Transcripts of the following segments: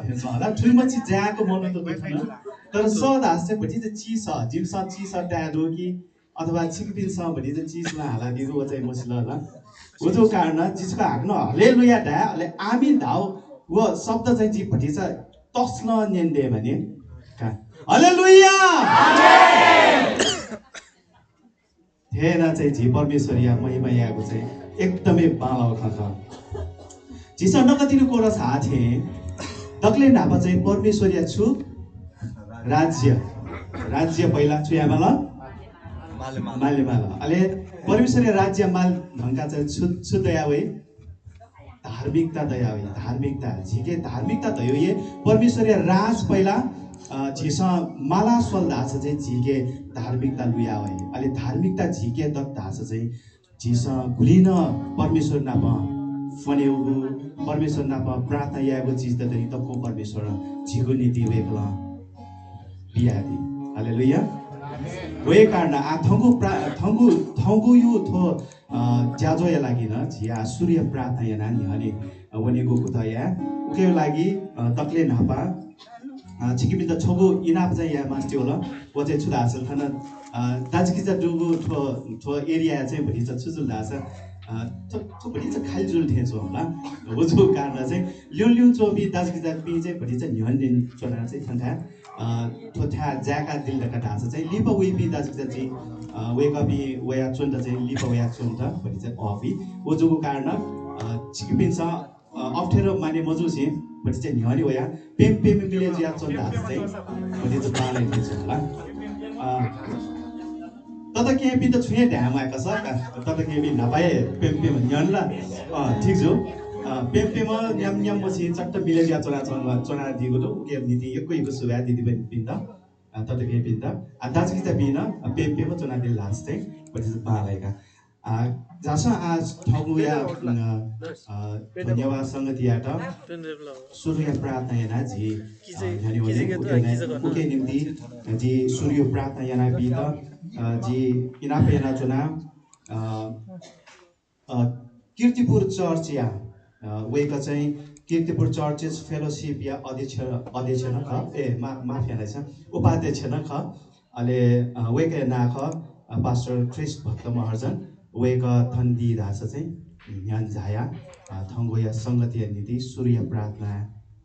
थिएछ होला ठुलमची जाको मनो त दुख्न तर सदास चाहिँ भटी चाहिँ चिस जिम्स चिस ट्याडो कि अथवा छिकपिन्छ भटी चाहिँ चिसमा हाला दिगो चाहिँ मसिल ल उजो कारण जिसको हाक्न हलेलुया ढा अले आमी धाउ व शब्द चाहिँ जी भटी चाहिँ तस्न नेन्दे भने का हलेलुया आमेन थेना चाहिँ जी परमेश्वरिया महिमा याको चाहिँ एकदमै बालाउ खख जिस नकतिनो कोरस हाथे दक्ले नापा चाहिँ परमेश्वरिया छु राज्य पहिला छु यामाला मालेमाला अले परमेश्वरिया राज्य माल ढंका चाहिँ छु दयावे धार्मिकता दयावे धार्मिकता झिके धार्मिकता दयो ये परमेश्वरिया राज पहिला झिस माला स्वल धाछ चाहिँ झिके धार्मिकता लुयावे अले धार्मिकता झिके दक धाछ चाहिँ झिस भुलिन परमेश्वर नापा फनेउगु परमेश्वर नापा प्रार्थना यागो चीज त तको परमेश्वर झिगु नीति वेकला बियादी हालेलुया वे कारण आ थंगु यु थो ज्याजो या लागि न झिया सूर्य प्रार्थना या नानी हने वनेको कुत या उके लागि तकले नापा छिकिबि त छोगु इनाप चाहिँ या मास्ति होला व चाहिँ छुदा हासल थन दाजकिजा डुगु थो एरिया चाहिँ भनि छ छुजुल दास तो भनि छ खाली जुल थेछ होला वजो कारण चाहिँ ल्युन चोबी दाजकिजा पि चाहिँ भनि छ न्यन दिन चना चाहिँ थन्था तो था जाका दिल दका दास चाहिँ लिप वेबी दाजकिजा चाहिँ वेकबी वया चोन्ट चाहिँ लिप वया चोन्ट भनि छ अफी वजोको कारण छिकिबिन छ अप्ठेरो माने मजु छ भनि चाहिँ न्यनी वया पेम मिले जिया चोन्ट दास चाहिँ भनि छ पालै थेछ होला तत के पि त छुए ढ्याम आएका छ तत के पि नपाए पेम न्यन ल ठीक जो पेम न्याम मछि चट्ट मिले जिया चोना दिगो त के नीति एकैको सुभा दिदी पनि पिन्द तत के पिन्द दाजकी त पिन पेम चोना दिल लास चाहिँ पछि पालाइका जासा आज ठगुया धन्यवाद संगतियाट सूर्य प्रार्थना याना जी यानी उके निम्ति जी सूर्य प्रार्थना याना बित जी इनाप याना चुना कीर्तिपुर चर्च या वेका चाहिँ कीर्तिपुर चर्चेस फेलोशिप या अध्यक्ष न ख माफी हालै छ उपाध्यक्ष न ख अले वेका ना ख पास्टर क्रिस भक्त महर्जन वेका थन्दी धास चाहिँ न्यान झाया थंगोया संगति नीति सूर्य प्रार्थना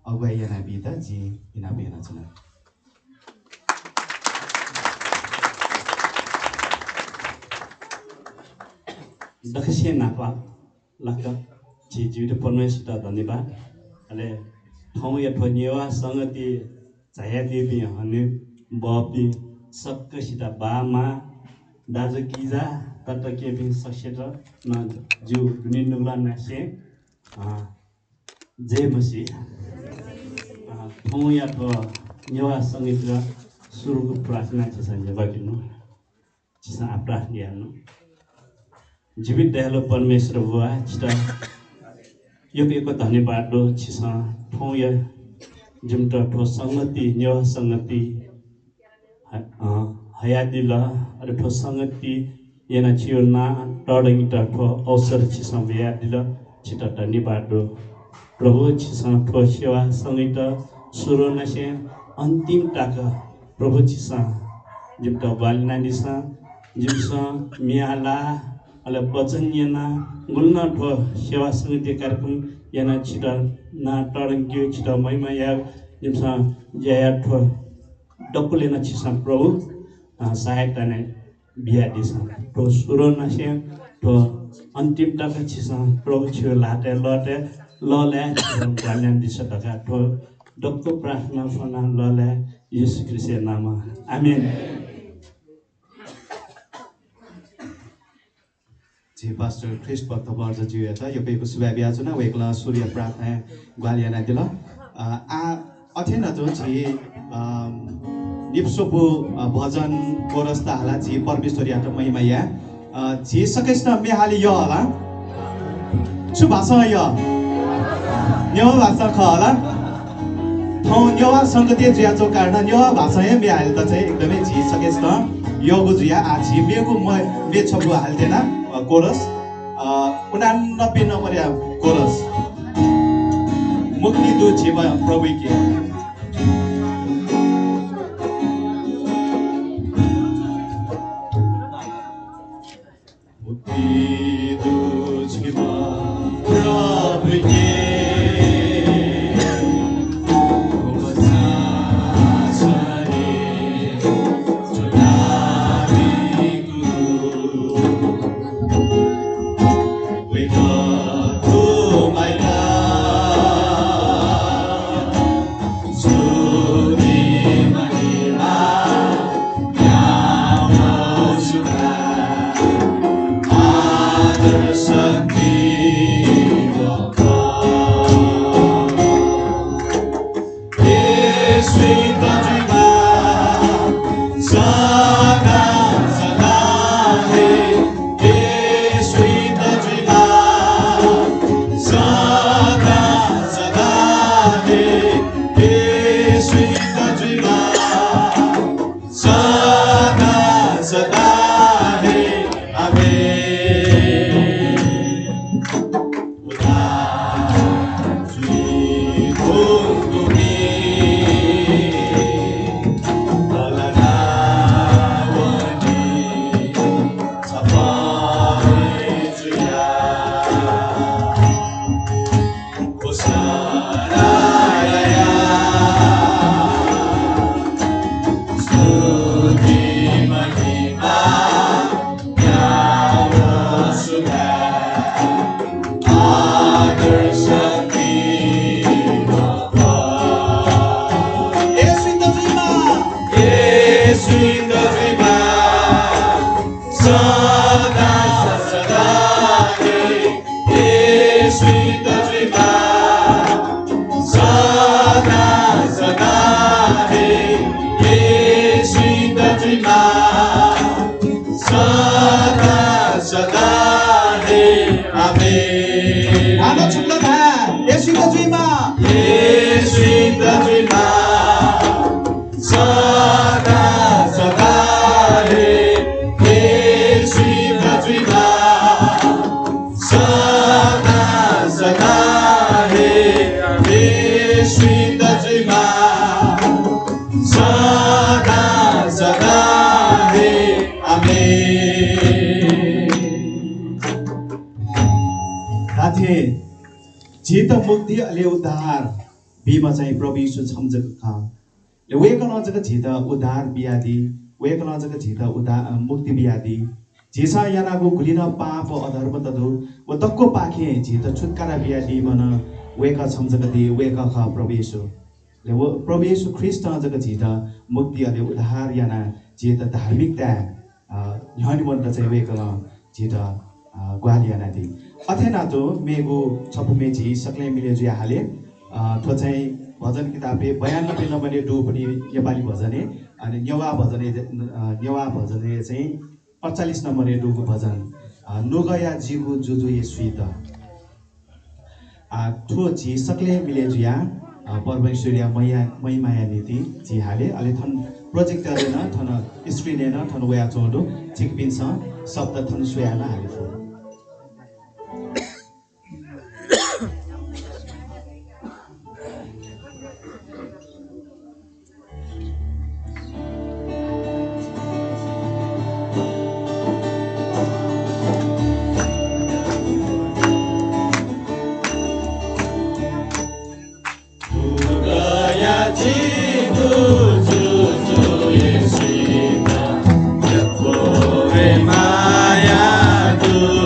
अगुवाई याना बिता जी इनाप याना चुना दक्षिण नापा लाग्दा जी जीवित परमेश्वर धन्यवाद अले ठाउँ या ठोनिवा संगति झाया देवी हने बपी सक्कसिता बामा दाजु गिजा तत के भी सक्सेट न जु निनुला नासे जय मसी ठाउँ या ठो नेवा संगीत र सुरुको प्रार्थना छ संजय बकिनु छिसा प्रार्थना हाल्नु जीवित दयालु परमेश्वर बुवा छिटा यो धन्यवाद दो छिसा ठाउँ या जुमट ठो संगति नेवा संगति हयाती ल अरे ठो संगति येना छियो ना टडंगी ठो अवसर छिसा बिया दिल छिटा धन्यवाद दो प्रभु छिसा ठो सेवा संगीत सुरु नसे अंतिम टाका प्रभु छिसा जुमट बालना दिसा जिमसा मियाला अले वचन येना गुलना ठो सेवा संगीत कार्यक्रम येना छिटा ना टडंगी छिटा महिमा या जिमसा जया ठो डकुलेना छिसा प्रभु सहायता ने बिया दिसा तो सुरो नसे तो अंतिम तक छिसा प्रभु छियो लाटे लटे लले गाल्यान दिसा तका तो डक्को प्रार्थना फना लले यीशु ख्रीष्टको नाममा आमेन जी पास्टर क्रिस्ट भक्त वर्ज जी यता योको सुभाबिया छ न वेकला सूर्य प्रार्थना ग्वालियाना दिल आ अथेन जो जी निप्सोको भजन कोरस ताला जी परमेश्वरी आट महिमाया जी सकेस न मेहाली य होला छु भाषा य न्यो भाषा ख होला थौ न्यो संगति जियाचो कारण न्यो भाषा ए मेहाली त चाहिँ एकदमै जी सकेस न योगु जिया आ जी मेको मे छबु हाल्दैन कोरस 89 नम्बर या कोरस मुक्ति दूत छ प्रभु के मुक्ति दूत छ प्रभु के जित मुक्ति अले उद्धार बीमा चाहिँ प्रभु यीशु छमजक खा ले वेकन जग जित उद्धार बियादी वेकन जग जित उद्धार मुक्ति बियादी जेसा यानागो गुलिन पाप अधर्म तदु व तक्को पाखे जित छुटकारा बियादी मन वेका छमजक दे वेका खा प्रभु यीशु ले वो प्रभु यीशु ख्रीष्ट जग जित मुक्ति अले उद्धार याना जित धार्मिकता न्यानी मन चाहिँ वेकन जित ग्वालियाना दि अथेना तो मेगो छपुमेजी सक्लै मिले जुया हाले थो चाहिँ भजन किताबे 92 नम्बरले डो पनि नेपाली भजने अनि नेवा भजने चाहिँ 48 नम्बरले डोको भजन नोगया जीगु जुजु येसुइत थो जी सक्लै मिले जुया परमेश्वरिया मैमाया नीति जी हाले अले थन प्रोजेक्ट गरेन थन स्क्रिन न थन वया चोडो चिकपिन्छ शब्द थन सुयाना हाले थो Maya,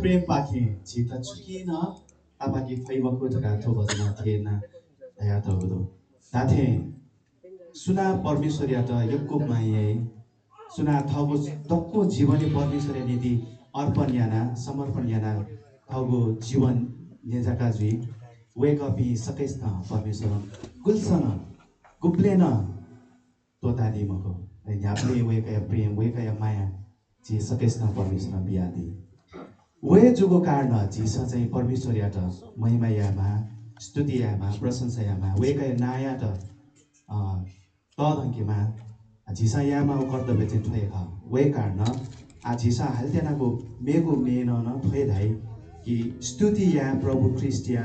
प्रेम पाखे झित चुकिन आपाकी फैमको ढगाथो बजना थिएन दया तगदो दाथे सुना परमेश्वर यात यक्को माये सुना थगो तक्को जीवनी परमेश्वर नीति अर्पण याना समर्पण याना थगो जीवन नेजाका जुई वेक अपि सकेस् न परमेश्वर गुल्सन गुप्लेन तोतादी मको यापले वेकया प्रेम वेकया माया जी सकेस् न परमेश्वर बियादी वे जुगो कारण जीसा चाहिँ परमेश्वर यात महिमायामा स्तुतियामा प्रशंसायामा वेकया नाया त तदङ्कीमा झिसा यामा कर्तव्य चाहिँ थोएका वे कारण आ झिसा हालतेनाको मेगो मेन न थोए धाइ कि स्तुति या प्रभु ख्रिस्टिया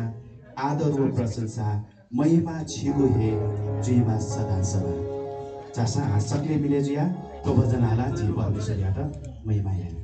आदर व प्रशंसा महिमा छिगो हे जुइमा सदा सदा जसा हाँसकले मिले जुया तो भजन हाला जी परमेश्वर या त महिमा या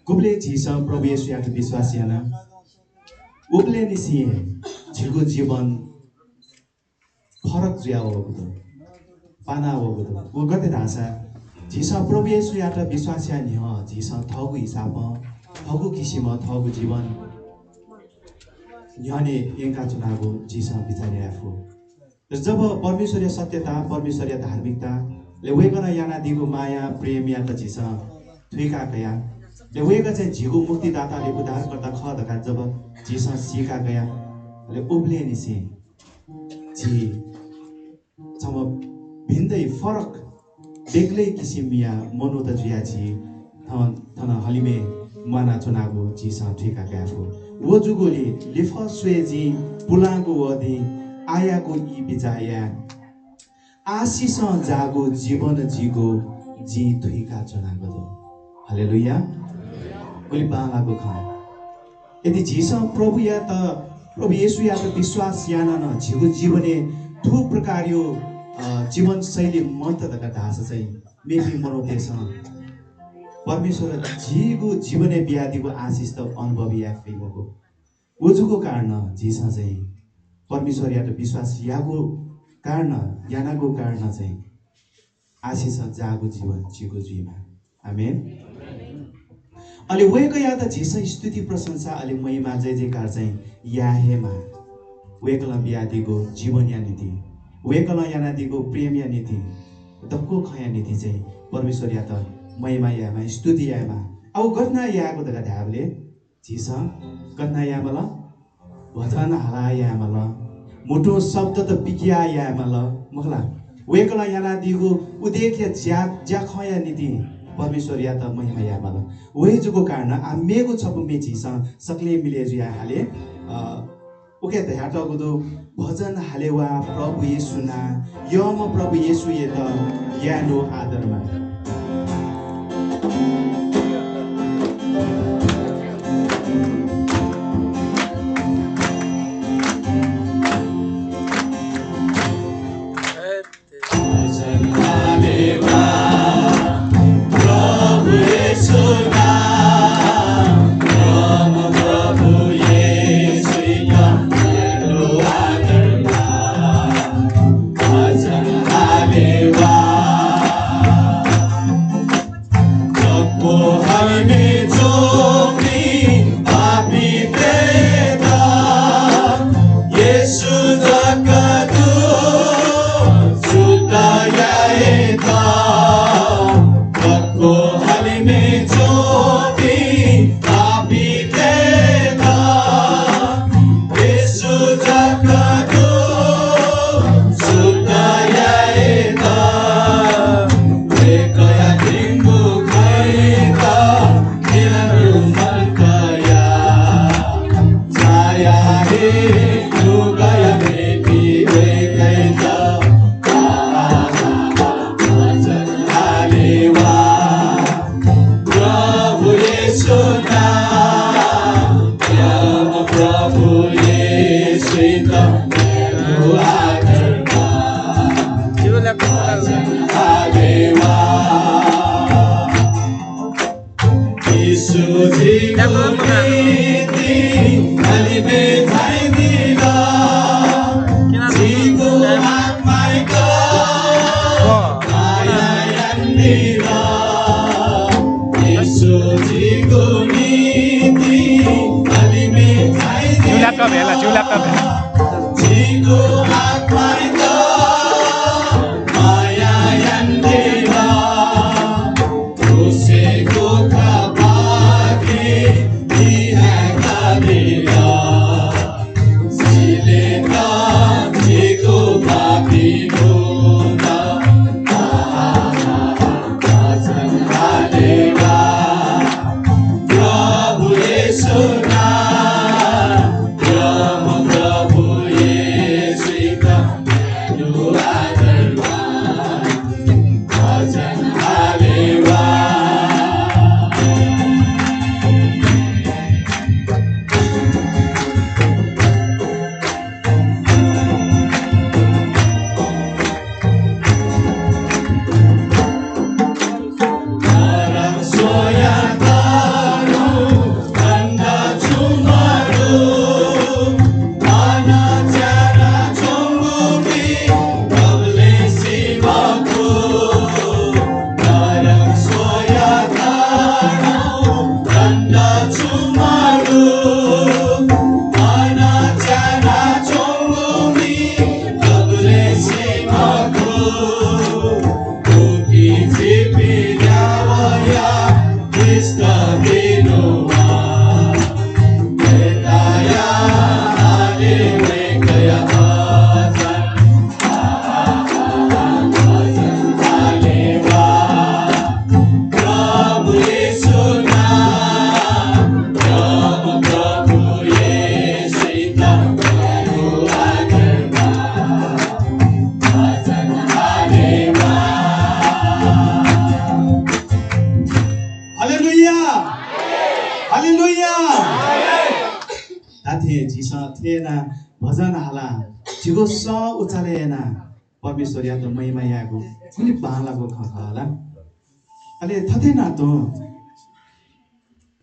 कुबले झिस प्रभु येशू यात विश्वास याना उबले निसी झिगु जीवन फरक जिया होगुदो पाना होगुदो उ गते धासा झिस प्रभु येशू यात विश्वास या नि ह झिस थगु हिसाब थगु किसिम थगु जीवन न्याने एका चुनावको झिस बिचारे आफू जब परमेश्वरीय सत्यता परमेश्वरीय धार्मिकताले वेगन याना दिगो माया प्रेम या त झिस थुइका गया ले वेग चाहिँ झिगु मुक्तिदाताले उद्धारकर्ता ख धका जब झिस सिका गया ले उब्ले निसे झि सम भिन्दै फरक बेग्लै किसिमिया मनो त जिया झि थन हलिमे माना चुनावको झिस थुइका गया फु वो जुगोले लिफ स्वेजी पुलागो वदि आयाको इ बिजाया आशिष जागो जीवन जीगो जी थुइका चुनागो हालेलुया कोली बालाको ख यदि झिस प्रभु या त प्रभु येशू या त विश्वास याना न झिगो जीवने थु प्रकारयो जीवन शैली मत दका धास चाहिँ मेफी मनोतेस परमेश्वर झिगो जीवने बियादिको आशिष त अनुभवी या फेगोको ओजुको कारण झिस चाहिँ परमेश्वर या त विश्वास यागो कारण यानाको कारण चाहिँ आशिष जागो जीवन झिगो जीवमा आमेन अलि वेक या त झिस स्तुति प्रशंसा अलि महिमा जय जयकार चाहिँ याहेमा वेकल बियादिको जीवन या नीति वेकल यानादिको प्रेम या नीति दक्को खया नीति चाहिँ परमेश्वर या त महिमा यामा स्तुति यामा अब गतना याको दगा ढाबले झिस गतना यामल भजन हाला यामल मुटो शब्द त बिकिया यामल मखला वेकल यानादिको उदेख्य ज्या खया नीति परमेश्वर या त महिमा यामल वे जुको कारण आमेगो छपु मेची सकले मिले जुया हाले ओके त हाटको दो भजन हालेवा प्रभु येशू ना यम प्रभु येशू ये त यानो आदरमा भजन हाला जिगो स उचालेना परमेश्वर या त महिमा यागो कुनै बालाको खला अले थथे ना तो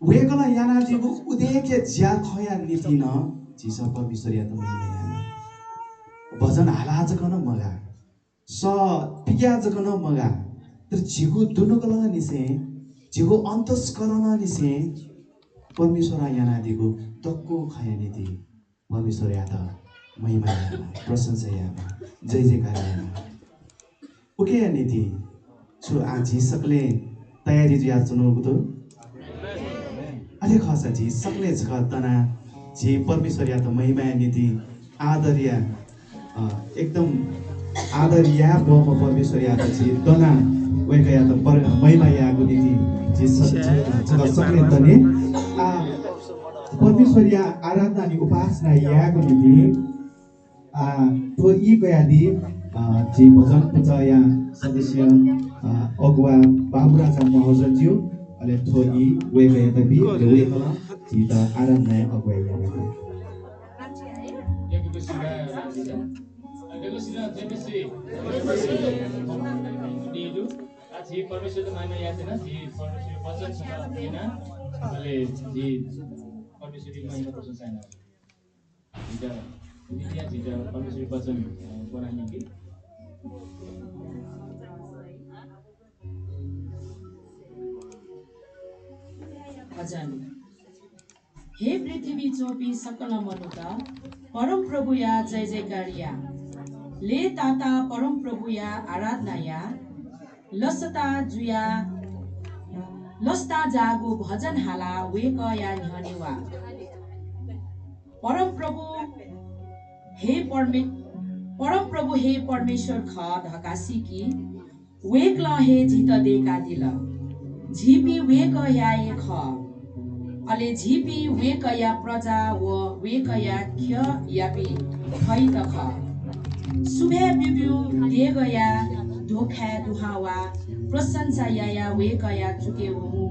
वेगला याना जिगो उदेके ज्या खया नीति न जिस परमेश्वर या त महिमा याना भजन हाला जकन मगा स पिया जकन मगा तर जिगो दुनुको लगा निसे जिगो अन्तस्करण निसे परमेश्वर याना दिगो तक्को खया नीति परमेश्वर या त महिमा याना प्रशंसा याना जय जयकार याना ओके नीति छु आजी सकले तयारी जिया चुनो गुतो अरे खसा जी सकले छ तना जी परमेश्वर या त महिमा नीति आदर्य एकदम आदर्य बम परमेश्वर या त जी तना वेका या त महिमा याको नीति जी सकले तने परमेश्वर या आराधना नि उपासना याको नीति तो यी गयादि जी भजन पूजा या सदस्य अगुवा बाबुराजा महर्जज्यू अले थो यी वे गया त बि वे कला जी त आराधना अगुवा या जी परमेश्वर तो मायने याद है ना जी परमेश्वर वचन सुना देना अले जी परमेश्वर की महिमा प्रशंसा है ना जी जी परमेश्वर वचन बनाने की भजन हे पृथ्वी चोपी सकल मनुका परम प्रभु या जय जयकारिया ले ताता परम प्रभु या आराधना या लसता जुया लस्ता जागो भजन हाला वेक या न्हनेवा परम प्रभु हे परमेश्वर ख धकासी की वेक ल हे जित देका दिल झिपी वेक या ख अले झिपी वेक या प्रजा व वेक या ख्य यापी खै त ख सुभे बिब्यु देग या धोखा दुहावा प्रशंसा या वेक या चुके हुँ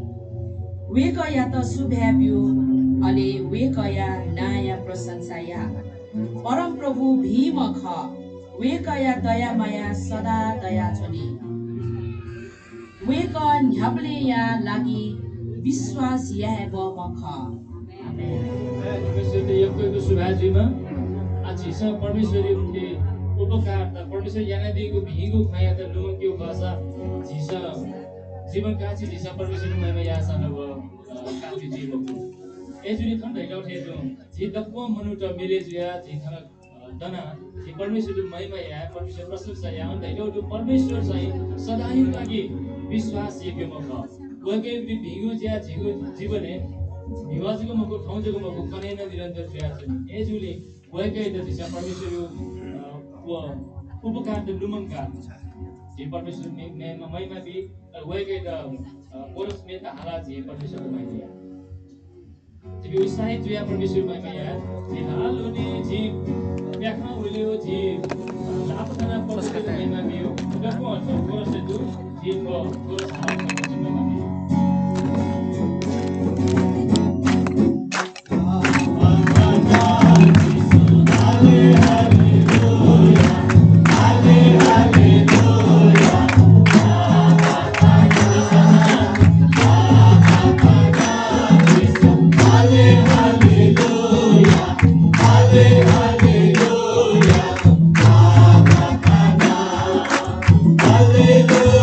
वेक या त सुभ्याब्यो अले वेक या नाया प्रशंसा या परम प्रभु भीम ख वेक या दया माया सदा दया छनि वेक न्याप्ले या लागि विश्वास या बम ख परमेश्वर ते यको सुभाजीमा आज परमेश्वरी उनले उपकार त परमेश्वर यानादिको भिगो खाया त लुमक्यो भाषा झिसा जीवन काची झिसा परमेश्वर महिमा यासन व काची जीवन एजुनी थन दैलाउ थे जो झि दक्को मनुट मिले जुया झि थन दना झि परमेश्वर महिमा या परमेश्वर प्रशंसा या अन दैलाउ जो परमेश्वर चाहिँ सदाई लागि विश्वास यके मख वके भिगो ज्या झिगो जीवने भिवाजको मको ठाउँ जको मको कनेन निरन्तर जुया छ एजुले वके त झिसा परमेश्वर उपकार त लुमंका जी परमेश्वर में महिमा भी वही के पोरस में त हाला जी परमेश्वर महिमा जी उत्साही जुया परमेश्वर महिमा या जी हालुनी जी व्याख्या उल्यो जी लापतना परमेश्वर महिमा भी हो उनको पोरस दु जी को पोरस हाला महिमा भी Hallelujah.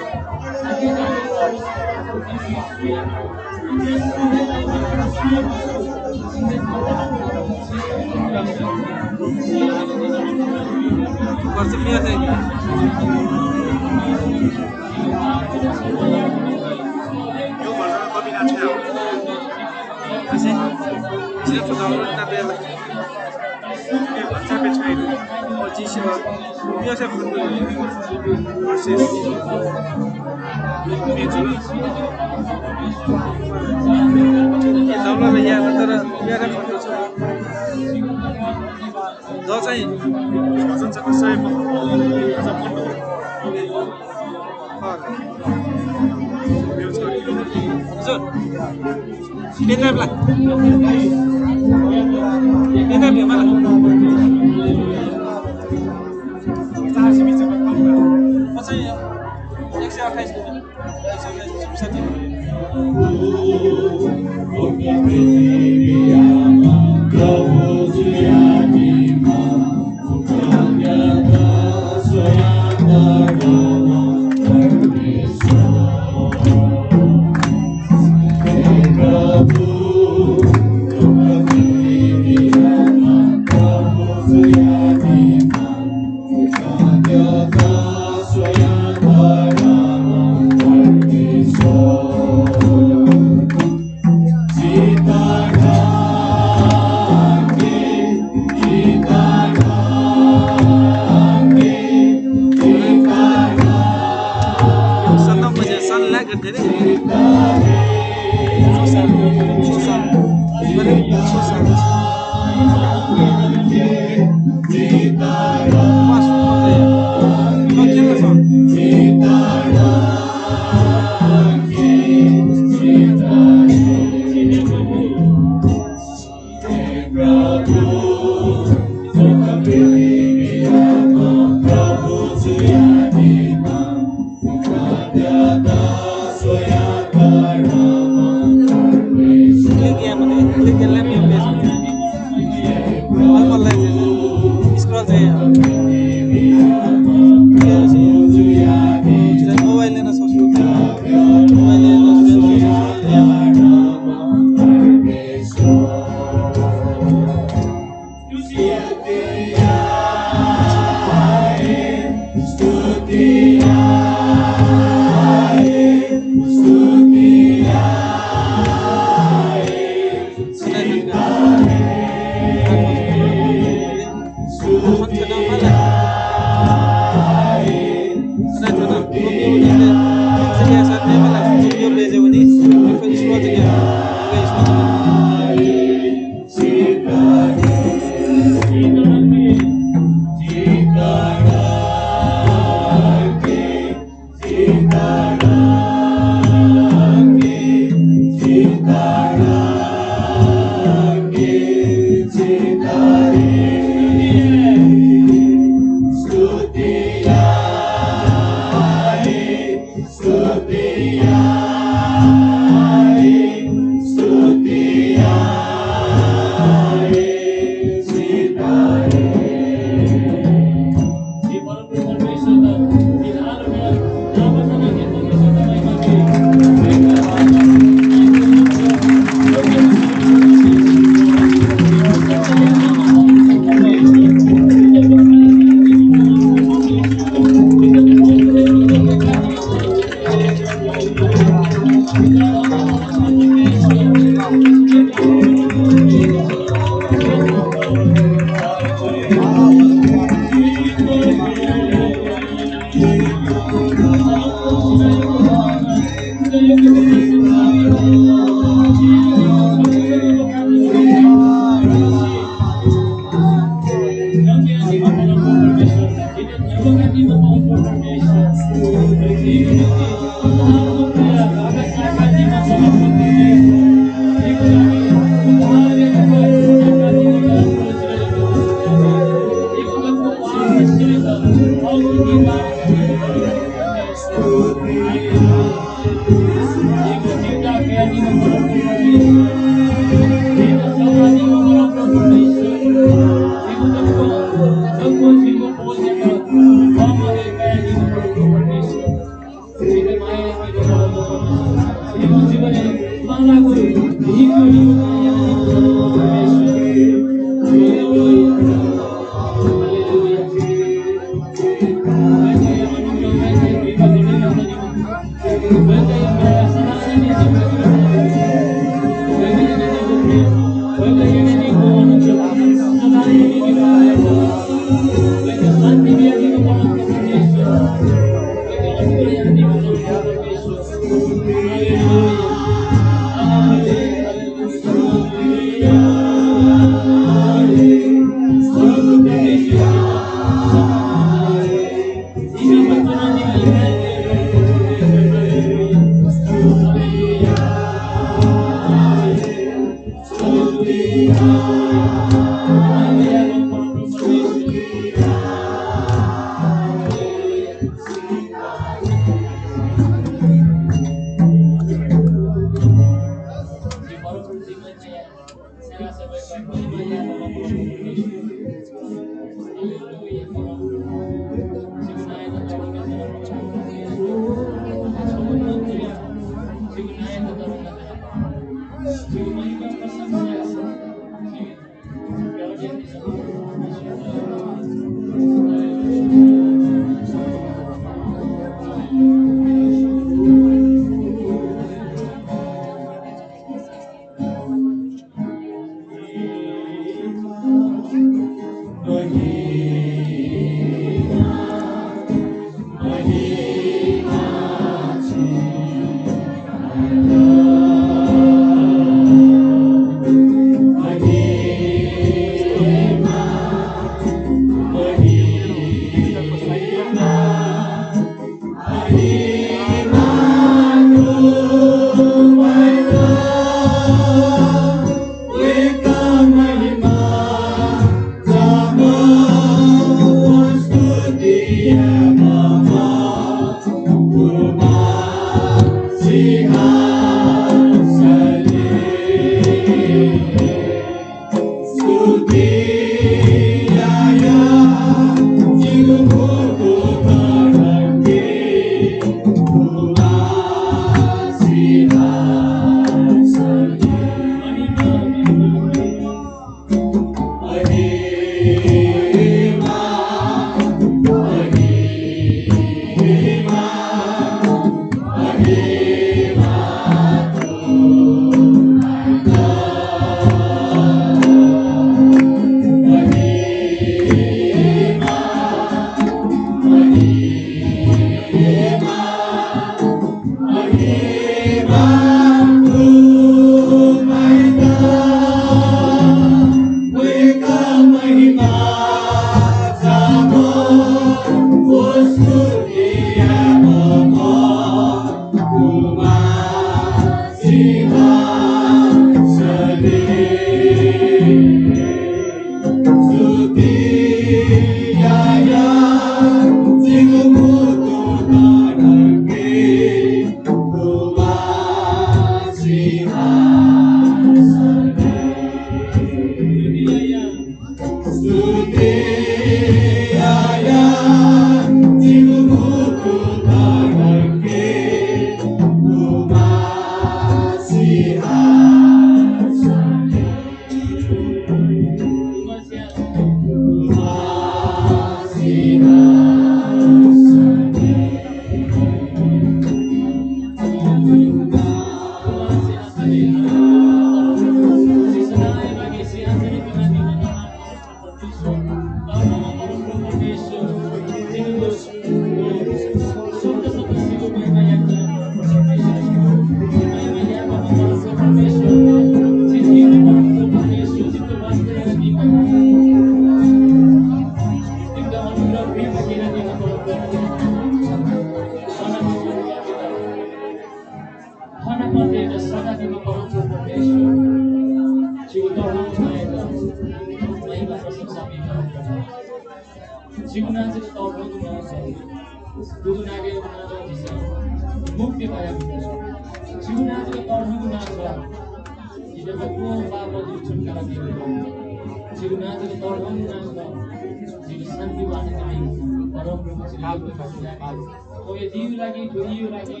Oye diu lagi, duriu lagi.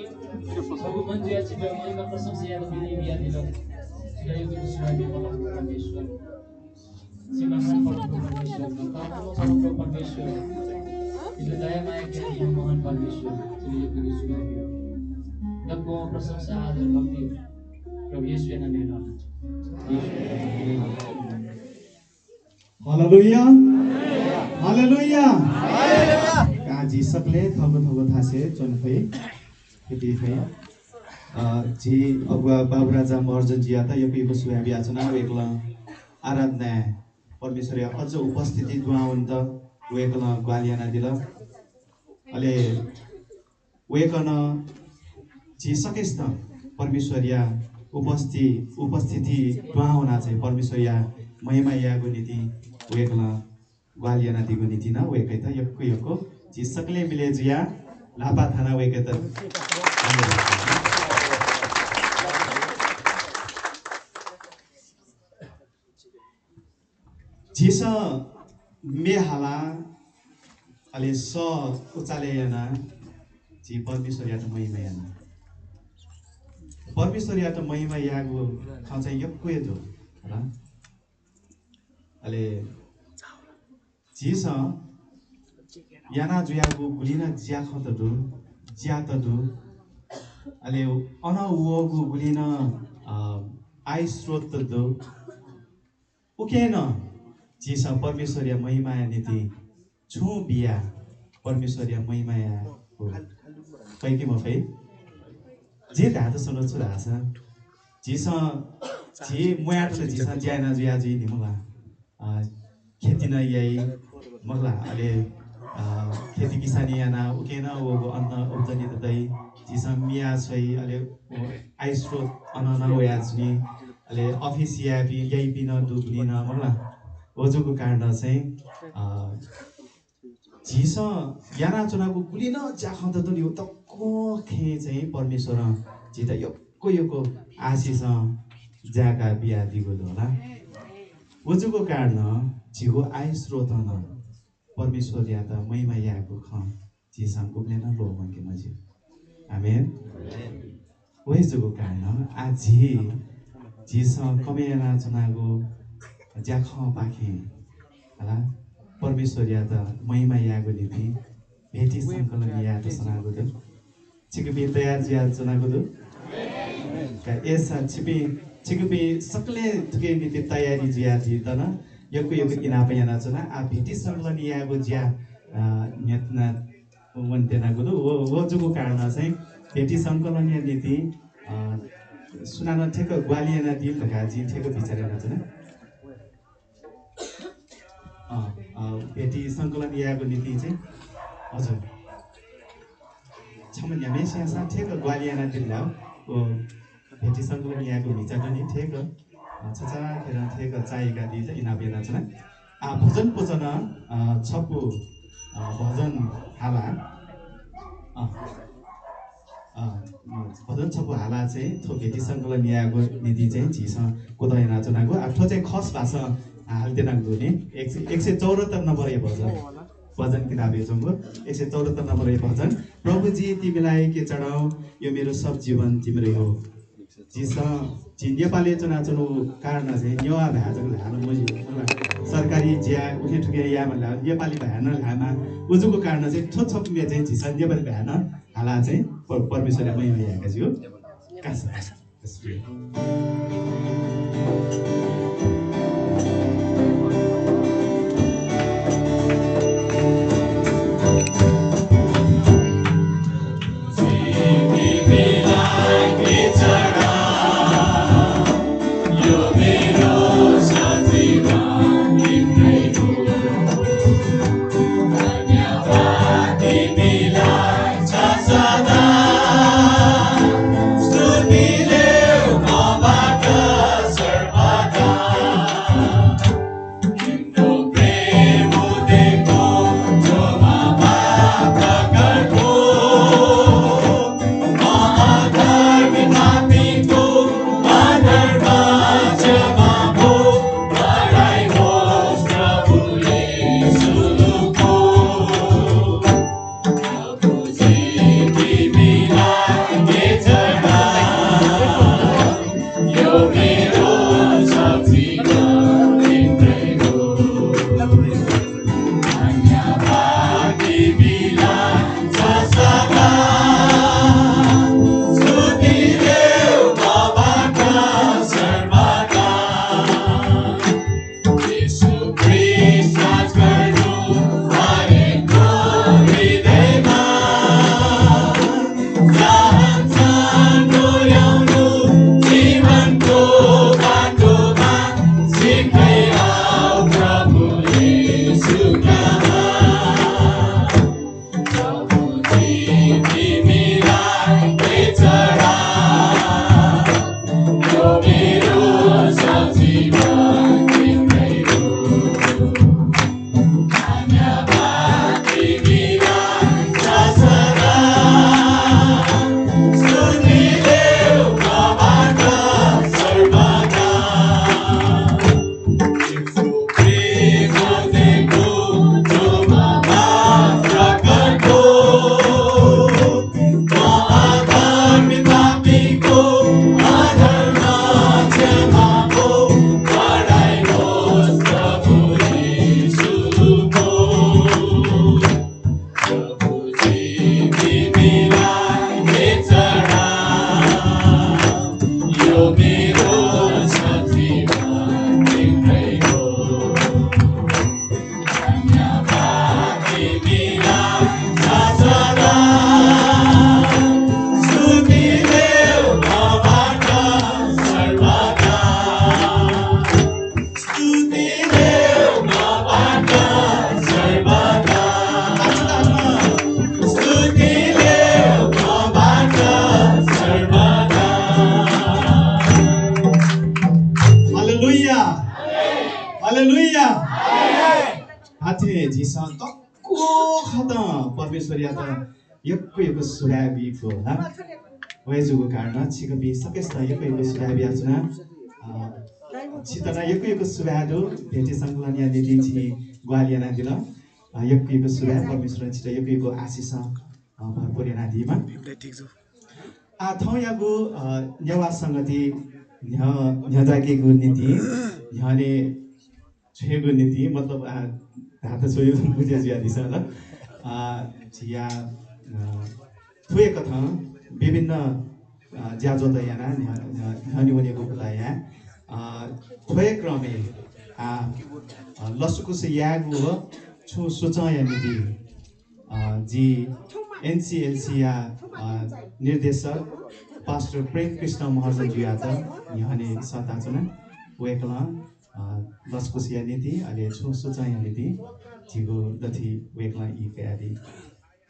Sabu manjia cita महिमा प्रशंसा याद मिली बिया दिल. Cita itu sesuatu malam Parmeshwar. Si महान परमेश्वर, परम परमेश्वर. Itu daya maya ज्ञानी yang महान परमेश्वर. Cita itu sesuatu. Dabbo प्रशंसा आदर भक्ति. प्रभु यीशु के नाम में हालेलुया हालेलुया काजी सकले थगो थगो थासे चोनफे केटी फे जी अगुवा बाबुराजा मर्जन जिया त यो पिको सुया बियाचना वेकला आराधना परमेश्वर अझ उपस्थिति दुआउन त वेकला ग्वालियाना दिल अले वेकन जी सकेस् त परमेश्वरिया उपस्थिति दुआउना चाहिँ परमेश्वरिया महिमा यागो नीति वेकला ग्वालियाना दिगो नीति न वेकै त यक्को जी सकले मिले जिया लापा थाना वेकै त जिस मे हाला अले स उचाले याना जी परमेश्वर या त महिमा याना परमेश्वर या त महिमा यागो ठाउँ चाहिँ यक्को जो र अले जिस याना जुयागो गुलिना ज्या खतदु ज्या तदु अले अन उगो गुलिना आइ स्रोत तदु उकेन जिस परमेश्वरीय महिमा नीति छु बिया परमेश्वरीय महिमा हो कैकी मफै जे धातो सुनो छु राछ जिस जे मुयाटले जिस ज्याना जुया जी निमला खेती न यही मगला अले खेती किसानी याना उकेन वो अन्न उब्जनी तदै जिस मिया छै अले आइ स्रोत अन्न न याजनी अले अफिस या बि यही बिन दुबनी न मगला ओजुको कारण चाहिँ झिस याना चुनाको गुलिन जाखौँ त नि तक्को खे चाहिँ परमेश्वर झित योको आशिष जाका बिहा दिगो होला ओजुको कारण झिगो आय स्रोत न परमेश्वर या त महिमा याको ख झिसम गुब्ने न लो मके मजि आमेन ओजुको कारण आजि झिस कमेना चुनाको ज्याख पाखे होला परमेश्वर या त महिमा यागो नीति भेटी संकलन या त सनागो दु चिकबी तयार जिया चुनागो दु का एसा चिकबी सकले थुके नीति तयारी जिया दि त न यको इना पयाना चुना आ भेटी संकलन यागो ज्या नेतना वन्तेनागो दु वो जुगो कारण चाहिँ भेटी संकलन या नीति सुनान ठेक ग्वालियाना दिल ढाजी ठेक बिचारेना चुना भेटी सङ्कलन याको नीति चाहिँ हजुर छमन यामे स्यासा ठेक ग्वालियाना दिल्ला को भेटी सङ्कलन याको भिचाको नि ठेक छचा खेर ठेक चाहिएका दि चाहिँ इना बेना छन् भजन पोचन छपु भजन हाला भजन छपु हाला चाहिँ थो भेटी सङ्कलन याको नीति चाहिँ झिस कोदयना चुनाको ठो चाहिँ खस भाषा हाल्दैन गुने 174 नम्बर ए भजन किताब हेर्छौँ 174 नम्बर ए भजन प्रभुजी तिमीलाई के चढाऊ यो मेरो सब जीवन तिम्रै हो जिस नेपाली चुनाचुनु कारण चाहिँ नेवा भाजक लानु म सरकारी ज्या उठे ठुके या भन्दा नेपाली भएन लामा उजुको कारण चाहिँ छोप मे चाहिँ झिस नेपाली भएन हाला चाहिँ परमेश्वरले महिमा याका छु कास Stu ni leu ma bata परमेश्वरियात यक्को सुराबिको वेजुको कारण 지금이 섞였어 여거 수라비아주나 지다나 여거 수라도 भेटे संकलन निधि ग्वालियना दिल यको सुरा परमेश्वर छिटो यको आशिष भरपुर दिमा थौयाको नेवा संगति न्याजाकेको नीति यहाँले छेको नीति मतलब हात छोयो बुझ्या जिया दिस ल जिया थुए कथा विभिन्न ज्याजो त याना न्यानी बनेको कुरा या थुए क्रमे लसुकुस यागु छु सोचाया नीति जी एनसीएलसीया निर्देशक पास्टर प्रेम कृष्ण महर्जन जी आता यहाँले सताचना वेकला लसकुसिया नीति अहिले छु सोचाया नीति जिगो दथि वेकला इ कयादि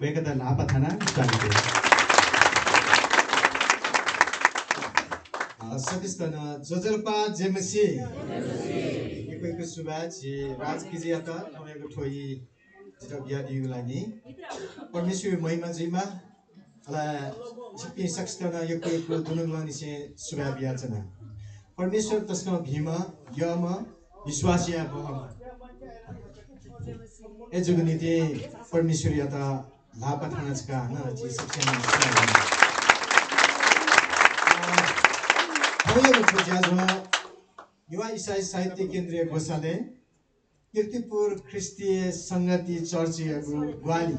वेकदा लापा थाना चालिते सकिस्तन जोजलपा जेमसी एकैको सुबाजी राजकिजी आता तपाईँको ठोई जिरा बिया दिएको लागि परमेश्वर महिमा जिमा अला छिपी सक्स्तन एकैको दुनुगलानी से सुबा बिया छना परमेश्वर तस्का भीमा यम विश्वासिया बहम एजुगनीति परमेश्वर यता लापा थानाचका न जी सक्सेना हयको ज्याजो युवा इसाई साहित्य केन्द्रीय गोशाले कीर्तिपुर ख्रिस्टीय संगति चर्चको ग्वाली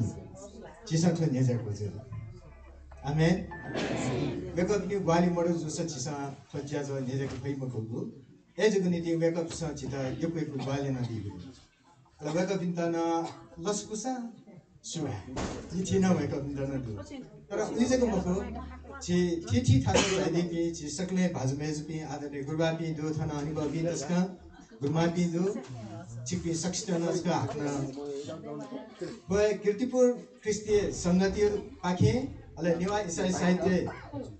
चिसाको नेजाको छ आमेन वेकअप न्यू ग्वाली मडो जुस चिसा ज्याजो नेजाको फैमको एजुको नीति वेकअप स चिता यको ग्वाली न दिगु ल वेकअप इन्तना लसकुसा सुवा यति न वेकअप इन्तना दु तर उइजेको मको छि थिथि थाहा जाइदिपि छि सक्ने भाजमेजपि आदले गुरबापि दो थाना अनुभवी दसका गुरमापि दो छिपि सक्स्टनसका हाक्न बय कीर्तिपुर ख्रिस्टीय संगति पाखे अले नेवा इसाई साहित्य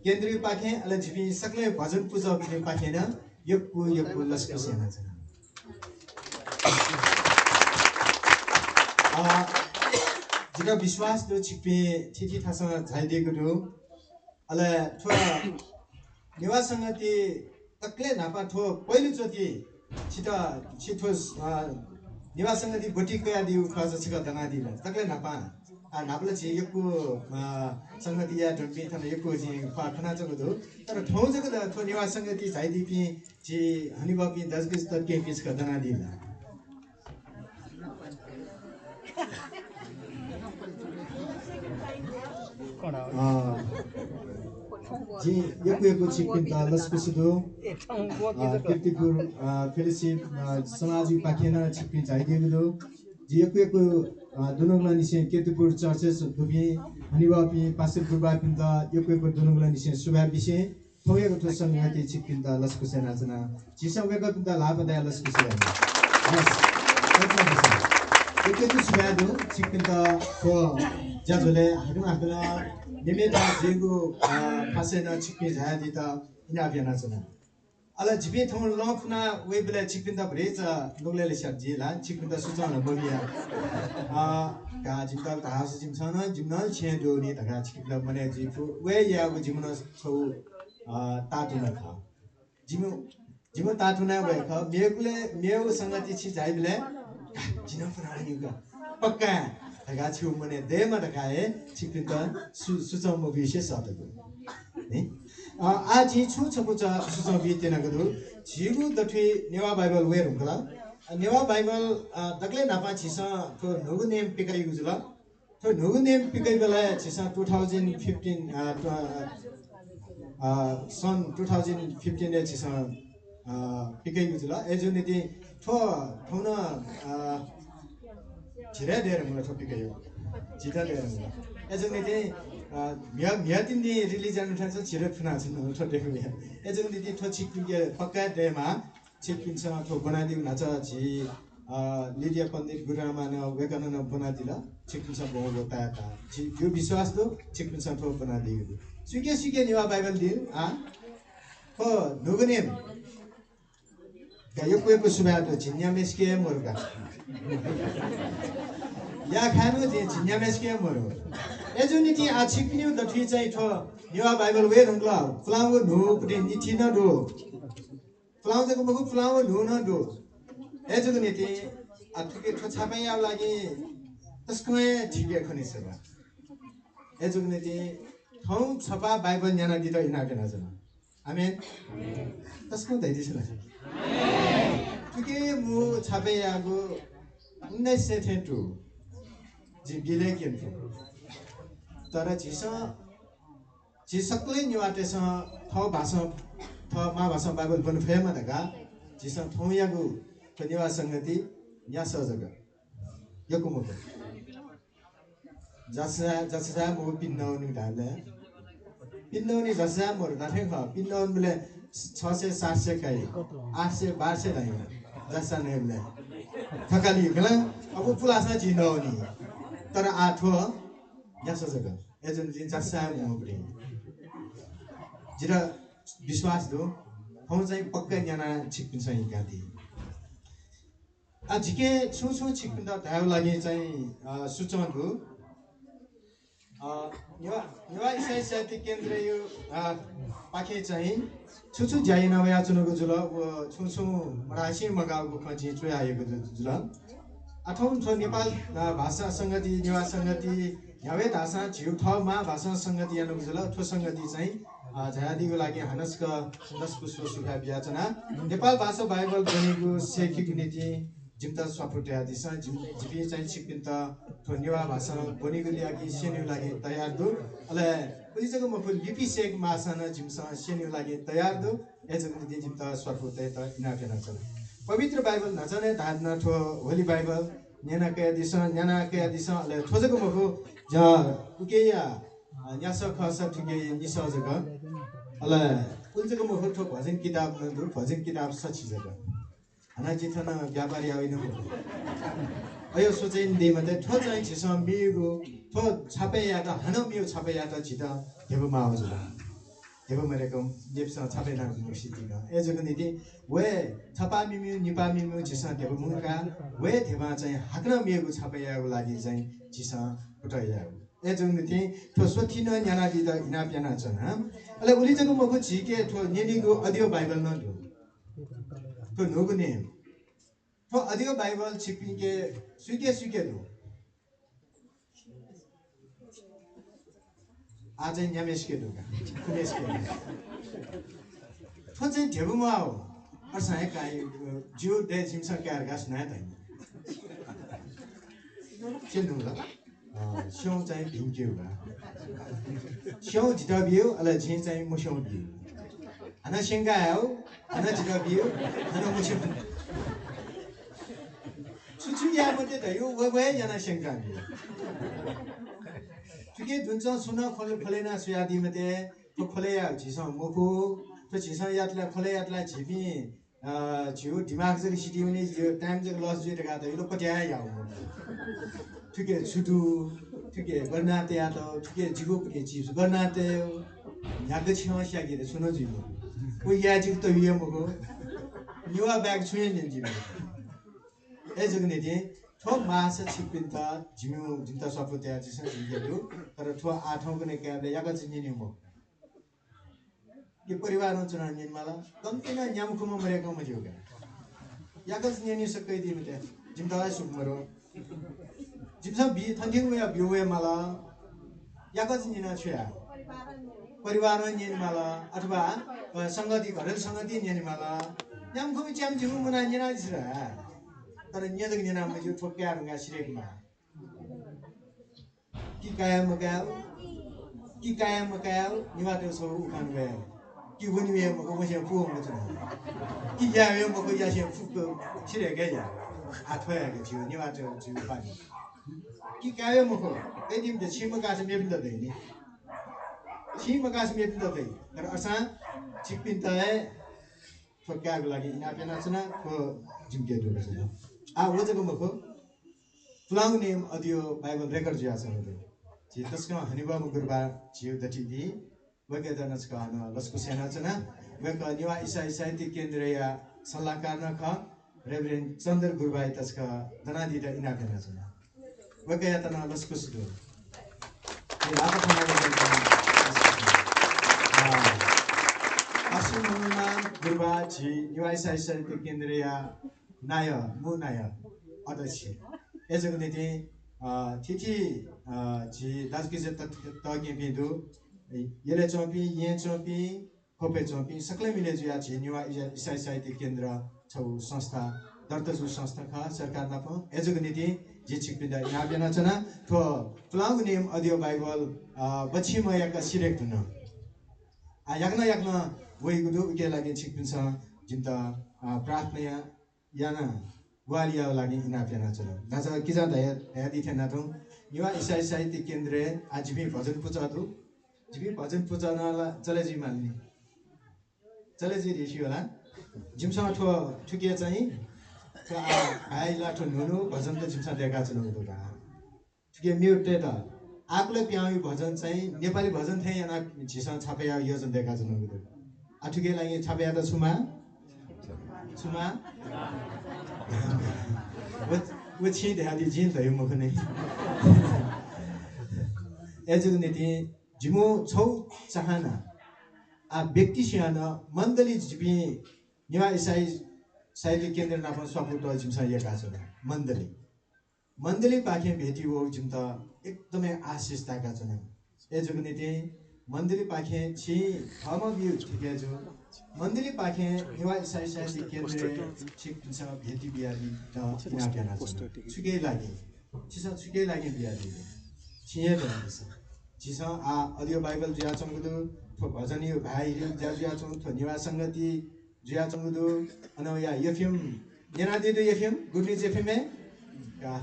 केन्द्रीय पाखे अले छिपि सक्ने भजन पूजा पनि पाखेन यक्कु लस्को सेना छ जिका विश्वास दो छिपि थिथि थासँग झाइदिएको दो अले ठो नेवा संगति तक्ले नापा ठो पहिलोचोटि छिटो नेवा संगति गोटी कया दिउ खज छिका दना दिल तक्ले नापा नापले छि यको संगति या ढुम्पी थन यको जि फाखना जको दो तर ठौ जको द ठो नेवा संगति झाइदिपि जि हनिबापि 10 बीस तक के बीच का दना दिल जी यको छिपिन्ता लस्कुसिदो कीर्तिपुर फेलोशिप समाजी पाखेन छिपिन चाहिदिएको दो जी यको दुनुगला निसे कीर्तिपुर चर्चेस दुबी हनिबापि पास्टर गुरबापिन्ता यको दुनुगला निसे सुबा विषय थोयको तो संगति छिपिन्ता लस्कुसेना जना जिसा वेको पिन्ता लाभदाय लस्कुसेना यको सुबा दो छिपिन्ता को ज्याजोले हाकुना निमेता जेगु फासेना छिपि झादिता इना बिना छन अला जिबे थौ लफना वेबले छिपिन्दा भरेचा लोगले सब्जीला छिपिन्दा सुचाउन बलिया का जिम्ता धास जिमछन जिमनल छेदो नि तगा छिपिन्दा मने जिफु वे यागु जिमन छौ तातुना ख जिमु तातुना वे ख मेगु संगति छि जाइबले जिन पुरानीगा पक्का तगा छु मने देमा तगाए छिपिन्दा सुचाउन विषय सातको नि आज छु छपु सुचाउ बितेना गदु जिगु दथि नेवा बाइबल वे रुंगला नेवा बाइबल तकले नापा छिसा तो नुगु नेम पिकाइ गुजुला तो नुगु नेम पिकाइ बेला छिसा 2015 सन 2015 ने छिसा पिकाइ गुजुला एजुनिति थो थोना जिरा देर मुला टपिक यो जिरा देर मुला एजुनिति मियातिनि रिलिजन थान्छ छिरे फुना छन ठटेको मिया एजुनिति थो छिकिके पक्का देमा छिकिन्छ थो बनादिउ नाच छि लिडिया पण्डित गुरुआमा न वेकन बनादिला छिकिन्छ बहु बताता यो विश्वास दो छिकिन्छ थो बनादिउ सुके निवा बाइबल दिउ हो नुगनेम का यो कोइको सुबा त छिन्या मेस्के मोरका या खानु जे झिन्यामेस्के मरो एजुनिटी आ छिकनिउ द थ्री चाहिँ ठ नेवा बाइबल वे रंगला फ्लाउ नु पुटे निथि न दो फ्लाउ जको मगु फ्लाउ नु न दो एजुनिटी आ थुके ठ छापै आउ लागि तस्कय ठिके खनि छ एजुनिटी ठौ छपा बाइबल न्याना दिदा इना केना छ आमेन तस्को दैदिछ न थुके मु छापै आगो 1932 जी बिले केन्थु तर जिसकले निवाटेस थ भाषा थ मा भाषा बाइबल बन फेमा दगा जिस थौयागु निवा संगति न्या सजग यको मो जसा मो पिन्नौनी डाले पिन्नौनी जसा मोर नाथे ख पिन्नौन बले 600 700 काई 800 1200 दाइ जसा नेले थकाली गला अब पुलासा जिनौनी तर आठो न्या सजग एजन दिन जसा मो बले जिरा विश्वास दो हम चाहिँ पक्का न्याना छिक्पिन्छ हिकाती आजके छु छिक्पिन्दा धाउ लागि चाहिँ सूचना दो नेवा इसाई साहित्य केन्द्र यो पाखे चाहिँ छु जाइन नया चुनको जुल छु मरासी मगाउको खजी चुइ आएको जुल अठौं छ नेपाल भाषा संगति नेवा संगति यावे भाषा छिउ थमा भाषा संगति यानो जुल ठो संगति चाहिँ झायादीको लागि हानस्क सुन्दसको सुखा व्याचना नेपाल भाषा बाइबल बनेको शैक्षिक नीति जिम्ता सपुट्या दिशा जिपी चाहिँ छिपिन्त नेवा भाषा बनेको लागि सेन्यु लागि तयार दु अले पुलिसको मफुल लिपि सेक मासना जिमसा सेन्यु लागि तयार दु एजको नीति जिम्ता सपुट्या त इनाफेना छ पवित्र बाइबल नजने धादना ठो होली बाइबल न्याना के दिशा अले ठोजको मफु ज कुकेया न्यासा खसा ठिकै निसजग अले पुलिसको मफु ठो भजन किताब नदु भजन किताब सच्ची जग हना जिथन व्यापारी आइन अयो सोचेन दे मते ठो चाहिँ छिस मिगु ठो छापे या त हन मिउ छापे या त छित देबो माउ जुल देबो मरेको देबस छापे ना मुसिति न एजको नीति वे छपा मिमु निपा मिमु छिस देबो मुका वे देबा चाहिँ हाक्न मिगु छापे याको लागि चाहिँ छिस उठया एजको नीति ठो सोथिन न्याना दिद इना प्याना छन अले उलिजको मको छिके ठो नेनिगु अडियो बाइबल न दु तो नोगु नेम तो अधिक बाइबल छिपी के सुके दो आज न्यामेश के दोगा कुमेश के तो चाहिँ ढेबुमा हो अर्साय काई जिउ दे जिमसा क्यार गास नया त चिन्नु ल स्यौ चाहिँ भिन्क्यु बा स्यौ जिता बियो अले झिन चाहिँ मुस्यौ बियो हना सिंगा हो हना जिता बियो हना मुस्यौ सुचु या मते त यो वे जना सिंगा बियो तुके दुन्छ सुना फलेना सुयादी मते तो फलेया जिसा मोको तो जिसा यातला फले यातला झिपी जिउ दिमाग जरी सिटी हुने यो टाइम जक लस जुइ रका त यो पट्या याउ तुके छुटु तुके गर्नाते या त तुके जिगो पुके चिज गर्नाते याद समस्या के सुनो जिमो ओ या जिग त यो मको युवा ब्याग छुए नि जिमो ए जगने दे ठो मास छिपिन्ता जिमु जिन्ता सपुत्या जिस जिगेदु तर ठो आठौं कने क्याबले यागा जिनि मो के परिवार चुना निमाला कम्तिना न्यामखुमा मरेको मजिउगा यागा जिनि सकै दिमते जिम्ता सुमरो जिमसा बि थन्दिङ वे बिवे माला यागा जिनि न छ्या परिवार निमाला अथवा संगति घरेल संगति निमाला न्यामखुमी च्याम जिमु मना निना जिरा तर न्यादक निना मजु ठोक्या रंगा सिरेकमा कि काया मकाउ निवातो सो उखान गयो कि वनि वे मको मसे फु म छ कि या वे मको या से फु सिरेके या आथया के छु निवातो छु पानी कि काया मको एदिम त छिम गास मेबिन त दैनि छिम गास मेबिन त दै तर असा छिपिन त ठोक्याको लागि इनापेना छना को जिम्के दोले छ आ वजको मको फ्लाउ नेम अडियो बाइबल रेकर्ड जिया छ जे तस्का हनिबा मुगुरबा जिउ दटिदी वगेदनस्का न लस्को सेना छना वक निवा इसाई साहित्य केन्द्रीय सल्लाहकार न ख रेभरेन्ड चन्द्र गुरुबाई तस्का दनादिदा इनाफेना छना वेकया तना लस्कुसदु ये लापा खाना 아시문나 그바 지 유아이사이사이 땡긴들이야 나요 무나요 어떠시 에저근데디 티티 지 다스키제 따기 비도 예레 좀비 예 좀비 코페 좀비 सक्लेमिलेजुया 지 유아이사이사이 땡긴들아 저 संस्था दर्तजु संस्थाका सरकारना प एजगनिति जे छिकपिदा याबेना चना तो फ्लांग नेम अडियो बाइबल बछिमयाका सिरेक दुन यागना वहीगुदु के लागि छिकपिन्छ जिन्ता प्रार्थना याना वालिया लागि इनाफेना चल दाजा किजा दया दिथेना त युवा इसाई साहित्य केन्द्र आजिबी भजन पूजा दु जिबी भजन पूजा नला चलेजी मान्ने चलेजी रिसी होला जिमसा ठो ठुके चाहिँ भाइ लाठो नुनु भजन त जिमसा देखा छ नुनु का ठुके म्युटे त आकुले प्याउ भजन चाहिँ नेपाली भजन थे याना झिसा छापेया योजन देखा छ नुनु आठुके लागि छापेया त छुमा वो छि देहादि जिन थयो मखने एजुगनेति जिमो छौ चाहना आ व्यक्ति सियाना मण्डली जिबी निवा इसाई साहित्य केन्द्र नाफा स्वापुट जिमसा यका छ मण्डली पाखे भेटी हो जिमता एकदमै आशिष ताका छन् एजुगनेति मण्डली पाखे छि हम बिउ ठिकै छ मण्डली पाखे निवा इसाई साहित्य केन्द्र छिकसँग भेटी बिहाली त यहाँ बिहान छुकै लागि बिहाली छिए भन्छ छिसा आ अडियो बाइबल ज्या चंगुदु थो भजनी भाइ ज्या चंगु थो निवा संगति ज्या चंगुदु अनया एफएम नेना दिदु एफएम गुड न्यूज एफएम का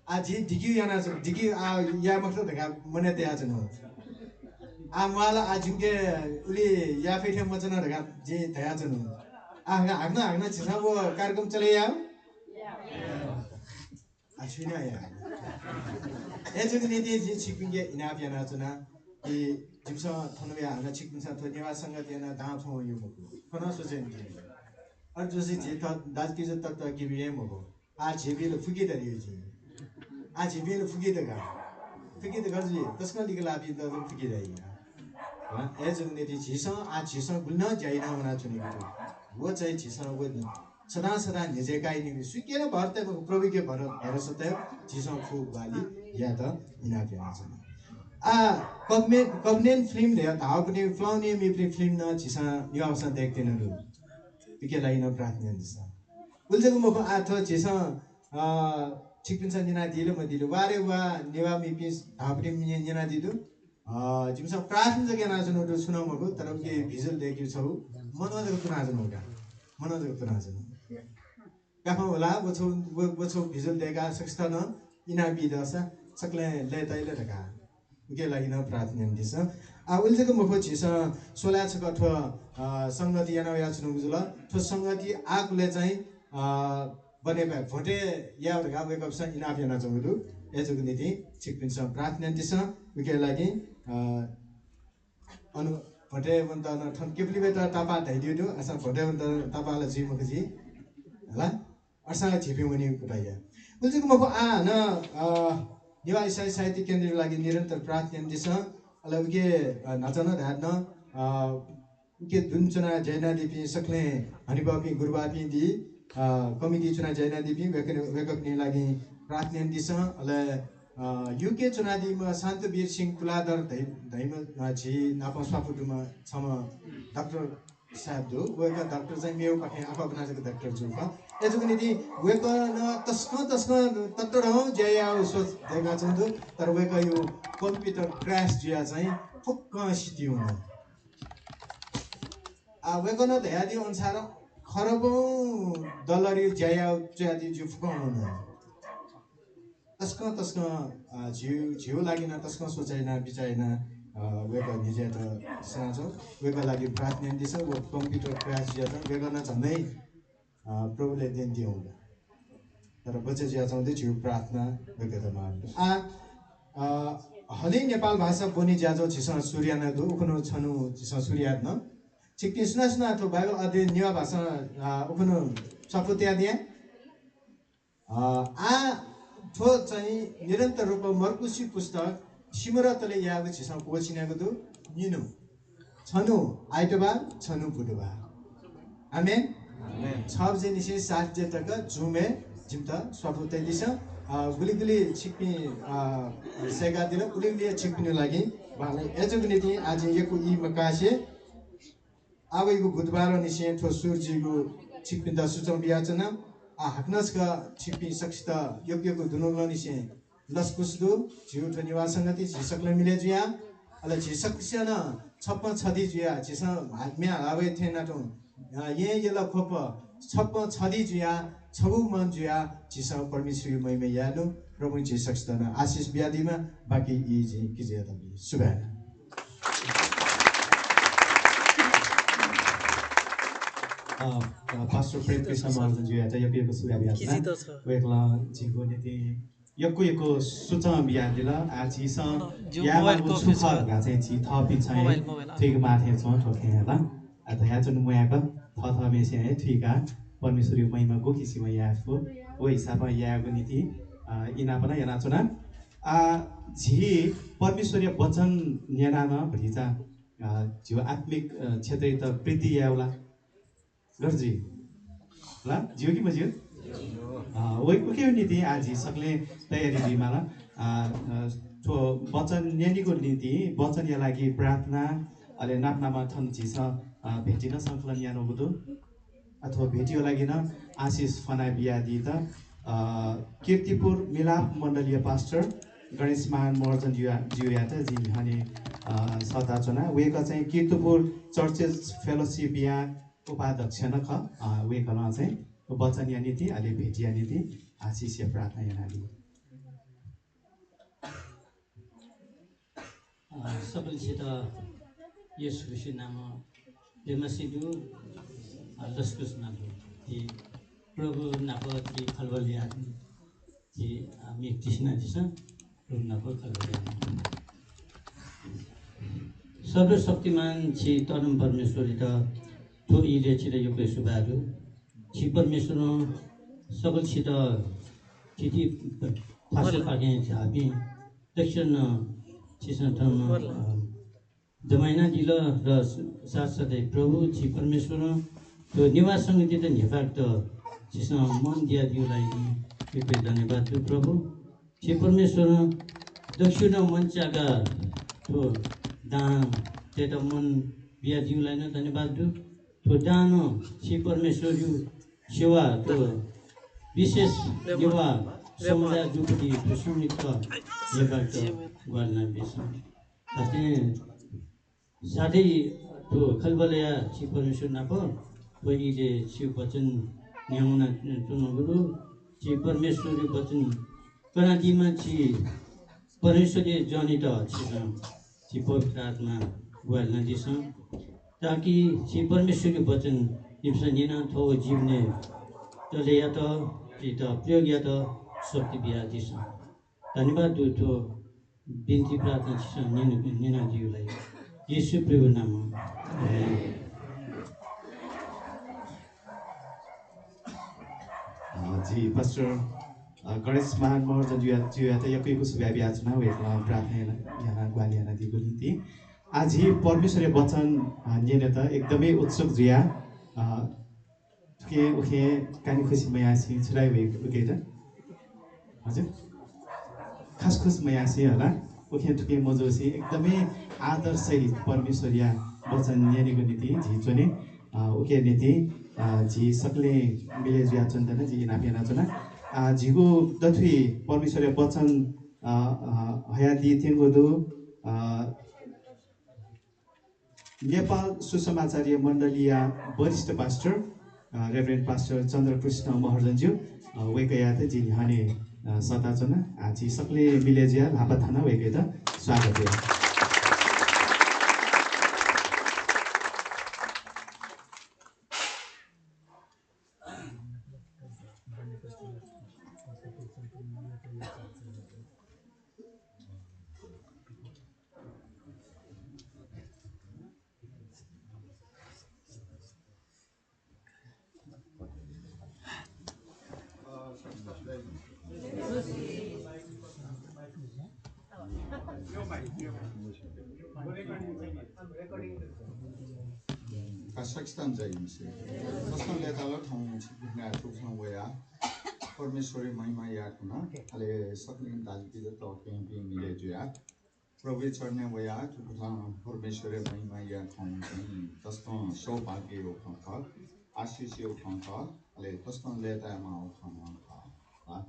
आ जी दिगी याना छ दिगी आ या मतलब धका मने ते आज न आ माला आजुके उली या फेथे मचन धका जे तया छ न आ हाग्न छिसा वो कार्यक्रम चले या आ छुइना या एजुके नीति जी छिपिङे इनाप याना छना कि जिमसा थनया हाग्न छिपिङसा थनिवा संगत याना दाफो यो मको कना सोचेन अर जसि जे त दाजकी ज तत्व किबिए मको आ जेबिल फुके दरियो जी आ जेबिल फुके दगा जी तस्का लिगला बि द फुके दइ एजुके नीति झिसा आ झिसा गुल्न जाइना हुना छुनि वो चाहिँ झिसा वो सदा निजेकाइ नि सुकेन भर्ते प्रभु के भरोसा त झिसा फु वाली या त इना फेना छ आ कवनेन फिल्म दे धाव पनि फ्लाउने मिप्री फिल्म न झिसा निवासन देख्दैन रु पिके लाइन प्रार्थना दिसा उल्जको मको आथो झिसा छिकपिन्छ निना दिले म दिले वारे वा निवा मिपि धाव पनि निना दिदु जिमसा प्रार्थना जगे नाजन उडु सुनाउ मको तर के भिजुअल देखि छौ मनोजको तुनाजन उडा मनोजको तुनाजन काफा होला वो भिजुअल देखा सक्स्ता न इना बिदसा सकले ले तैले ढका के लागि न प्रार्थना दिस आ उल्जेको मखो छिस सोला छ कठ संगति याना या छनु जुल थो संगति आकुले चाहिँ बने भए भोटे या ढका वेकअप स इना याना जमुदु एजुको नीति छिकपिन्छ प्रार्थना दिस के लागि अनु भोटे वन्त न ठन केपली बेटा तापा दैदियो असा भोटे वन्त तापाला जी मखजी होला अर्सा छिपे वनी कुटाया उल्जेको मखो आ न निवा इसाई साहित्य केन्द्र लागि निरन्तर प्रार्थना दिस अलगे नचन धान के दुन चुना जैना दिपि सकले हनिबापी गुरुबापी दि कमिटी चुना जैना दिपि वेकअपनि लागि प्रार्थना दिस अल युके चुनादीमा शान्तवीर सिंह कुलादर धैम छि नापा स्वापुटुमा छम डाक्टर साहब दो वेका डाक्टर चाहिँ मेउ पाखे आफा बनाजको डाक्टर जुका एजुको निति वेका न तस्क तत्तडौ जया सोच देखा छन्दु तर वेका यो कम्प्युटर क्र्याश जिया चाहिँ फुक्क स्थिति हुन आ वेका न ध्यादि अनुसार खरबौं डलर जया ज्यादि जु फुकाउन तस्क झिउ लागिन तस्क सोचाइन बिचाइन वेका निजे त साँचो वेका लागि प्रार्थना दिस वो कम्प्युटर क्र्याश जिया त वेका न झनै प्रभुले दिन दियो तर बचे जिया चाउँदै झिउ प्रार्थना वेका त मान हली नेपाल भाषा बोनी ज्याजो छिस सूर्याना दु उखनो छनु छिस सूर्याद न छिक्ति सुना तो बाइबल अध्ययन निवा भाषा उखनो सपुत्या दिया आ ठो चाहिँ निरन्तर रूपमा मर्कुसी पुस्तक सिमरतले यागु छिसँग कोचिनागु निनु छनु आइतबार छनु बुधबार आमेन छ बजे निसे 7 बजे तक जुमे जिम्ता स्वाफुते दिस गुलिगुली छिक्पी सेगा दिन गुलिगुली छिक्पिनु लागि भाले एजको नीति आज यको इ मकासे आवेको बुधबार निसे ठो सूर्यको छिक्पिन्दा सुचम बियाचना हाक्नसका छिप्पी सक्षित योग्यको दुनुलो निसे लस्कुसदु जिउठो निवासंगति झिसकले मिले जुया अल झिसकसन छप्प छदी जुया झिस हातम्या आवे थेना तो ये यला खोप छप्प छदी जुया छबु मन जुया झिस परमेश्वर महिमा यानु प्रभु झिसकसन आशिष ब्यादिमा बाकी इ जि किजे तबी शुभकामना पास्टर प्रेम कृष्ण महाराजजी आता यको सुयाबियासना वेकला जिगो नेति यको सुचम बियादिला आछि स यामा उछुख गाचे छि थपि छै ठीक माथे छ ठोके होला अत या जुन मुयाको थ मेसे है ठीका परमेश्वरी महिमा गो किसिम याफो ओ हिसाबमा याको नीति इना पनि याना चुना झी परमेश्वरीय वचन न्यानामा भनिचा जो आत्मिक क्षेत्र त वृद्धि याउला गर्जी ल जियो कि मजियो ओके नीति आज सकले तयारी दिमाला तो वचन न्यानीको नीति वचन या लागि प्रार्थना अले नापनामा थन छिस भेटिन संकलन यानो बुदु अथवा भेटियो लागि न आशिष फना बिया दि त कीर्तिपुर मिलाप मण्डलीय पास्टर गणेश मान मोर्जन जिया त जिन हने सदाचना वेका चाहिँ कीर्तिपुर चर्चेस फेलोशिप या उपाध्यक्ष न ख वेकला चाहिँ वचन या नीति अलि भेटिया नीति आशिष या प्रार्थना या नाली सबैसित यसु ख्रीष्ट नाम देमसिदु लस्कुस नाम ती प्रभु नाप ती खलबलिया ती हामी कृष्ण दिस प्रभु नाप खलबलिया सर्वशक्तिमान छि तरम परमेश्वरी त तो इले छिरे यो सुबारु छि परमेश्वर सबैसित तिथि फासे पाके झापी दक्षिण छिसन ठाउँमा जमाइना दिल र साथसाथै प्रभु छि परमेश्वर त्यो निवाससँग त नेपाल त छिसन मन दिया दिउलाई यो धन्यवाद छु प्रभु छि परमेश्वर दक्षिण मञ्चका त्यो दान त्यता मन बिया दिउलाई न धन्यवाद छु तो दानो छि परमेश्वर सेवा तो विशेष युवा समुदाय जुपटी प्रसंगित लेबाट गर्न बेसम ताते साथै तो खलबलया छि परमेश्वर नाप पहिले शिव वचन न्याउना चुनो गुरु छि परमेश्वर वचन कनादीमा छि परमेश्वरले जनित छि पवित्र आत्मा गर्न दिसम ताकि छि परमेश्वर के वचन इप्सनिना थो जीवने तले या तो प्रयोग या तो शक्ति बिया दिस धन्यवाद दु थो बिन्ती प्रार्थना छि निना जीवलाई यीशु प्रभु नाम जी पास्टर गणेश महान महर्जन जुया त यको सुब्याबी आचना वेकला प्रार्थना यहाँ ग्वालियाना दिगो नीति आज ही परमेश्वरीय वचन निने त एकदमै उत्सुक जुया के ओके कानी खुसी मयासी छुराइ भए त हजुर खास खुस मयासी होला ओके टुके मजोसी एकदमै आदर सहित परमेश्वरीय वचन निनेको नीति झिचोने ओके नीति झि सकले मिले जुया चन्दन झि नापिना चना झिगो दथुई परमेश्वरीय वचन हया दि थिंगो दु नेपाल सुसमाचार्य मण्डलीय वरिष्ठ पास्टर रेभरेन्ड पास्टर चन्द्रकृष्ण महर्जनज्यू वेकया त जिन हने सताचना आछि सकले मिलेजिया लापा थाना वेके त स्वागत है Kazakhstan Kastan letala thong chipna thukang waya Parmeshwari Mahima yakuna ale saklin dalpi the talking being milejua Provicharne waya thukang Parmeshwari Mahima yakon taston show bagi okha Ashish okha ale taston leta ma okha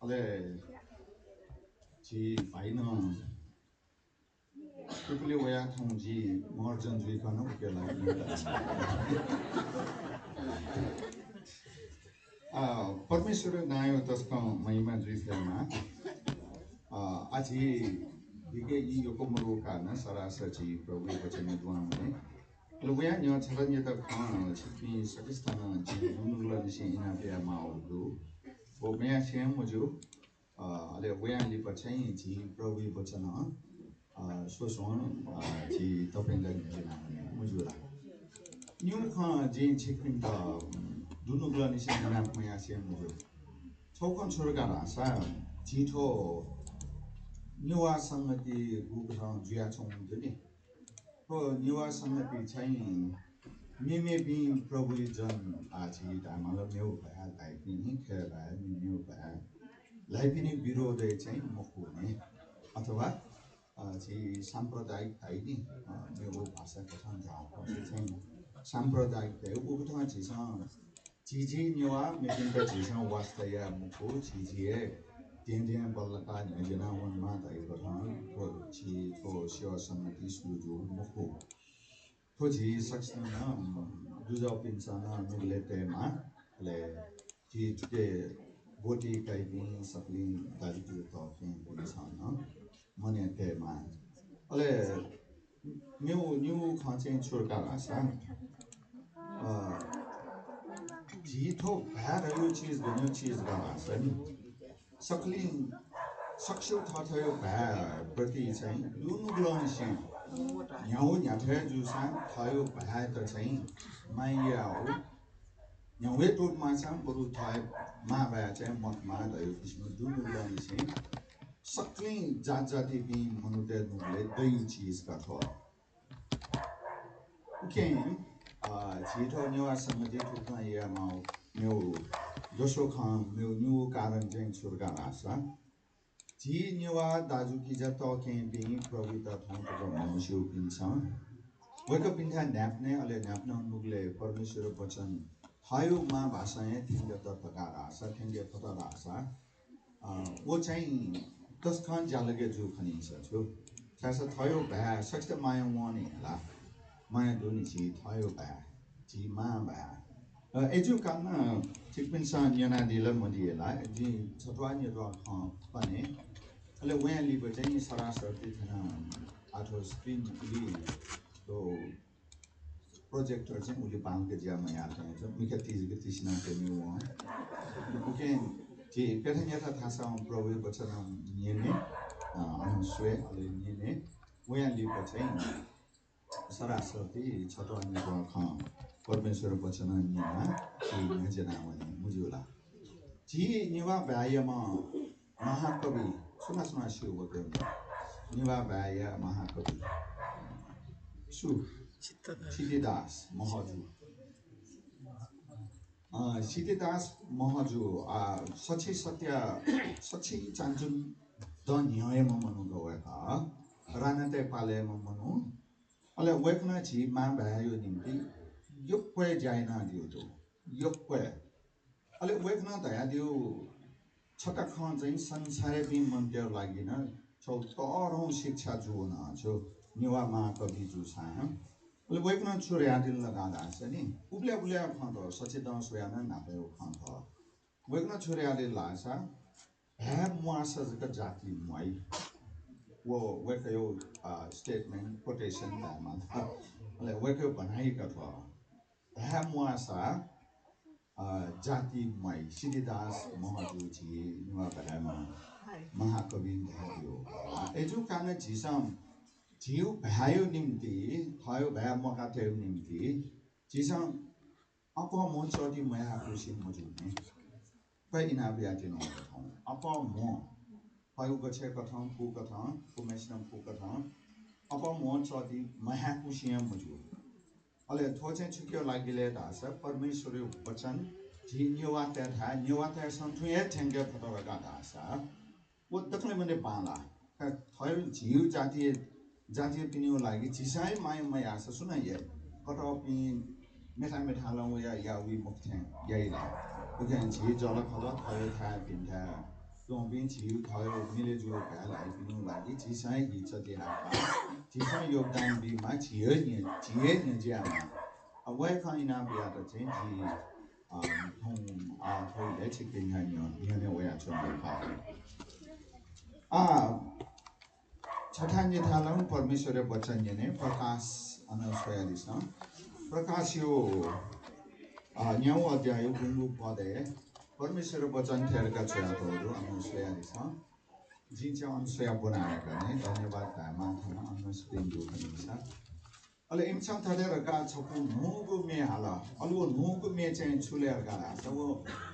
ale ji baina People were Tongji, Marjan Jikano, Parmeshwara Nayo Tascom, Mahima Jifana, Aji, Dike Yokomuru Kana, Sarasachi, probably Pachanadwame. Luyan, your Taranja Khan, Chipi, Sakistana, Nunglashi in Abia Maudu, Omea Shem Moju, Lewayan Lipachay, probably Pachana. 소소한 지 더빙된 지나네 무주라 뉴카 지 치킨다 누누글라니 시나 뭐야 시 무주 초건 출가라사 지토 뉴와 상가티 구그상 주야 총들이 그 뉴와 상가티 차이 미메비 프로비전 아지 다마로 메우 바야 다이피니 케바 미메우 바야 라이피니 비로데 차이 먹고네 अथवा जी सांप्रदायिक आइनी मेरो भाषा कथन जाओ सांप्रदायिक है वो कथन चीज़ा चीज़ी निवा मेकिंग का चीज़ा वास्ता या मुको चीज़ी है दिन बल्ला निजना वन माता ये कथन तो ची तो शिवा सम्मति सुजो मुको तो जी सक्सन ना दूसरा पिंसाना मिलते मां ले जी के बोटी कई भी सकली दादी के तौर पे पिंसाना मने ते मान अले न्यू खांचे छोड़कर आसा जीतो बाहर यो चीज का आसा सकली सक्शो थाथयो बाहर प्रति चाहिँ दुनुग्लोनिसी न्याउ न्याथे जुसा थायो बाहर त चाहिँ माया हो न्याउ टोट माछा बरु थाय मा बाया चाहिँ मत मा दयो किसिम दुनुग्लोनिसी सक्ली जाति भी मनुते नुले दई चीज का थो ओके जीतो न्यूआ संगति ठुकना या माउ न्यू दोसो खां न्यू कारण जें सुरगा रासा जी न्यूआ दाजु की जतो के भी प्रविता थों तो मनुष्य पिंसा वक पिंथा न्यापने अले न्यापना नुले परमेश्वर वचन थायो मा भाषाएं थिंग त तका रासा थिंग पता रासा वो चाहिँ तस्खान जालगे जो खनिन्छ छु खास थयो भा सक्छ माया वने ला माया दुनि जी थयो भा जी मा भा एजु कान चिकपिनसा न्याना दिल मदिला जी छतवा न्यदवा ख पने अले वया लिब चाहिँ सरासरति थना आठो स्क्रिन उली तो प्रोजेक्टर चाहिँ उली बांग के ज्यामा याद है मिके तीज के तीसना के न्यू ओके जी पेथन्या था थासा प्रभु वचन निने अनुस्वे अले निने वया लिब चाहिँ सरासरति छतवा न्यदवा ख परमेश्वर वचन निना जी नजना वने मुजुला जी निवा व्यायाम महाकवि सुना शिव बोलते निवा व्याय महाकवि सु सिद्धिदास महजु सिद्धिदास महजु सच्ची सत्य सच्ची चांजुन द न्याय मनु गएका रानते पाले मनु अले वेकना जी मा भ्यायो निम्ति योक्वे जायना दियो तो योक्वे अले वेकना दया दियो छका खान चाहिँ संसारै बि मन्त्य लागिन छौ तरौं शिक्षा जुन छ निवा मा कवि जु छ अले वेकना छोरे आदिल लगादा छ नि उब्ल्या खान त सचेतन सोयाना नापे खान त वेकना छोरे आदिल लासा भ्या मुआसज का जाति मुई वो वेकयो स्टेटमेन्ट कोटेसन दामा अले वेकयो बनाई का त भ्या मुआसा जाति मुई सिद्धिदास महजु जी निवा भ्यामा महाकवि भयो एजु कान झिसम जीव भ्यायो निम्ति थयो भ्या मका थियो निम्ति झिसम अप म चटी मया खुसी मजुने पैना ब्याटिन अप म पयु गछे कथं फु कथं कुमेशनम फु कथं अप म चटी मया खुसी मजु अहिले थो चाहिँ छुक्यो लागिले धास परमेश्वर वचन जी न्युवाते संठुए ठेंगे फटोरगा धास वो दखले मने बाला थयो जीव जातीय पिनियो लागि जिसाइ माय आसा सुना ये कटो पि मेठा लाउ या वी मुक्थे याइला उगेन जी जल खलो थयो था पिन्था दोबिन जीव थयो मिले जुले भ्यालाई पिनियो लागि जिसाइ हिच देला जिसाइ योगदान बिमा जिए नि ज्यामा अवै फाइना बिया त चाहिँ जी थोइ ले छिकिन नि वया छन छठान्य थालम परमेश्वर वचन ने प्रकाश अनुस्वयादिस प्रकाश यो न्याउ अध्याय गुंगु पदे परमेश्वर वचन ठेरका छयातहरु अनुस्वयादिस जिन्छ अनुस्वया बनाएका ने धन्यवाद धामा थामा अनुस्वया दुखनिसा अले इमछम थालेर गा छपु नुगु मे हाला अलु नुगु मे चाहिँ छुलेर गा छ वो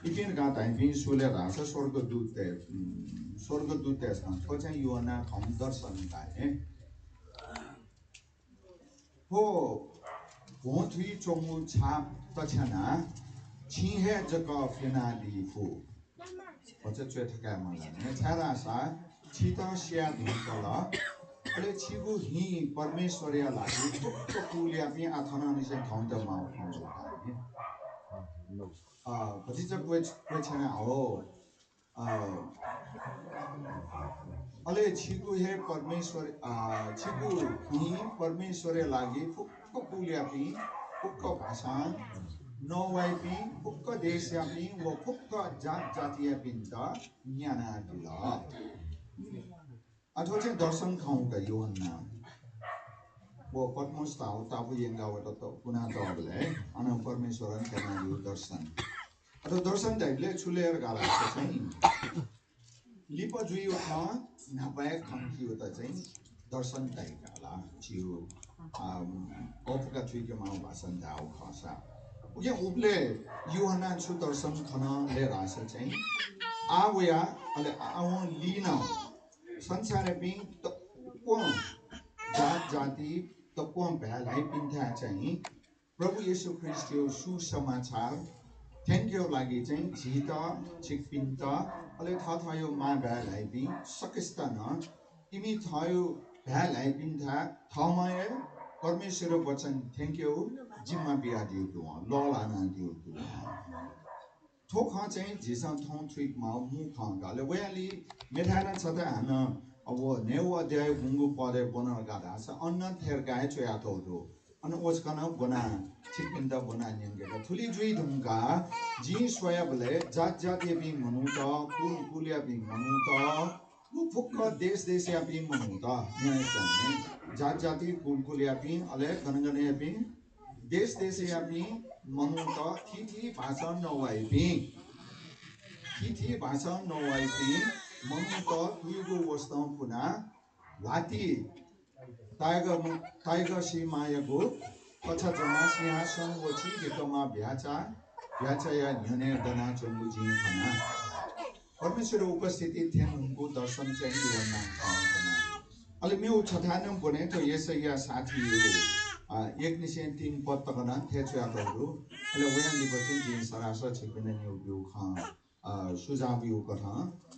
इपिन गा ताइ बि छुलेर छ स्वर्गदूत छ चाहिँ योना खम दर्शन गाए हो भोथुई चोंगु छाप तछना छिहे जक फेना लिफु पछ चेठका मलाई छारा सा छिता स्या धुकला अले छिगु हि परमेश्वरया लागि टुक्क पुल्या पि आथना निसे ठाउँ त माउ पछिचा क्वेछना हो अले छिगु हे परमेश्वर छिगु हि परमेश्वरया लागि फुक्क पुल्या पि फुक्क भाषा नवाइ पि फुक्क देशया पि व फुक्क जातीय पिन्त ज्ञाना दिला अथवा चाहिँ दर्शन खाउँ का योहन्ना वो पद्मोस तापु यंगा वट पुना तबले अन परमेश्वरन कना यो दर्शन अथवा दर्शन टाइपले छुलेर गाला चाहिँ लिप जुइयो ख नपाए खंकियो त चाहिँ दर्शन टाइप गाला छियो ओफका छुइके माउ भाषण दाउ खसा उके उपले योहन्ना छु दर्शन खन ले रास चाहिँ आवया अले आउ लिन संसार पिङ तपो जाति तपो भ्यालाई पिन्था चाहिँ प्रभु येशू ख्रीष्टको सुसमाचार थ्यांक यू लागि चाहिँ झित छिकपिन्त अले थायो मा भ्यालाई पि सकिस्तन इमी थायो भ्यालाई पिन्था थमाय परमेश्वर वचन थ्यांक यू जिम्मा बिया दिउ दु ललाना दिउ दु थोखा चाहिँ जिसा थौ थ्विक मा मु खंगाले वयाली मेथाना छता हान अब नेउ अध्याय गुंगु पदे बना गादा छ अन्न थेर गाय चया तो अन ओस्कन बना छिकिन्दा बना निंगे थुली जुई ढुंगा जी स्वयबले जातीय बि मनु त कुलिया बि मनु त फुक्क देशया बि मनु त न्याय चाहिँ जाति कुलिया बि अले गनगने बि देशया बि मनु त थी भाषा नवाई बि थी भाषा नवाई बि मनु त तुइगो वस्तु पुना लाती टाइगर सीमायको कथा जना सिंहासन वछि गेटमा भ्याचा या न्यने दना चंगु जी खना परमेश्वर उपस्थिति थिएन उनको दर्शन चाहिँ योना खना अले मेउ छठानम बने त यसैया साथीहरु एक निसे 3 पद तकना थेचयाहरु अले वयान लिपछि दिन सरासर छिकने न्यु बिउ ख सुझाव बिउ कथा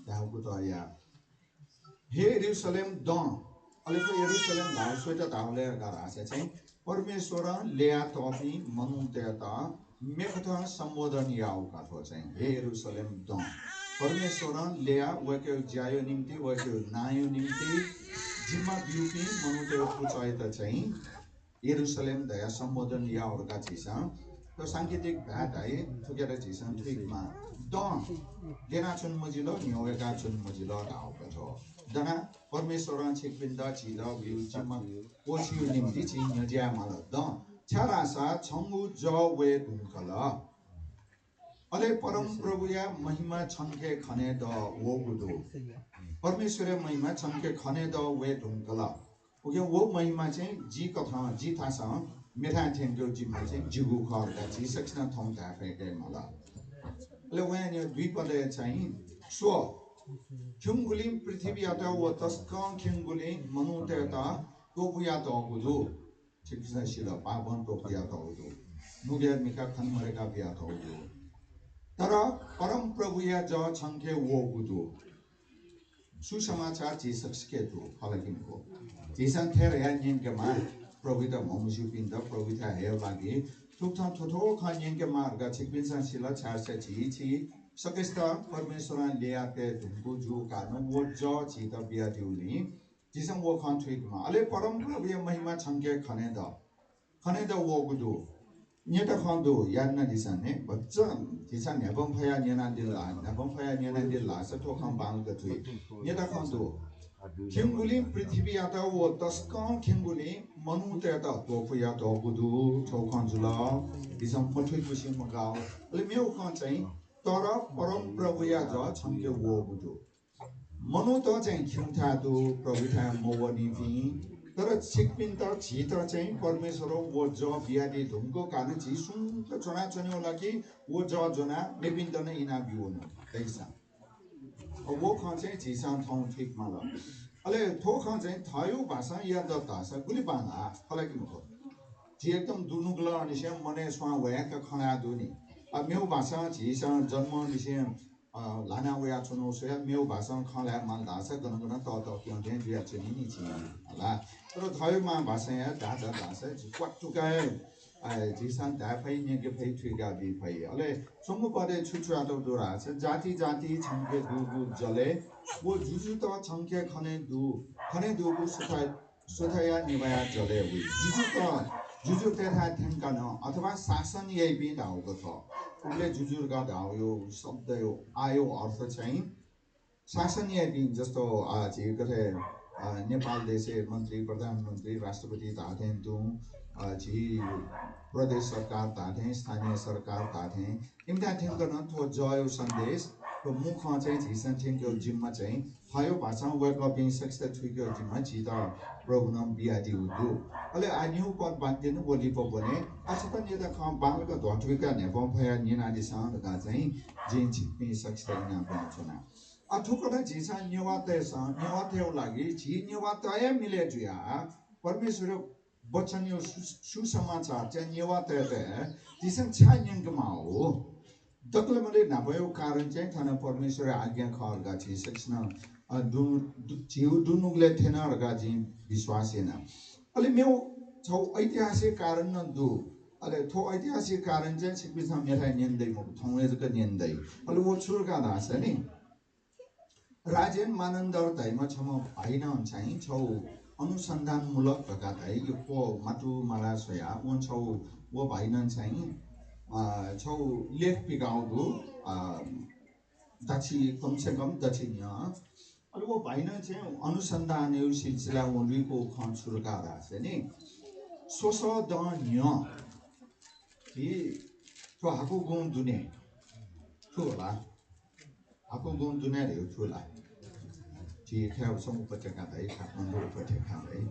दाउको त या हे यरुशलेम द अले को यरुशलेम धाउ सोइट धाउले गरासे चाहिँ परमेश्वर लेया तपी मनुतेता मेखथा सम्बोधन याउ काथो चाहिँ हे यरुशलेम द परमेश्वर लेया वके ज्यायो निम्ति वके नायो निम्ति जिम्मा बिउपी मनुते पुचाइत चाहिँ यरुशलेम दया सम्बोधन याउका छिसा तो सांकेतिक भात है थुकेर छिसा ठिकमा द गेना छुन मजिलो न्योएका छुन मजिलो धाउका छ दना परमेश्वर छिकपिन्दा छिल बिउ जिम्मा ओसियो निम्ति छिन ज्या माल द छरासा छंगु ज वे दुंकल अले परम प्रभुया महिमा छनके खने द वो गुदो परमेश्वर महिमा छनके खने द वे दुंकल ओके वो महिमा चाहिँ जी कथा जी थासा मेथा थेंगो जिम्मा चाहिँ जिगु खरका जी सक्सन थौं थाफेके मला ले वयान दुई पदे चाहिँ सो ख्युङगुलिम पृथ्वी याता व तस्क ख्युङगुलिम मनुतेता गोपुया त गुदु 직비사 시라 바본도 비야도도 누게 미카 칸머레가 비야도도 따라 परम प्रभु या जो छंके वो गुदो सुसमाचार जीसस के दो हालांकि को जीसन थे रे यान के मार प्रभु ता ममुसु पिन दा प्रभु ता हे लागे थुक था थोथो खान के मार गा छिकबिन सिला चार से छी सकेस्ता परमेश्वर ले आते तुमको जो कानो वो जो छी ता बिया दिउनी जीसन वो खान ट्विक मा अले परम प्रभु या महिमा छंके खने दा वो गुदो Nyata khando yanna disane bachcha disan nebam phaya nyana dilla sa to kham bang ka thui nyata khando khenguli prithvi ata wo taskan khenguli manu te ta to phya to budu to khanjula disam pathui kusim magao le meu khan chai tara param prabhu ya ja chamke wo budu manu to chai khintha tu prabhu tha mowani vi तर छिकपिन त छित चाहिँ परमेश्वर वो ज बियादि धुमको कारण छि सुन त चना चन्यो लागि वो ज जना मेपिन त नै इना बिउनु दैसा वो ख चाहिँ झिसान थौ ठीक माल अले थो ख चाहिँ थायो भाषा या द तासा गुली बाना फलाकि मको जी एकदम दुनुगला अनिसे मने स्वा वयाक खना दुनी अब मेउ भाषा झिसान जन्म निसे लाना वया चुनो सोया मेउ भाषा खला माल दासा गनगन त क्यों चाहिँ बिया चुनी नि छि होला तर थायोमा भाषा या दादा दासा क्वाटुकाय जिसान दाफै नेगे फै ठिगा बि फै अले संगु पदे छुछुआ त दोरा छ जाति छंके दुगु जले वो जुजु त छंके खने दुगु सुथाया निवाया जले उ जुजु तेथा थेंकन अथवा शासन यही बि दाउको छ उले जुजुरगा दाउयो शब्द यो आयो अर्थ चाहिँ शासन यही बि जस्तो जे गरे नेपाल देशे मन्त्री प्रधानमन्त्री राष्ट्रपति ताथे तु जी प्रदेश सरकार ताथे स्थानीय सरकार ताथे इमता थेंकन थो जयो सन्देश तो मुख चाहिँ झिसन थेंक्यो जिम्मा चाहिँ फायो भाषा वर्क अफ बिङ सक्सेस थुक्यो जिम्मा जिता प्रोग्राम बियादि उदु अले आन्यु पद बान्दिन बोली पबने अछतन यता ख बांगका धटविका नेपम भया निनादि साँडका चाहिँ जिन छिपि सक्सेस ना पहुँचना अथुकना झिसा न्यवाते लागि झि न्यवातय मिले जुया परमेश्वर वचन यो सुसमाचार चाहिँ न्यवाते झिसन छान्यंगमाओ दक्ले मले नभयो कारण चाहिँ थाना परमेश्वर आज्ञा खरगा छि सक्सन जिउ दुनुगले थेन रगा जि विश्वास हैन अले मेउ छौ ऐतिहासिक कारण न दु अले थो ऐतिहासिक कारण चाहिँ सिकबिसा मेथाइ निन्दै म थौले जक निन्दै अले वो छुरगा दास नि राजेन मानन्दर तैमा छम हैन चाहिँ छौ अनुसन्धानमूलक प्रकार है यो को माटु माला सोया वो छौ वो भाइनन चाहिँ छौ लेख पिगाउँदो दक्षि कम से कम दक्षिण अब वो भाइन चाहिँ अनुसन्धान यो सिलसिला उनको खन सुरकार है नि सोस द न्य कि तो हाको गुण दुने ठुला हाको गुण दुने रे ठुला जी theo sông उपत्यका đấy काठमाडौँ उपत्यका đấy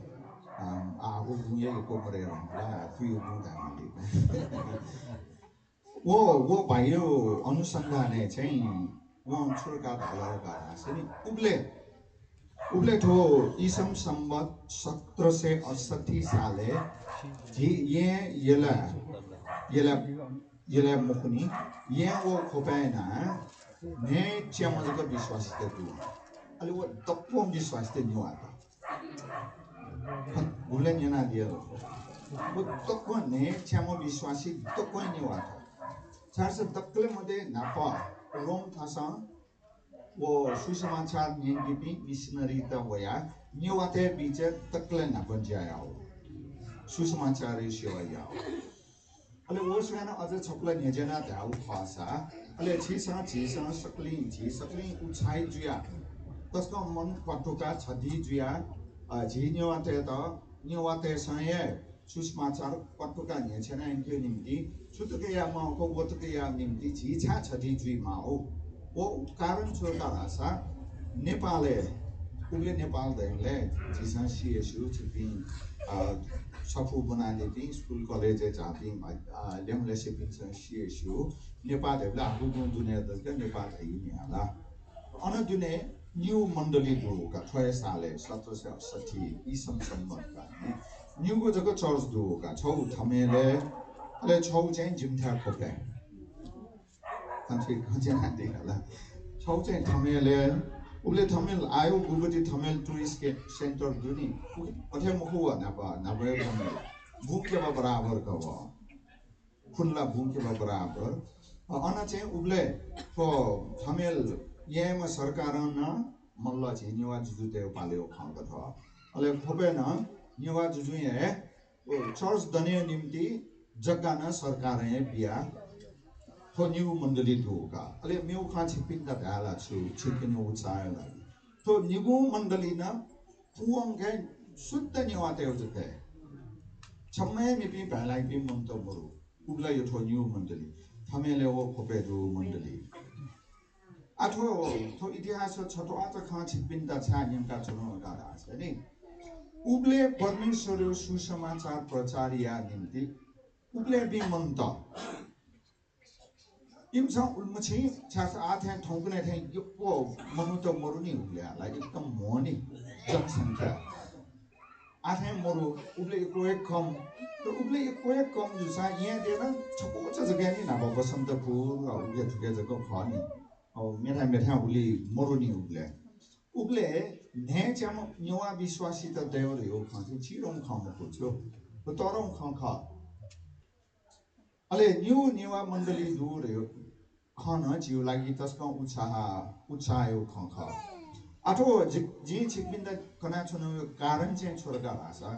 हाको गुण ये को मरे होला फ्यु गुण धामी वो भाइयो अनुसन्धान चाहिँ वो सुरकार धालका नि उबले ठो ईसम संवत 1768 साले जी ये मुखनी ये वो खोपायना ने च्यामजको विश्वास तेतु अलि वो तप्पो विश्वास ते न्यु आता उबले न्यना दियो वो तप्पो ने च्यामो विश्वासी तप्पो न्यु आता चारसे दक्ले मध्ये नापा रोम थासा वो सुसमाचार नियंगिपी मिशनरी त वया न्युवाते बीच दक्ले नापन जायाओ सुसमाचार सेवाया अले वो सुना अझ छपला नेजना धाउ फासा अले छिसा सकली उछाइ जुया तस्को मन पटुका छदी जुया झि न्युवाते सय सुसमाचार पटुका नेछना इन्क्यो निम्ति छुतुकया माको वतुकया निम्ति झिछा छदी जुइ माओ वो कारण छोटा रासा नेपाले उले नेपाल दैले झिसा सीएसयू छिपिङ सफु बनाले पनि स्कुल कलेज जाति लेमले सिपिङ सीएसयू नेपाल हेबला आगु दुनिया दसका नेपाल हैनी होला अन दुने न्यू मण्डली दुका 6 साले 1768 ईसम सम्बन्धका 뉴고 저거 저스도가 저 담에래 ale chau chen jim tha ko pe country ko chen han de la chau chen thamele uble thamel ayo gubati thamel tourist के center duni athe mo huwa na ba bhum ke ba barabar ka wa khunla bhum ke ba barabar ana chen uble ko thamel ye ma sarkar na malla che niwa juju de pale o khang ka tha ale khope na niwa juju ye church dane nimti जग्गा न सरकार है बिया हो new मंडली दोगा अले मेउ खा छिपिन the डाला छु छिपिन उचाय लागि तो निगु मंडली न पुंग के शुद्ध निवाते होते छम्मे मिपि भालाई पि मंत बरु उगला यो थो न्यू मंडली थमेले वो खोपे दु मंडली आठो तो इतिहास छतो आत खा छिपिन द छा निमका छनो गादा छ नि उगले परमेश्वर सुसमाचार प्रचारिया निम्ति उगले भी मनता इमसा उल्मछी छास आथे ठोंकने थे यो मनु तो मरुनी उगले ला एकदम मोनी जनसंख्या आथे मरु उगले को एक कम तो उगले को एक कम जुसा ये देना छको जगह नि ना बसंतपुर उगले थुके जको खानी औ मेठा उली मरुनी उगले ने चम न्योवा विश्वासी त देवरे हो खाथे छिरों खाम पुछो तो तोरों खा अले न्यूवा मंडली दूर खाना जिउ लागि तस्का उत्साह खा आठो जी छिपिन्दा कना छनु कारण चाहिँ छोरका भाषा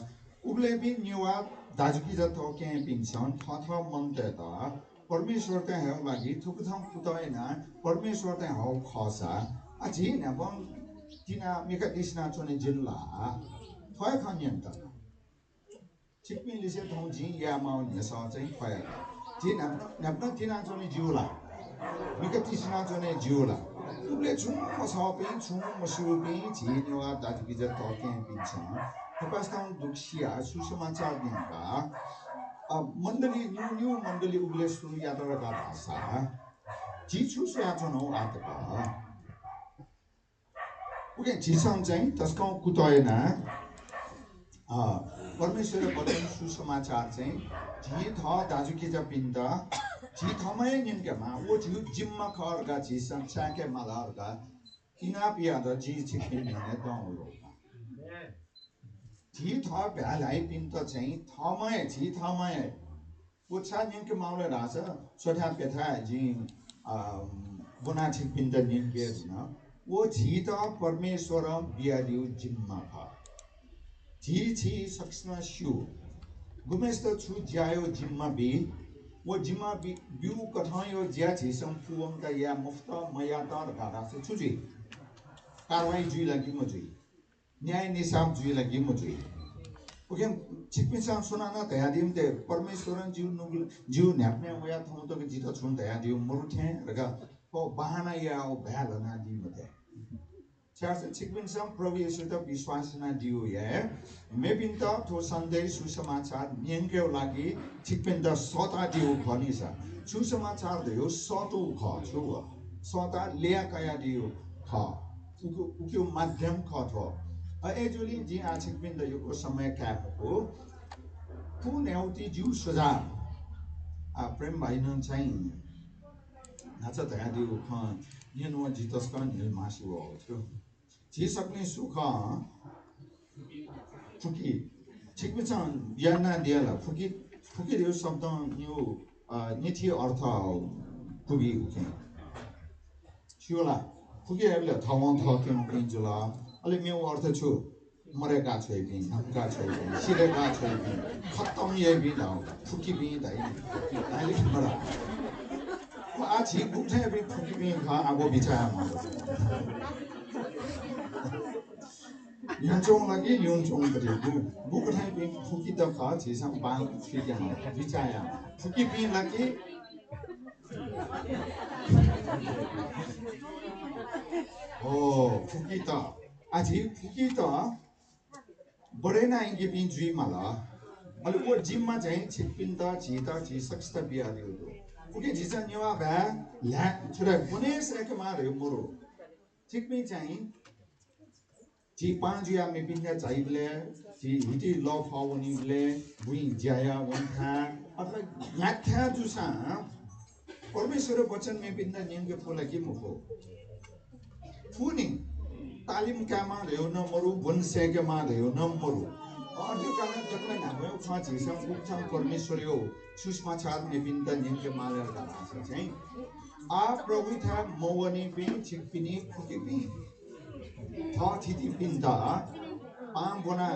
उगले बि न्यूवा दाजुकी जतो के पिन्छन थथ मन्ते त परमेश्वर त हेउ लागि थुकुथम पुतैना परमेश्वर त हौ खसा आ जी न बम तिना मेका दिसना छने जिल्ला थय खन्यन त छिपिन लिसे थौ जी या माउ नेसा चाहिँ खय जी नप्न तिना छने जिउला मेका दिसना छने जिउला उगले छु मसपि छु मसुपि जी न्यूवा दाजुकी जतो के पिन्छन तपास्ताउ दुखिया सुसमाचार दिनका मण्डली न्यू मण्डली उगले सुरु यात्रा का भाषा जी छुसु याचनो आतका उगले जीसँग चाहिँ तस्कौ कुतयना परमेश्वर वचन सुसमाचार चाहिँ जी थ दाजुकी ज पिन्द जी थमै निन्केमा ओ जी जिम्मा खरगा जी संचाके मालारगा इना पिया द जी छिकिन ने दौलो जी थ भ्यालाई पिन्त चाहिँ थमै जी थमै उछा निन्के माउले रास सोठा पेथा जी बुना छिपिन्द निन्के न ओ जी त परमेश्वर बियादिउ जिम्मा ख जी छी सक्स्न शु गुमेस्त छु ज्यायो जिम्मा बि वो जिम्मा बिउ कथायो ज्या छी सम्फुवं का या मुफ्त मयातर गादा से छुजी कारवाही जुइ लागि मजुइ न्याय निसाब जुइ लागि मजुइ ओके छिपिसा सुनाना दयादिम ते परमेश्वरन जीव न्याप्ने वया थौ त जित छुन दयादिम मरुथे रगा ओ बहाना या ओ भ्यालना दिमते चार्ज छिपिसा प्रभु येशू त विश्वासना दिउ या मेबिन त थो सन्देश सुसमाचार नियंके लागि छिपिन त सता दिउ भनिसा सुसमाचार दिउ सतु ख छु सता लिया कया दिउ ख उक्यो माध्यम ख थो एजुली जी आछिक पिन्द यो समय क्यापको कुन एउटी जिउ सजा प्रेम भाइनन चाहिँ नाच दया दिउ ख निनो जितस क निल मासु हो थियो जी सक्ने सुख फुकी छिकबिचन याना दिएला फुकी यो शब्द यो नीति अर्थ फुकी उके छियोला फुकी हेबले थमन थके पिन्जुला अले मेउ अर्थ छु मरेका छै बि नका छै बि सिरेका छै बि खत्म ये बि दाउ फुकी बि दाइ दाइले मरा म आछि बुझे बि फुकी बि खा आगो बिचाया म युनचोङ लागि युनचोङ गरे बुक थाइ बि फुकी त खा छिसम बाङ फिक्या म बिचाया फुकी बि लागि ओ फुकी त आछि फुकी त बडेना इंगे पिन जुइ माला अले वो जिममा चाहिँ छिपिन त जिता जि सक्स्त बिया दिउ ओके जिसा न्यवा भा ला छुरा पुने सके मारे मोरो छिकमी चाहिँ 지 빵주야 메빈냐 자이블레 지 이티 러파오니블레 부인 자야 원타 अथवा व्याख्या जुसा परमेश्वर वचन में बिन्ना नियम के फूल की मुखो फूनी तालीम का मां रेव न मरु वंशे के मां रेव न मरु और जो कारण तकले ना हो पांच हिस्सा उपचार परमेश्वर यो सुसमाचार में बिन्ना नियम के माले का आशा चाहिँ आ प्रभु था मौवनी बिन चिकपिनी खुकी बिन था थिति बिन्दा पाम बना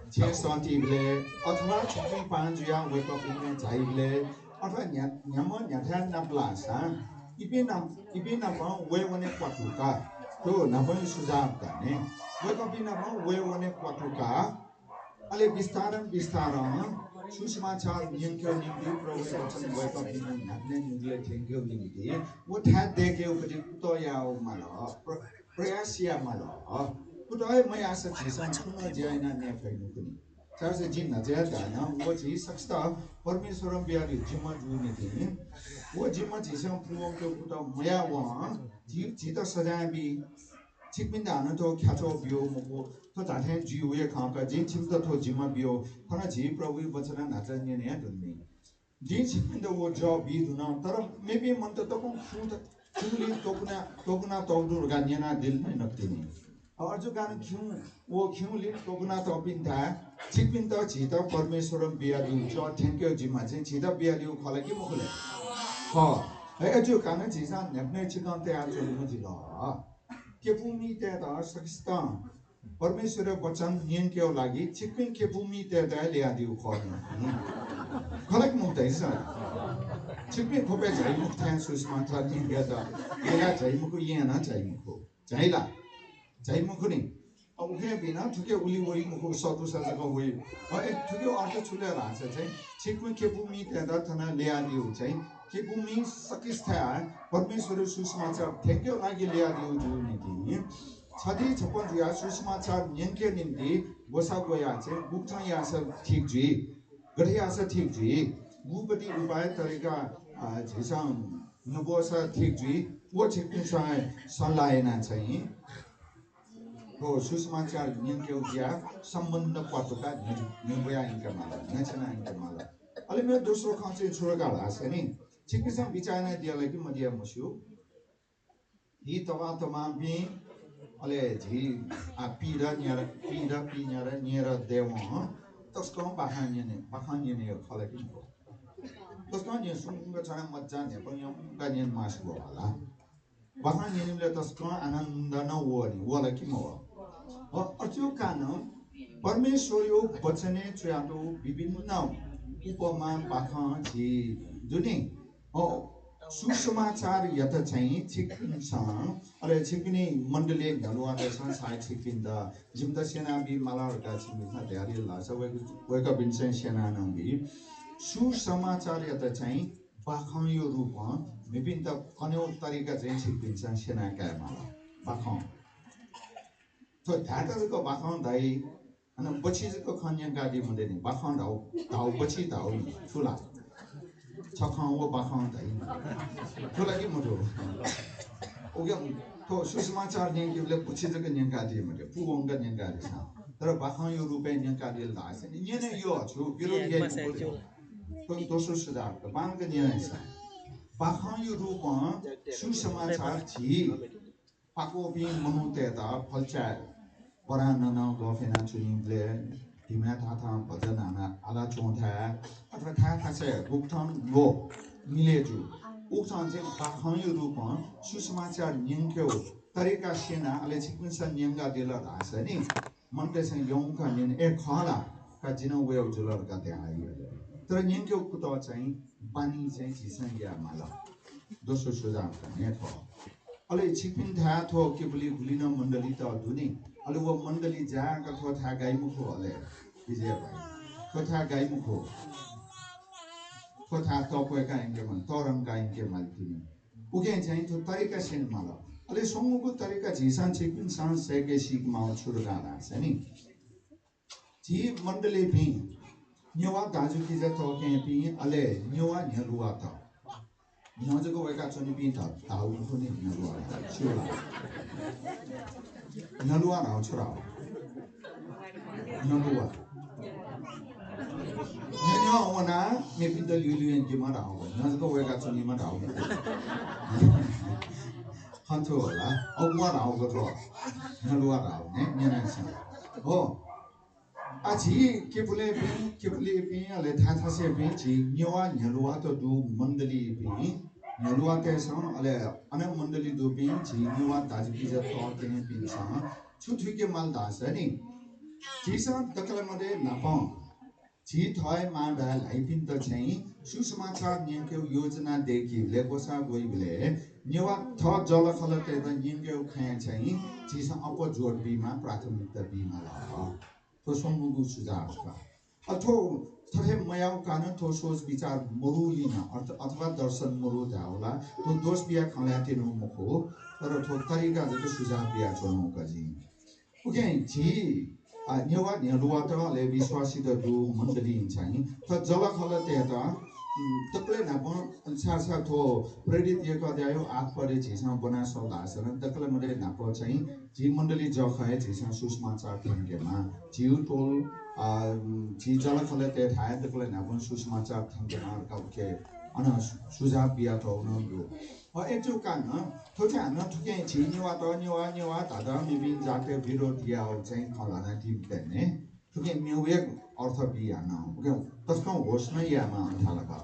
जे सन्तिले अथवा छिपी पाँजुया वेकअपिने झाइले अथवा न्याम न्याथ्यान नप्लासा इपिना वेवने क्वाटुका तो नबन सुझाव गर्ने वेकअपिना वेवने क्वाटुका अले विस्तारम सुसमाचार नियमको निम्ति प्रवचन वेकअपिना नाप्ने निले थ्याङ्क्यु निम्ति वो ठ्याक देख्यो पनि तयाउ माल प्रयासिया माल Kudai mai asa jisan kuna jaina ne kainu kuni. Charse jin na jaya dana wo ji saksta Parameswaran बियारी जिम्मा जुने थिए वो जिम्मा जिसम पुओं के कुटा मया वहाँ जीता सजाए भी चिकमिंदा आना तो क्या तो बियो मुको तो ताथे जीवे खाका जिन चिमता तो जिम्मा बियो खाना जी प्रभु बचना नाचने ने दुन्नी जिन चिकमिंदा वो जॉब भी दुना तरफ में भी मन तो कौन चुनली तोकुना तोड़ू गानियाना दिल में नकती नहीं और जो गान क्यों लिन कोगुना तो पिंता चिकपिंता चीता परमेश्वरम बियालिउ जो थैंक्यू जिमा चाहिँ चीता बियालिउ खला के मुखले हाँ है जो गान चीजा नेपने चिकन ते आज जो मुझिला के भूमि ते दा सकिस्ता परमेश्वर वचन नियन के लागि चिकपिन के भूमि ते दा ल्यादिउ खला के मुक्ता इसा चिकपिन खोपे जाइ मुक्ता सुषमा था दिन गदा एला जाइ मुको येना जाइ मुको जाइला जाइ मुखुनी अब उखे बिना ठुके उली वही मुखु सतु सजको वही अ ठुके अर्थ छुले राछ चाहिँ छिकु के भूमि तेदा थना ल्यादिउ चाहिँ के भूमि सकिस्था परमेश्वर सुसमाचार थेक्यो लागि ल्यादिउ जुनि दि छदि छपन जुया सुसमाचार नियनके निम्ति गोसा गोया चाहिँ बुक्था यास ठीक जी गढियास ठीक जी गुपति उपाय तरिका झिसा नबोसा ठीक जी वो छिकु सलायना चाहिँ तो सुसमाचार नियम के उजिया संबंध पाटुका निबया इनका माला नचना इनका माला अले मैं दोस्रो खांचे छोड़गा लासे नि चिकित्सा विचारना दिया लगी मदिया मशु ही तमा भी अले जी आ पीरा न्यारा देव तस्को बहान्य ने खले कि तस्को ने सुंगा छना मज्जा ने पनि गानियन मास बोला बहान्य ने तस्को आनन्द न वला कि म अर्चो कानो परमेश्वरियो वचने च्याटो विभिन्न उपमा पाखा जी जुनि सुसमाचार यत चाहिँ छिकिन्छ अरे छिकिने मण्डले ढलवाले संसार छिकिन्दा जिम्दा सेना बि मालारका छिमिना धेरै लाछ वेका बिन्सेन सेना नबि सुसमाचार यत चाहिँ पाखा यो रूपमा विभिन्न कन्यो तरिका चाहिँ छिकिन्छ सेना का माला पाखा तो धाटरको बाखान दाइ अनि बचीको खन्या गाडी हुँदैन बाखान धाउ बची धाउ ठुला छखाउ वो बाखान दाइ ठुला के मरो ओके तो सुसमाचार ने के बचीको न्या गाडी मरे पुवंगा न्या गाडी छ तर बाखान यो रुपे न्या गाडी लाछ नि ने यो छु विरोध गएको तो दोस्रो सुधार त बांग न्या छ बाखान यो रूपमा सुसमाचार छि पाको बि मनुतेता फलचा परानना गफेना चुनिले तिमा थाथा भजनाना आला चोथा अथवा थाहा छ गुप्थन लो मिलेजु उक्थन चाहिँ बाखयो रूपमा सुसमाचार नियमको तरिका सेना अले छिकमिसा नियमगा दिला धाछ नि मनले चाहिँ यौका निन ए खला का जिन वेउ जुलर का त्यहाँ आइयो तर नियमको कुत चाहिँ पानी चाहिँ झिसङ्ग्या माला दोस्रो सुझाव ने थ अले छिकमिन था थो के बुली गुलिन मण्डली त धुनी अले वो मण्डली जाका थो था गाइमुखो अले विजय भाइ थो था गाइमुखो थो था तपका इनके मन तरम गाइनके मालकिनी उके चाहिँ थो तरिका सेन माला अले संगको तरिका झिसान छिकमिन सान सेके सिक माउ छुरगा राछ नि जी मण्डली भी न्यवा दाजु कि जतो के पि अले न्यवा न्यरुवा त न्यजको वेका चनि पि त ताउ पनि न्यरुवा छुरा न्यरुवा राउ छुरा न्यलुवा न्यो वना मेपिन त लिलियन के मा राउ नजको वेका चुनी मा राउ खन्थो होला अगुवा राउको त न्यलुवा राउ ने न्यानासा हो आछि केपुले पनि अले थासे पनि छि न्यवा न्यलुवा त दु मण्डली पनि न्यलुवा तेसं अले अने मण्डली दु पनि छि न्यवा दाजु बिजा त पनि पिन्छ छुथुके माल दास नि जिसा दकलमदे नापा जी थय मा भा लाइपिन त चाहिँ सुसमाचार नियमको योजना देखि लेकोसा गइबले नेवा थ जल खलते त नियमको खाया चाहिँ जिसा अप जोड बिमा प्राथमिकता बिमा ला तो सम्मुगु सुझाव का अथो थहे मयाउ कान तो सोच विचार मरुलिना अथवा दर्शन मरु जावला तो दोष बिया खलाते नो मखो तर थो तरिका जको सुझाव बिया छोनो कजी ओके जी नेवा नेलुवा त ले विश्वासी त दु मण्डली चाहिँ त जल खलते त तकले न सासा थो प्रेरित एक अध्याय 8 पढे छिसा बना सौदासन तकले मले न प चाहिँ जी मण्डली जखय छिसा सुसमाचार थंगेमा जिउ टोल जी जल खलते थाय तकले न सुसमाचार थंगेमा काउके अन सुझाव बिया त उनो एकजो कान थोचा न थुके छिनेवा त नेवा दादा मिबिन जाते विरोध या चाहिँ खलाना टिम तेने थुके मेवे अर्थ बिया न ओके तस्को होस न यामा थालका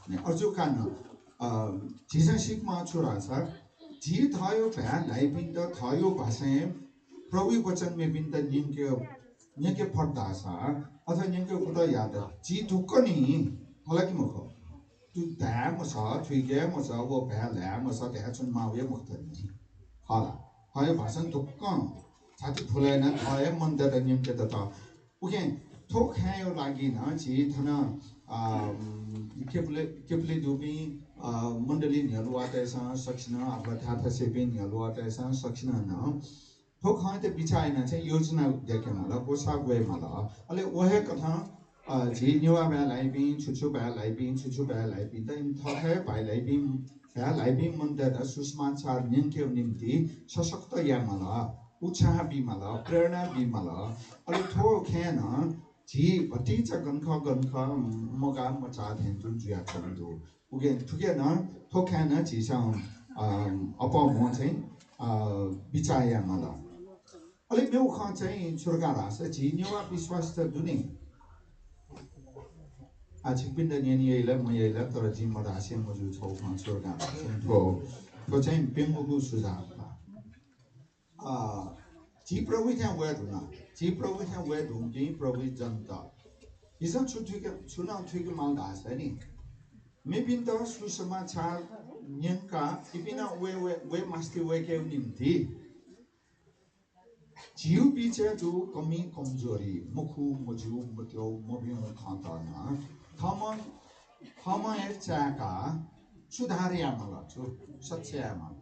ने अर्जो कान जिसा सिकमा छोरा छ जी थायो भ्या लाइबिन त थायो भाषा प्रभु वचन मेबिन त निके फट्दा छ अथवा निके कुदा याद जी दुक्क नि मलाई के मखो tu da mo sa thui ge mo sa wo ba la mo sa da chun ma we mo ta ni hala hayo bhasan dukkan jati phulai na hayo manda da nim ke ta okay thok hayo lagi na ji thana keple dubi mandali nyalwa ta sa sakshna abha tha se pe nyalwa ta sa sakshna na thok ha te bichai na chai yojana dekhe mala ko sa gwe mala ale ohe katha जी न्युवा बा लाइबिन छुछु बा लाइबिन त in थहे बा लाइबिन बा लाइबिन मन्द the सुसमाचार नियमको निम्ति सशक्त यामला उत्साह बिमला प्रेरणा बिमला अले थो खेन जी भटिचा गन्ख मगा मचा धेन जुन जुया खन्दो उगे थुके न थो खेन जी सा अप म चाहिँ बिचाया मला अले मेउ ख चाहिँ सुरगा रास जी न्युवा विश्वास त दुनी आछिकपिन नियनियला मयला तर जिम रासे मजु छौ फांसोगा तो चाहिँ पेंगुगु सुझाव जी प्रभु त्यहाँ वेदुना जी प्रभु त्यहाँ वेदुम जी प्रभु जनता इसन छुना थुके माल दास है नि मेबिन त सुसमाचार नियमका इपिना वे मस्ती वे के निम्ति जीव पीछे जो कमी कमजोरी मुखु मजु मत्यो मबिन खाताना थम चाका सुधारिया मला छु सच्चिया मला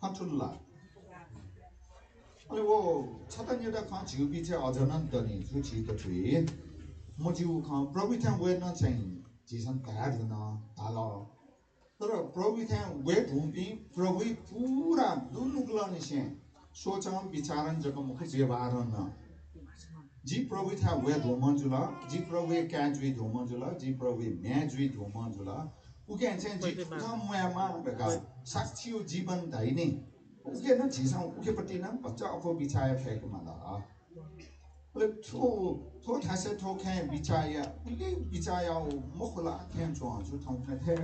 कन्ट्रोलला अले वो छतन्य त खा जीव पीछे अजनन दनि छु छि त छुइ मजु खा प्रभु त्यहाँ वे न चाहिँ जिसन काड न ताल तर प्रभु त्यहाँ वे ढुम्पी प्रभु पूरा दुनुगला निसे सोचम विचारन जको मुख व्यवहार न जी प्रभु था वे धोमजुला जी प्रभु क्याजुई धोमजुला जी प्रभु म्याजुई धोमजुला उके चाहिँ जी न मयामा बेका साक्षी जीवन धाइने उके न झिसा उके पट्टि न बच्चा अफो बिचाय फेक मला ले थो थासे थो खे बिचाया उले बिचाया मुखला थे जो ठाउँमा थे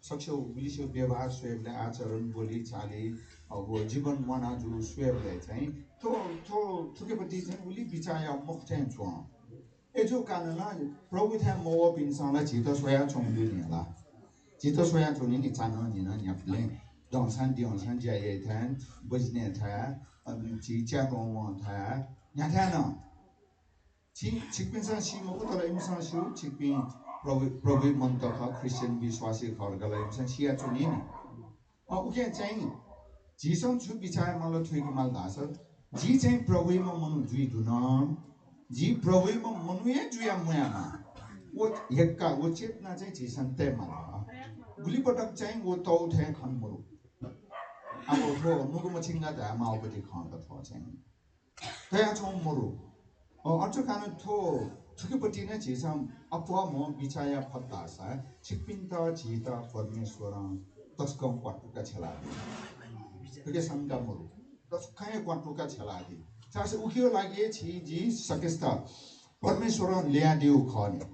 सक्छौ बिलिसो व्यवहार स्वेबले आचरण बोली चाली अब जीवन मना जो स्वेबले चाहिँ थुकेपट्टि चाहिँ उली बिचाया मुख चाहिँ छ एजो कानन प्रभु त्यहाँ मव पिनसँग जित सोया छोंदु नि होला जित सोया छोनि नि चान नि न न्याप्ले दंसान दिंसान ज्याये थान बुझ्ने था जी च्याको म था न्याथा न छिकपिनसँग सिमको तर इमसँग सु छिकपिन प्रभु मन्तका क्रिस्चियन विश्वासी खर्गलाई इमसँग सिया छोनि नि उके चाहिँ जीसन छु बिचाय मलाई थुइको माल दास जी चाहिँ प्रभुमा मनु जुइ दुन जी प्रभुमा मनुए जुया मुयामा वो हेक्का वो चेतना चाहिँ जीसन ते मला गुली पटक चाहिँ वो तौ थे खन मरु अब थो नुगु मछिंगा दा माउपति खन त थो चाहिँ तया छौ मरु 어쩌가는 토 특히버티는 지상 앞와 뭐 미차야 팠다사 직빈다 지다 परमेश्वरं तस्कम क्वाटुका छलादी 그게 상담으로 तस्काय क्वाटुका छलादी 사실 우기어 लागिए छि जी सकेस्ता परमेश्वरं ल्यादिउ खने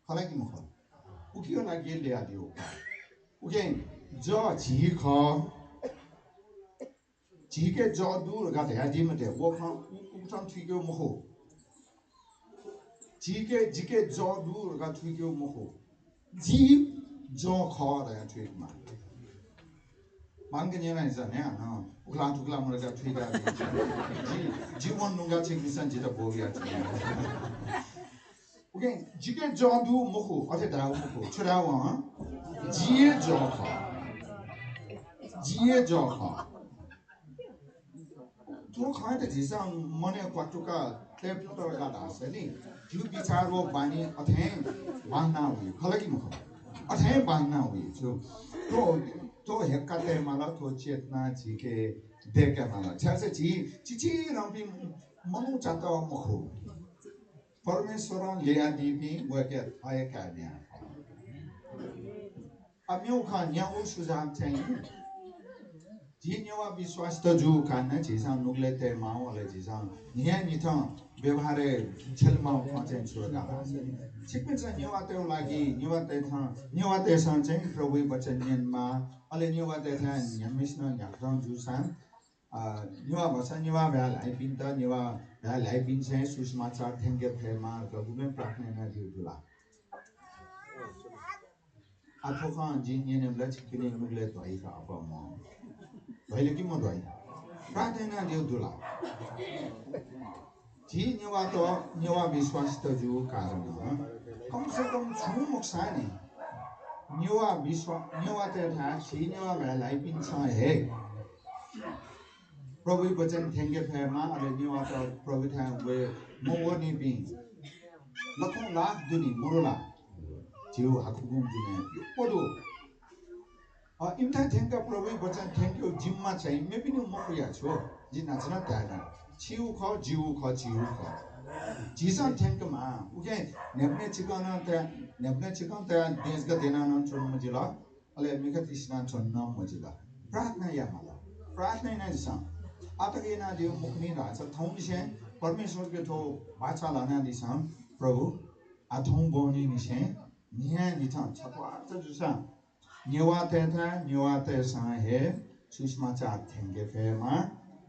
खलाकी मुख उकियो लागिए ल्यादिउ उके ज जी ख जी के ज दूर गा ल्यादि मते वो ख उठम थिग्यो मुख 지게 저 누가 튀겨 먹고 집저 커야 튀기마 망근이나 있잖아요. 너 우글랑투글랑 뭐가 튀가 지원 누가 책임산 지다 보기야. 오케이 지게 저도 먹고 어제 다 먹고 쳐다와 지에 저 커 तो खाए तो जैसा मने क्वाटुका ते पुतरा का दास है नहीं जो बिचारो बानी अथे बांधना हुई खलकी मुख अथे बांधना हुई जो तो हेक्काते माला तो चेतना जी के देखे माला जैसे जी रंपी मनु चाहता हो मुख परमेश्वर ले आदि भी वो क्या आये क्या नहीं अब यूं खानिया वो सुझाव चाहिए जिन्यवा विश्वास त जो कान्ना जिसा नुगले ते माओ वाले जिसा निया निथा व्यवहारे छलमा पाचन सुरगा छिकमे छ न्यवा ते लागि न्यवा ते सन चाहिँ प्रभु वचन न्यनमा अले न्यवा ते था न्यमिस्न न्याक्रम जुसान न्यवा भाषा न्यवा भ्याल आइपिन्त न्यवा भ्याल आइपिन चाहिँ सुसमाचार थेंगे फेमा गबुमे प्रार्थना न दिउला आफोका जिन्यनेमले छिकने नुगले तोइका अपम पहले की मत आई प्रार्थना देव दुला जी न्यवा विश्वास तो जो कारण कम से कम छू मुक्सानी न्यवा ते था जी न्यवा भलाई पिंसा है प्रभु वचन थेंगे फेमा अरे न्यवा तो प्रभु था वे मोवनी पिं लखों लाख दुनी मुरुला जीव हाकुगुम दुनिया पोदो इम्ता थेंका प्रभु वचन थेंक्यू जिम्मा चाहिँ मे पनि मखुया छु जि नाचना त्याना छिउ ख जिउ ख जिउ ख जिसन थेंकमा उके नेप्ने चिकन त देशका देना न छोन मजिला अले मिका कृष्ण छोन न मजिला प्रार्थना या मला प्रार्थना नै छ आतके ना दिउ मुखनी राछ थौनिसे परमेश्वर के थो भाषा लाना दिसा प्रभु आथौं बोनी निसे निया निथा छपा त जुसा न्यवाते सा है सुषमाचार थेंगे फेमा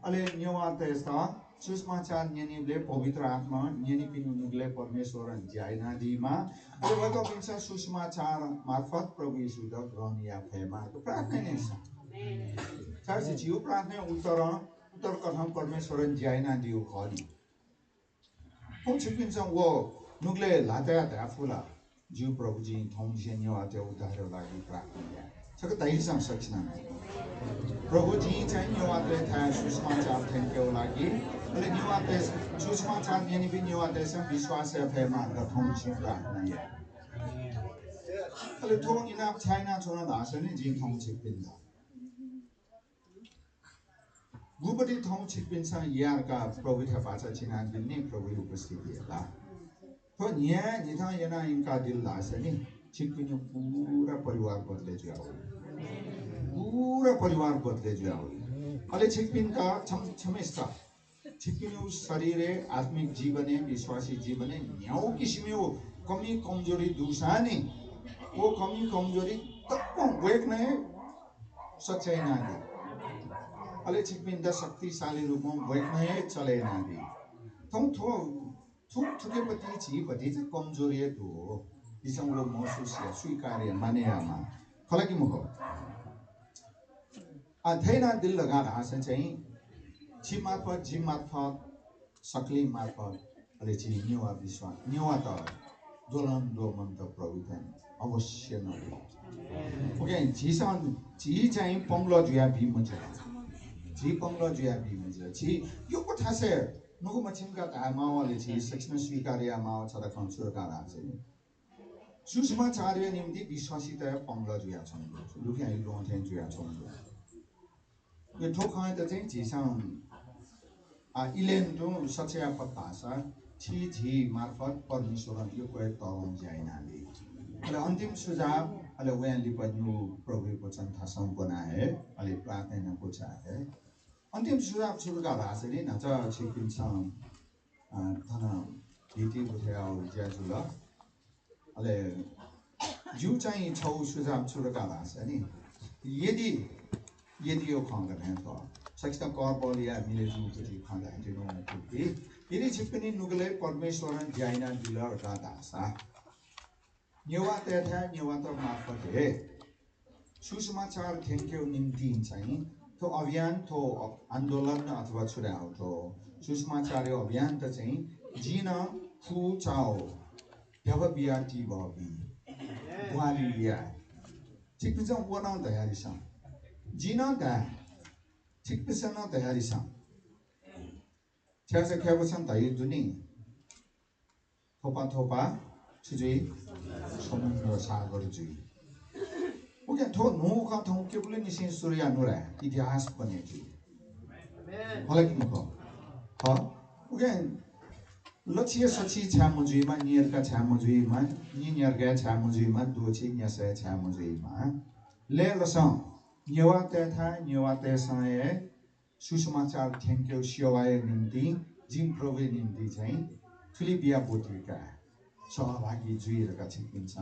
अले न्यवाते सा सुषमाचार न्यनिले पवित्र आत्मा न्यनि पिनुनुले परमेश्वर ज्याइना दिमा अले वको पिन्छ सुषमाचार मार्फत प्रभु यीशु द ग्रहणिया फेमा तो प्रार्थना नै छ सार्सी जिउ प्रार्थना उत्तर कथम परमेश्वर ज्याइना दिउ खनि पछ पिन्छ वो नुगले लाता आफुला जीव प्रभु जी थौं न्यवाते उद्धार लागि प्रार्थना सके दाइसँग सकिन प्रभु जी चाहिँ न्यवाते था सुसमाचार थेंक्यू लागि अले न्यवाते सुसमाचार यानी भी न्यवाते से विश्वास है फेमा द थौं छि प्रार्थना या अले थौं इनाप चाइना छोना दासने जी थौं छि पिन्दा गुपटी थौं छि पिन्छ यारका प्रभु था पाछा छिना दिने प्रभु उपस्थिति होला तो न्या निथा yana इनका दिल दासनी छिकपिनु पूरा परिवार बदले जाओ अले छिकपिन का छमेस्ता छिकपिनु शरीरे आत्मिक जीवने विश्वासी जीवने न्याउ किसिमे कमी कमजोरी दुसानी वो कमी कमजोरी तक वेक नै सच्चाई नादी अले छिकपिन द शक्तिशाली रूपमा वेक नै चले नादी थुके पति छि पति चाहिँ कमजोरी तो दिसंग वो महसुस या स्वीकार्य माने आमा खलाकी मुख अथैना दिल लगा हास चाहिँ छि मार्फत जी मार्फत सक्ली मार्फत अले छि न्यवा विश्वास न्यवा त दोलन दो मन त प्रभुतन अवश्य न ओके जी चाहिँ पंगलो जुया भी मन्छ जी पंगलो जुया भी मन्छ जी यो कोठासे नुगु मछिमका धामावाले छि सक्ष्म स्वीकार्य माव छदा खन्सुरका राछे सुसमाचार्य निम्ति विश्वासिता पंगला जुया छन् लुके आइ लोन थेन जुया छन् यो ठोखाय त चाहिँ झिसाम इलेन दु सचया पत्तासा जी मार्फत परमेश्वर यो कोही तलम जाइनाले अले अन्तिम सुझाव अले वयाली पन्नु प्रभु वचन था संपना है अले प्रार्थना को चाहे अन्तिम सुझाव सुरुका भाषाले नच छिकिन छ तना दिति बुझाउ ज्याजुल अले जु चाहिँ छौ सुझाव सुरुका भाषा नि यदि यो खङ्गने त सक्छ कर्पलिया मिले जुkuti खङ्गा दिनु kuti यदि छिपिनी नुगले परमेश्वर ज्याइना दिलर का दासा नेवा त मार्फत हे सुसमाचार थ्याङ्क्यु निम्ति चाहिँ तो अभियान तो आन्दोलन अथवा छुराउ तो सुसमाचार अभियान त चाहिँ जिन फु चाओ जब बियाटी बबी वालिया छिपिन्छ वना तयारीसँग जिन दा छिपिसन तयारीसँग छ्यासे ख्याबसन तै दुनी थोपा छुजुई समुद्र सागर जुई ओके थो नो का थौ के बोले निसे सूर्य अनुरा इतिहास बने जुई हलाकि मको ह ओके लक्ष्य सची छ्यामु जुईमा नियरका छ्यामु जुईमा नियरका छ्यामु जुईमा दोछि न्यासे छ्यामु जुईमा ले लसं न्यवाते साए सुसमाचार थ्याङ्क्यु सेवाय निम्ति जिम प्रभु निम्ति चाहिँ ठुली बिहा बोटीका सहभागी जुइरहेका छिपिन्छ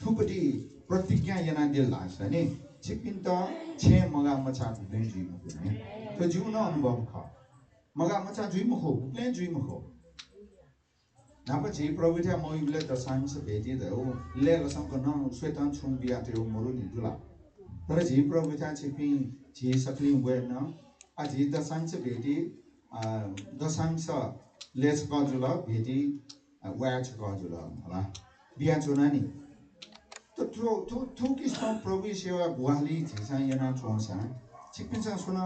थुपटी प्रतिज्ञा yana दिल लाग्छ नि छिपिन त छे मगा मचा भुले जुइम हुने त जीवन अनुभव ख मगा मचा जुइम हो प्लेन जुइम हो नापछि प्रभु त्या मोइले त साइन्स भेटि त हो लेलसँग न स्वेतन छुम बिहा त्यो मरु नि दुला तर जी प्रभु त्या छिपि जी सक्ली वेन अझै दशांश भेटी दशांश लेस गजुल भेटी व्याच गजुल होला बिहा चुनानी तो थो किस्म प्रभु सेवा बुहाली झिसा yana चोंसा छिपिन्छ सुन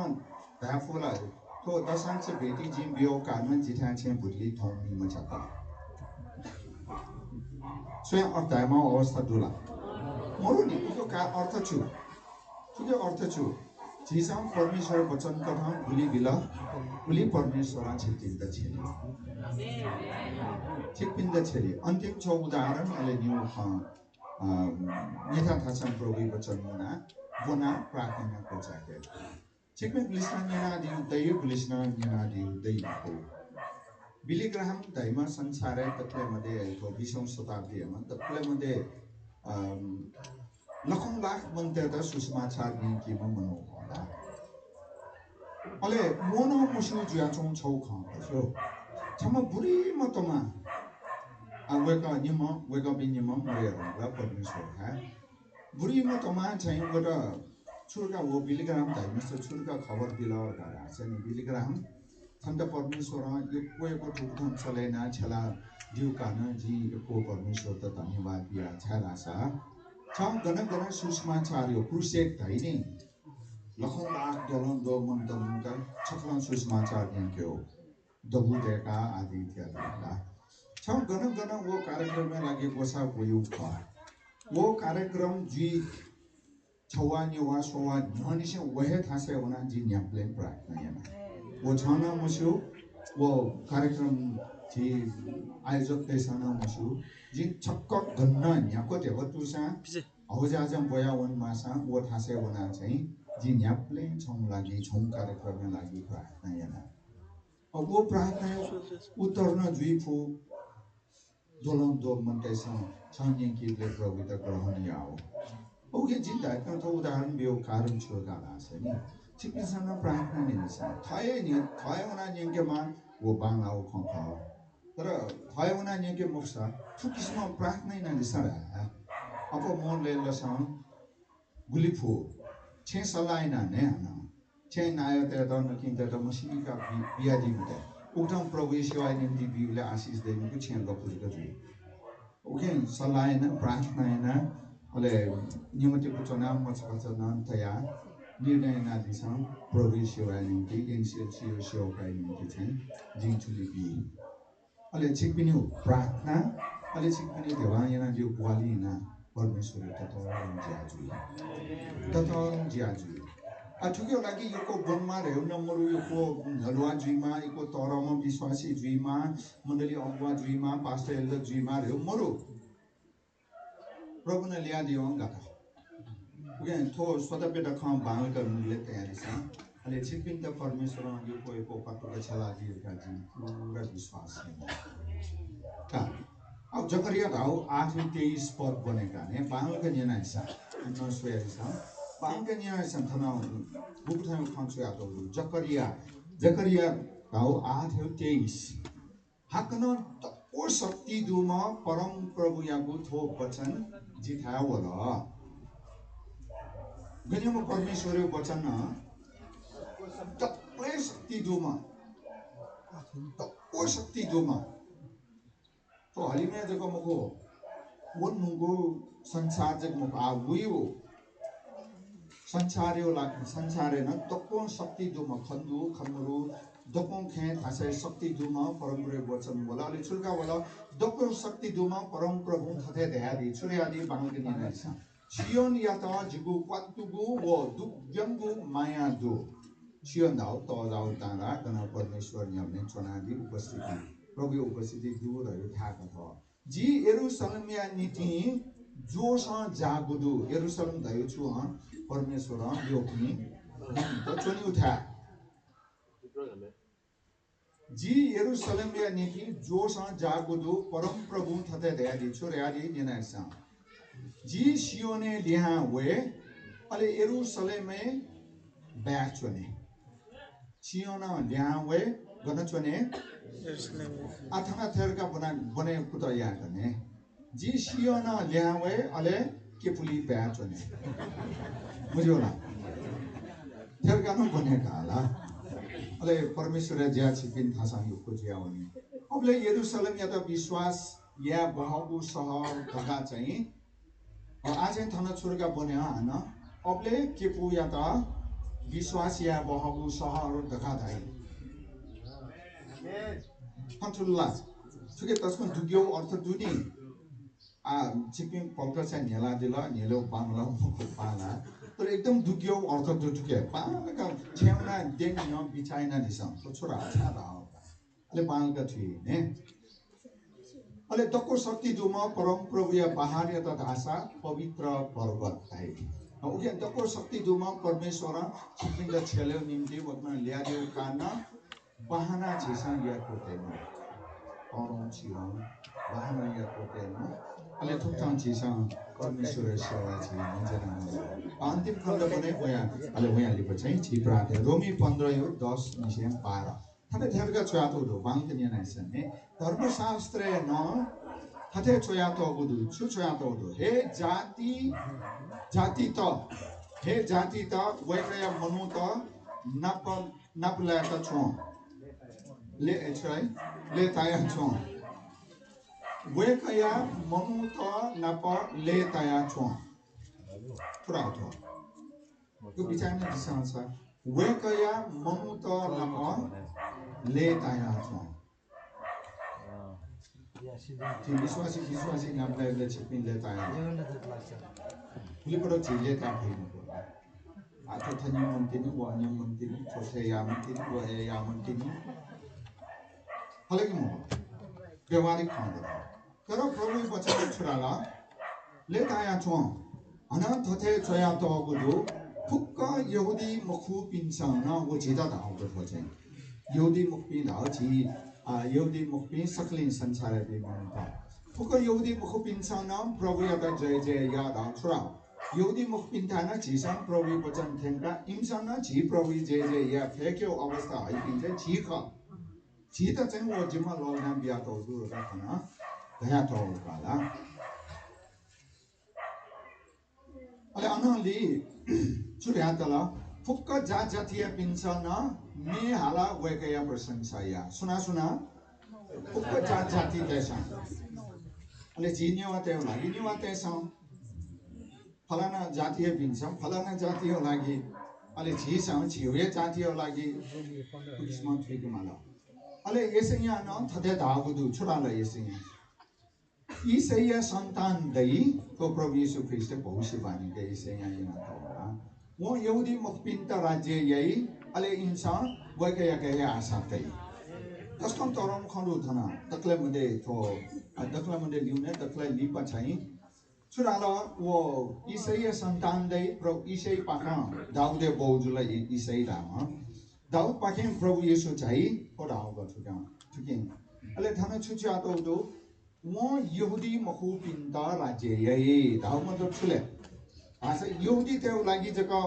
दाफुला तो दशांश भेटी जिम बियो कान जिथा छे बुढली थौनी मछका स्वयं अर्थमा अवस्था दुला मरु नि को का अर्थ छु के अर्थ छु जिसा परमेश्वर वचन कथा भुली परमेश्वर छिपिन्छ छेली अन्तिम छ उदाहरण अले न्यू यथा थासन प्रभु वचन बुना प्रार्थना को चाहे छिकमे लिस्ना दैको बिली ग्राहम दैमा संसार तत्त्वमध्ये तो 20औं शताब्दीमा तत्त्वमध्ये लखौं लाख मन्त्र सुसमाचार निम्तिमा मनो होला अले मोनो मुसु जुयाचौं छौ खो छम बुरी मतमा वेका बिनिम मरेर परमेश्वर हा बुरी मतमा चाहिँ एउटा छुर्का वो बिलिग्राम दैमस छुर्का खबर दिला गरा चाहिँ बिलिग्राम सन्त परमेश्वर यो कोएको ठुकथम चलेना छला दिउ कान जी को परमेश्वर त धन्यवाद दिया छला सा छम गन सुसमाचार यो क्रुसेड धाइने लखौं लाख डलौं दो मन्तमका छक्लन सुसमाचार निक्यो दबुदेका आदि इत्यादि छम गन वो कार्यक्रममा लागि गोसा गयो वो कार्यक्रम जी छवा न्यवा सोवा न्यनिसे वहे थासे वना जी न्याप्लेन प्रार्थना याना वो छाना मसु वो कार्यक्रम जी आयोजक देशना मसु जी छक्क गन्न न्याको देव तुसा हौजाजम बया वन मासा वो थासे वना चाहिँ जी न्याप्लेन छम लागि छम कार्यक्रममा लागि प्रार्थना याना अब वो प्रार्थना उत्तरन जुइफु दोलन दो मनतेसा छान्य कि ले प्रभु त ग्रहण याओ ओके जिन्दा त उदाहरण बियो कारण छोगा लासनी चिकित्सा प्रार्थना नि छ थाय वना न्यकेमा वो बाङाउ खख तर थाय वना न्यके मुक्सा थुकिसम प्रार्थना न दिसरा अब मन ले लसन गुलिफु छे सलाइना ने न छे नाय त न किन त मसिका बियादी बुते उक्तम प्रभु सेवा निम्ति बिउले आशिष देनुको छे गपुजको छु ओके सलाइना प्रार्थना अले नियमति चुनाव मचकचन तया निर्णय नादिसं प्रभु सेवा निम्ति एनसीएल सेवा निम्ति चाहिँ जिन्चुली बि अले छिकपिनि प्रार्थना अले छिकपिनि देवा yana जो बुवालिना परमेश्वर तत्वरं ज्याजु Atukio lagi yuko bongma reu nomoro yuko nalwa juima yuko torama biswasi juima mandali ogwa juima pastor elder juima reu moro प्रभु ने लिया दियो गता उगे थो स्वतः बेटा खां बांग कर लेते हैं ऐसा अले चिपिन द परमेश्वर यो कोई को पत्तो के छला दिए का जी पूरा विश्वास है का अब जकरिया राव 8:23 पद बनेका ने बांग के न्याय ऐसा न सोया ऐसा बांग के न्याय ऐसा थना बुक थाम खां सोया तो जकरिया Rao 8:23 hakana o sakti duma param prabhu yagu tho वचन जिथाया होला गनियम परमेश्वरको वचन तप्लै शक्ति दुमा तप्पो शक्ति दुमा तो हलिमे जको मको वन नुगो संसार जक मको आगुयो संसारयो लागि संसारे न तप्पो शक्ति दुमा खन्दु खमरु दपों खे थासे शक्ति दुमा परम प्रभु वचन बोला ले छुलका बोला दपों शक्ति दुमा परम प्रभु थथे दयादि छुरियादि बांगके निनाइसा सियोन याता जिगु क्वातुगु वो दुग्यंगु माया दु सियोन दाउ तो दाउ तारा कना परमेश्वर न्याउने चनादि उपस्थिति प्रभु उपस्थिति दु रह्यो थाका छ जी यरुशलेमया नीति जोसा जागुदु यरुशलेम दयो छु परमेश्वर यो पनि त चनि उठा जी यरुशलेम या नीति जोसा जागुदु परम प्रभु थते दयादि छोर्यादि निनाइसा जी सियोने लिहा वे अले यरुशलेम में बैचने सियोना लिहा वे गनचने अथना थेरका बने कुता या गने जी सियोना लिहा वे अले केपुली बैचने बुझ्यो ना थेरका न बने काला अले परमेश्वर ज्या छिपिन थासा युको ज्याउने अबले यरुशलेम या त विश्वास या बहगु सहर धका चाहिँ आज थना छोरका बने हैन अबले केपु या त विश्वास या बहगु सहर धका थाइ फन्तुल्ला सुके तस्को दुग्यो अर्थ दुनी छिपिन पल्का चाहिँ नेला दिला नेलो बांगला मुको पाला तर एकदम दुग्यो अर्थ दुटुके बांगका छेउना देन न बिचाइना दिसम तो छोरा छादा अले बांगका थिए ने अले दको शक्ति दुमा परम प्रभु या पहाड या त धासा पवित्र पर्वत थाइ उगे दको शक्ति दुमा परमेश्वर छिपिन द छेल्यो निम्ति वकमा ल्यादियो काना बहाना छिसा या कोतेन अरौ छिरो बहाना या कोतेन अले थुक्ताम छिसा परमेश्वर सेवा चाहिँ नजना अन्तिम खण्ड पनि वया अले वया लिएको चाहिँ छि प्रार्थना रोमी 15:10 निसे 12 थाने थेरका छयातो दो बांग ने नाइसने धर्मशास्त्र न थाते छयातो गुदु छु छयातो दो हे जाति त वैकया मनु त नपला त छु ले एछै ले ताया छु वैकया मनु त नप ले ताया छु पुरा हो त्यो विचारमा दिशा छ वैकया मनु त नप ले ताया छु विश्वासी नामले छिपिन ले ताया पुलिपरो छिले ता फिनु आतो थन्य मन्तिनी वन्य मन्तिनी छोसे या मन्तिनी वहे या मन्तिनी हलकी म व्यवहारिक खण्ड तर प्रभु वचन छुराला ले ताया छु अन थथे छया त गुदु फुक्क यहुदी मखु पिन्छ न वो जिदा दाउ को चाहिँ यहुदी मुख पिन दाउ छि यहुदी मुख पिन सकलिन संसार दे मनता फुक्क यहुदी मुख पिन्छ न प्रभु या त जय जय या दाउ छुरा यहुदी मुख पिन थाना छिसन प्रभु वचन थेंका इमसन न छि प्रभु जय जय या फेक्यो अवस्था है पिन्छ छि ख छि त चाहिँ वो जिम्मा लौना बिया त दु राखना दया त काला अले अनली छुर्यातला फुक्क जातीय पिन्छ न मे हाला वैकया प्रशंसा या सुना फुक्क जाति देश अले जिन्यो वाते लागि नि वाते स फलाना जातीय पिन्छ फलाना जातीय लागि अले छिसँग छिवे जातीय लागि किस्म ठीक माला अले यसैया न थदे धागुदु छुराला यसैया ईसैया सन्तान दई को प्रभु यीशु ख्रीष्ट भविष्यवाणी के ईसैया यहाँ त वो यहूदी मुखपिंता राज्य यही अले इंसान वह क्या आशा तई तस्कम तोरम खंडू थना दखले मुदे लिउने दखले लिपा चाहिए चुराला वो ईसाई संतान दे प्रभु ईसाई पाखा दाऊदे बोजुला ईसाई रामा दाऊद पाखे प्रभु यीशु चाहिए और दाऊद का ठुकें अले थाना छुचिया तो वो यहूदी मुखपिंता राज्य यही दाऊद मतलब छुले आसा यहूदी ते लागि जका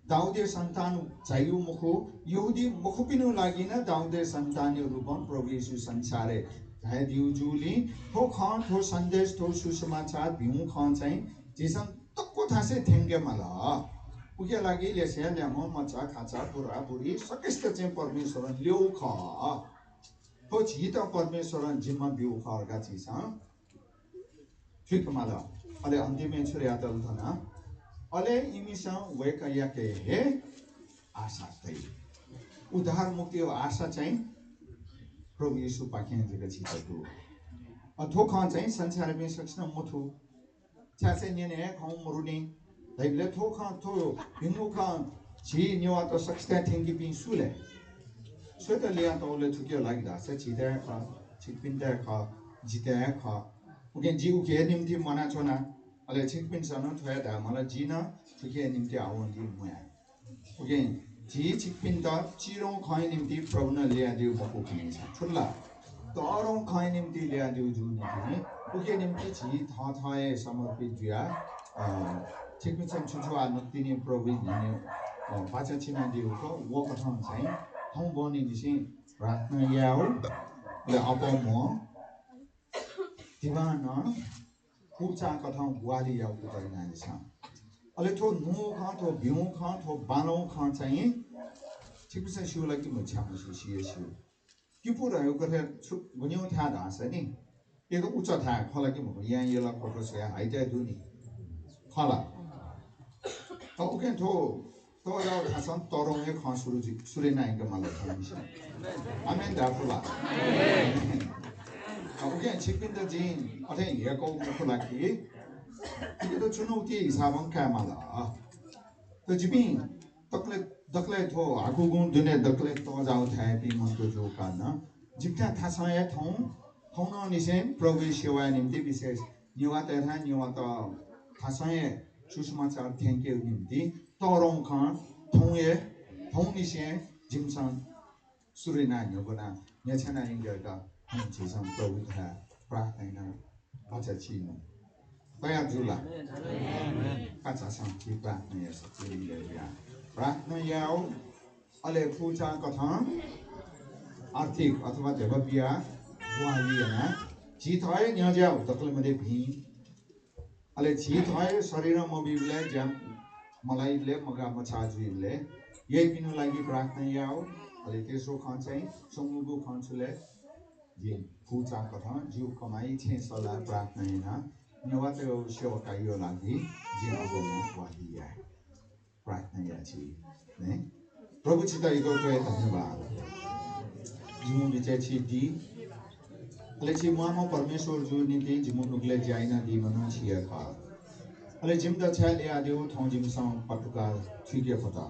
दाऊदे संतान चाहिए मुखो यहूदी मुखपिनु लागि न दाऊदे संतान रूपम प्रभु यीशु संसारे है दिउजुली थो खान थो संदेश थो सुसमाचार भिउ खान चाहिँ जेसन तक्को थासे थेंगे मला उके लागि लेसे ल्यामो मचा खाचा पुरा पुरी सकेस्त चाहिँ परमेश्वर ल्याउ ख थो छित परमेश्वर जिम्मा बिउ खर्का छिसा ठीक मला अले अन्तिम छुरे आतल थना अले इमिसा वेक याके हे आशा तै उद्धार मुक्ति आशा चाहिँ प्रभु यीशु पाखे जग छितको अथो खान चाहिँ संसार में सक्सन मुथु छासे नेने खौ मुरुनी दैले थो खान थो बिंगु खान छी न्यवा त सक्स्ता थेंगी पिन सुले स्वेत लिया तौले थुक्यो लागिदा से छिते ख छिपिन्दा ख जिते ख उके जीउ के निम्ति मना छोना अले छिपिन सन थया दा मलाई जिन थुके निम्ति आउन्दी मुया उके जी छिपिन त चिरो खै निम्ति प्रभु न ल्या दिउ मको किन्छ छुल्ला तरो खै निम्ति ल्या दिउ जु निम्ति उके निम्ति जी थए समर्पित जुया छिपिन सन छुछु आ नक्तिने प्रभु नि पाचा छिना दिउ को वो कथन चाहिँ हौ बनि दिसि प्रार्थना याउ ले अपमो दिवान पूजा कथां बुआली याउ कुतै नानिसा अले थो नु खा थो बिउ खा थो बालो खा चाहिँ छिपिसे शिव लागि म छाम सिए शिव कि पुरा यो गरे छु गुन्यौ था दास नि एको उच्च था खला कि म यहाँ यला कोको से हाइते दुनी खला त ओके थो तो जाउ खासन तरोङ ए ख सुरे नाइको मलाई थामिस आमेन दाफुला ओके छिपिन त जिन अथे हेको मुखो लागि ये तो चुनौती हिसाबं क्या माला तो जिपिन दक्ले थो आगु गुण दुने दक्ले तो जाओ थाय पि मन तो जो काना जिप्ता थासाय थौ न निसेन प्रभु सेवा निम्ति विशेष निवा त थासाय सुसमाचार थैंक यू निम्ति तोरङ खान थौ निसे जिमसन सुरेना न्योगना नेछना इंगरका हम छिसम प्रभु था प्रार्थना अच्छा छिनु Taya jula. Kaca santi प्रार्थना या सच्ची लिया. प्रार्थना याओ अले पूजा कथा आर्थिक अथवा देवपिया वाली है ना जीत है न्याजाओ तकले मधे भी अले जीत है शरीर मोबिले जम मलाइले मगा मचाजुले ये पिनु लागी प्रार्थना याओ अले तेसो खान चाहिँ समुगु खानसुले ये पूजा कथा जीव कमाई छे सला प्रार्थना है निवाते सेवा यो लागि जिनको वाली है प्रार्थना या छी ने प्रभु चिता इको तो धन्यवाद जिमु बिचे छी दी अले छी मामा परमेश्वर जो नीति जिमु नुगले जाइना दी मनो छिया खा अले जिम द छले आदिउ थौ जिम सम पटुका छिके पता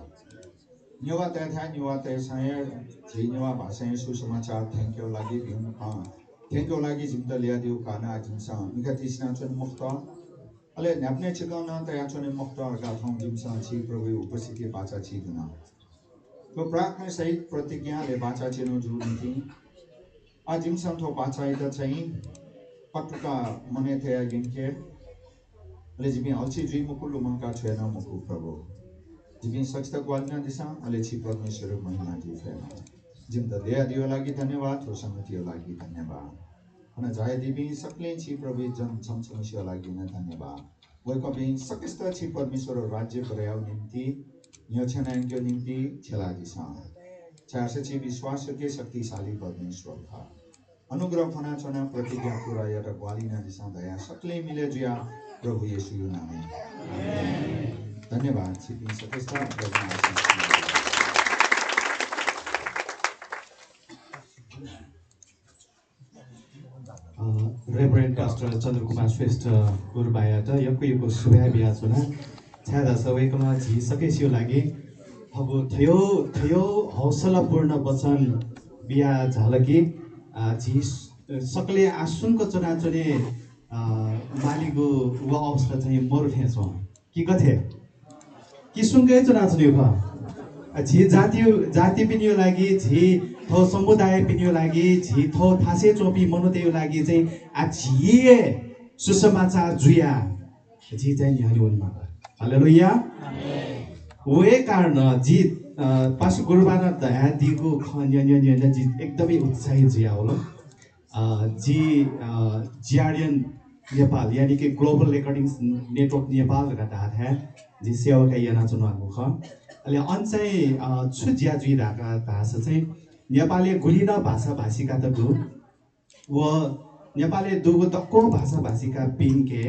निवाते साय जी निवा भाषा सुसमाचार थैंक यू लागि बिनु खा थैंक यू लागि जिम द लिया दिउ काना जिम सा निकतिसना चन मुक्त अले न्यापने चिकाउन तया चने मुक्त का थौ जिम सा छी प्रभु उपस्थिति बाचा छी दुना तो प्रार्थना सहित प्रतिज्ञा ले बाचा छिनु जु नीति आ जिम सा थो बाचा इदा चाहिँ पटुका मने थया गिनके अले जिमी अलछि जुइ मुकुलु मंका छेन मुकु प्रभु जिमी सचता ग्वालना दिशा अले छी परमेश्वर महिमा दि फेना जिम द दया दियो लागि धन्यवाद हो समितियो लागि धन्यवाद अनि जाय दिबी सकले छी प्रभु जन समसमस्या लागि न धन्यवाद वेको बिन सकेस्ता छी परमेश्वर राज्य पर्याउ निम्ति यो छनाङ्क्यो निम्ति छला दिशा चासे छी विश्वास के शक्तिशाली परमेश्वर था अनुग्रह फना चना प्रतिज्ञा पूरा यता ग्वालिना दिशा दया सकले मिले जुया प्रभु येशू नामे आमेन धन्यवाद छी बिन सकेस्ता प्रभु Reverend Pastor Chandra Kumar Shrestha Gurubaya ta yakku yuko subaya biya chuna छ्यादा सबैकोमा झिसकेसियो लागि अब थयो हौसलापूर्ण वचन बिहा झलकी झि सकले आसुनको चुनाचुने मालिगु व अवस्था चाहिँ मरुठे छ कि कथे कि सुनकै चुनाचुने ख झि जाति पिनियो लागि झि थो समुदाय पिनियो लागि झि थो थासे चोपी मनुतेयो लागि चाहिँ आ झिए सुसमाचार जुया झि चाहिँ निहाली उनमा हालेलुया वे कारण जी पास गुरुबार दया दिएको खन्य जी एकदमै उत्साहित जिया होला जी जिआरएन नेपाल यानी कि ग्लोबल रेकर्डिङ्स नेटवर्क नेपाल का है जी सेवा का yana चुनावको ख अहिले अञ्चाइ छु ज्या जुइ राका भाषा चाहिँ नेपाली गुलिना भाषा भाषिका त दु व नेपाली दुगो तक्को भाषा भाषिका पिनके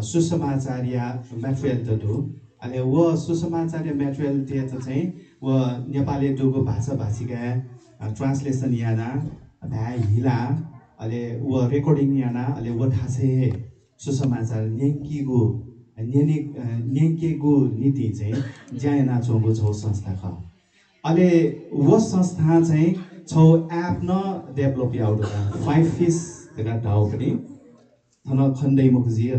सुसमाचार्य म्याटेरियल त दु अहिले व सुसमाचार्य म्याटेरियल ते चाहिँ व नेपाली दुगो भाषा भाषिका ट्रान्सलेसन याना भाइ हिला अहिले व रेकर्डिङ याना अहिले व थासे सुसमाचार नेकीगो नेकेगो नीति चाहिँ ज्याना चोगो छौ संस्था ख अहिले व संस्था चाहिँ छौ एप न डेभलप आउट 5 फिस का ढाउ पनि थन खण्डै मुखजी र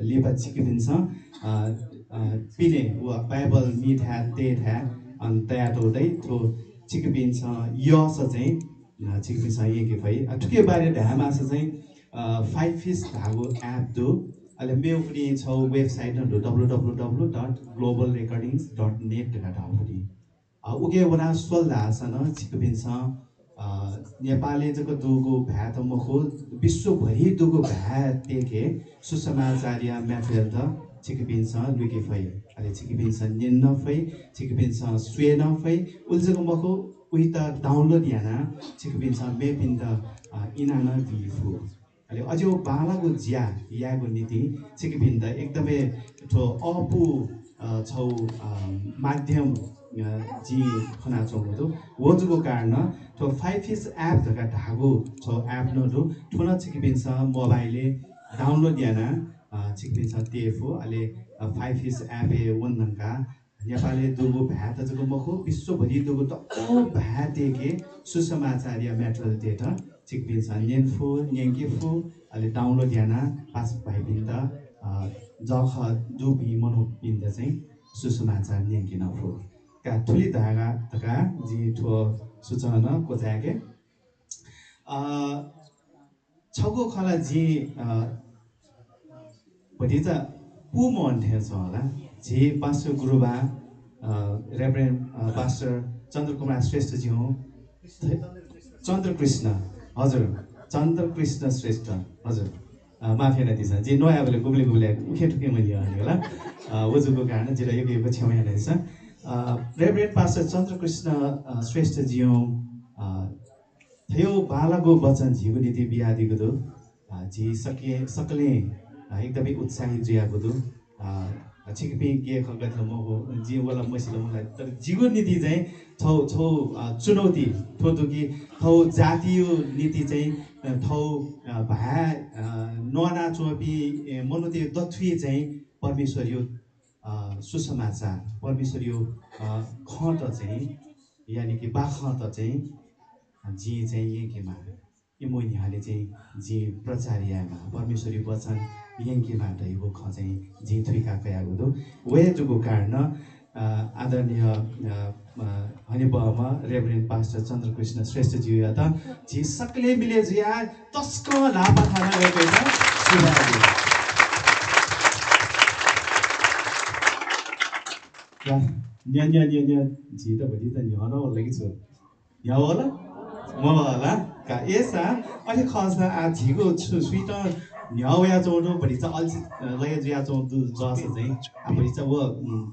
लेपा चिकिन्छ पिने व बाइबल मिट है तेट है अन तयाटोदै थो चिकिन्छ यो चाहिँ चिकिन्छ यके भई ठुके बारे ढामा चाहिँ 5 फिस धागो एप दो अहिले मेरो पनि छ वेबसाइट www.globalrecordings.net का ढाउ पनि उगे वना सोल धासन चिकिन्छ नेपाली जको दुगो भ्या त मखो विश्वभरि दुगो भ्या तेके सुसमाचार्य म्याटेरियल त चिकिन्छ लुके फै अहिले चिकिन्छ निन्न फै चिकिन्छ स्वेन फै उल्जको मखो उही त डाउनलोड याना चिकिन्छ मेपिन त इनाना दिफु अहिले अझै बालाको ज्या याको नीति चिकिपिन त एकदमै ठो अपु छौ माध्यम जी खना चौधो वजुको कारण तो 5 फिस एप जका ढागो छौ एप नदो ठुना चिकिपिन्छ मोबाइलले डाउनलोड याना चिकिपिन्छ टेफो अहिले 5 फिस एप ए वननका नेपाली दुगो भ्या त जको मखो विश्वभरि दुगो त ओ भ्या तेके सुसमाचार्य म्याटेरियल डेटा चिकिपिन्छ नेनफो नेंकेफो अहिले डाउनलोड याना पास भाइपिन त जख दुबी मनो पिन त चाहिँ सुसमाचार नेंकिनफो का ठुली धागा तका जी ठो सूचना कोजाके छगो खला जी भटिचा पु मन थेछ होला जी पास्टर गुरुबा रेभरेन्ड पास्टर चन्द्रकुमार श्रेष्ठ जी हो चन्द्रकृष्ण हजुर चन्द्रकृष्ण श्रेष्ठ हजुर माफी नदिन्छ जी नयाँ बेला गुगले उखे ठुके मैले होला वजुको कारण जिल्ला यो छेउ यहाँ रहेछ रेभरेन्ड पास्टर चन्द्रकृष्ण श्रेष्ठ जी हो थियो बालाको वचन झिगो नीति बिहा दिएको दो जी सकले एकदमै उत्साहित जियाको दो छिकपी के खगत मको जी वाला मसिलो मलाई तर जीव नीति चाहिँ छौ चुनौती थो कि थौ जातीय नीति चाहिँ थौ भा नना चोपी मनोते दथुई चाहिँ परमेश्वर यो सुसमाचार परमेश्वर यो खट चाहिँ यानी कि बाखट चाहिँ जी चाहिँ यकेमा इमोनिहाले चाहिँ जी प्रचार्यमा परमेश्वरी वचन यङ्केबाट यो ख चाहिँ जी थुइका कयागो दो वे जुगो कारण आदरणीय हनिबमा रेभरेन्ड पास्टर चन्द्रकृष्ण श्रेष्ठ जी या त जी सकले मिले जिया तस्क लापा थाना गएको छ सुभाजी न्या जी त भति त न्यान होला कि छु न्या होला म होला का एसा अलि खस आ झिगो छु स्वीट न्यावया चोडो भरिचा अलि लय जिया चोडो जस चाहिँ आ भरिचा व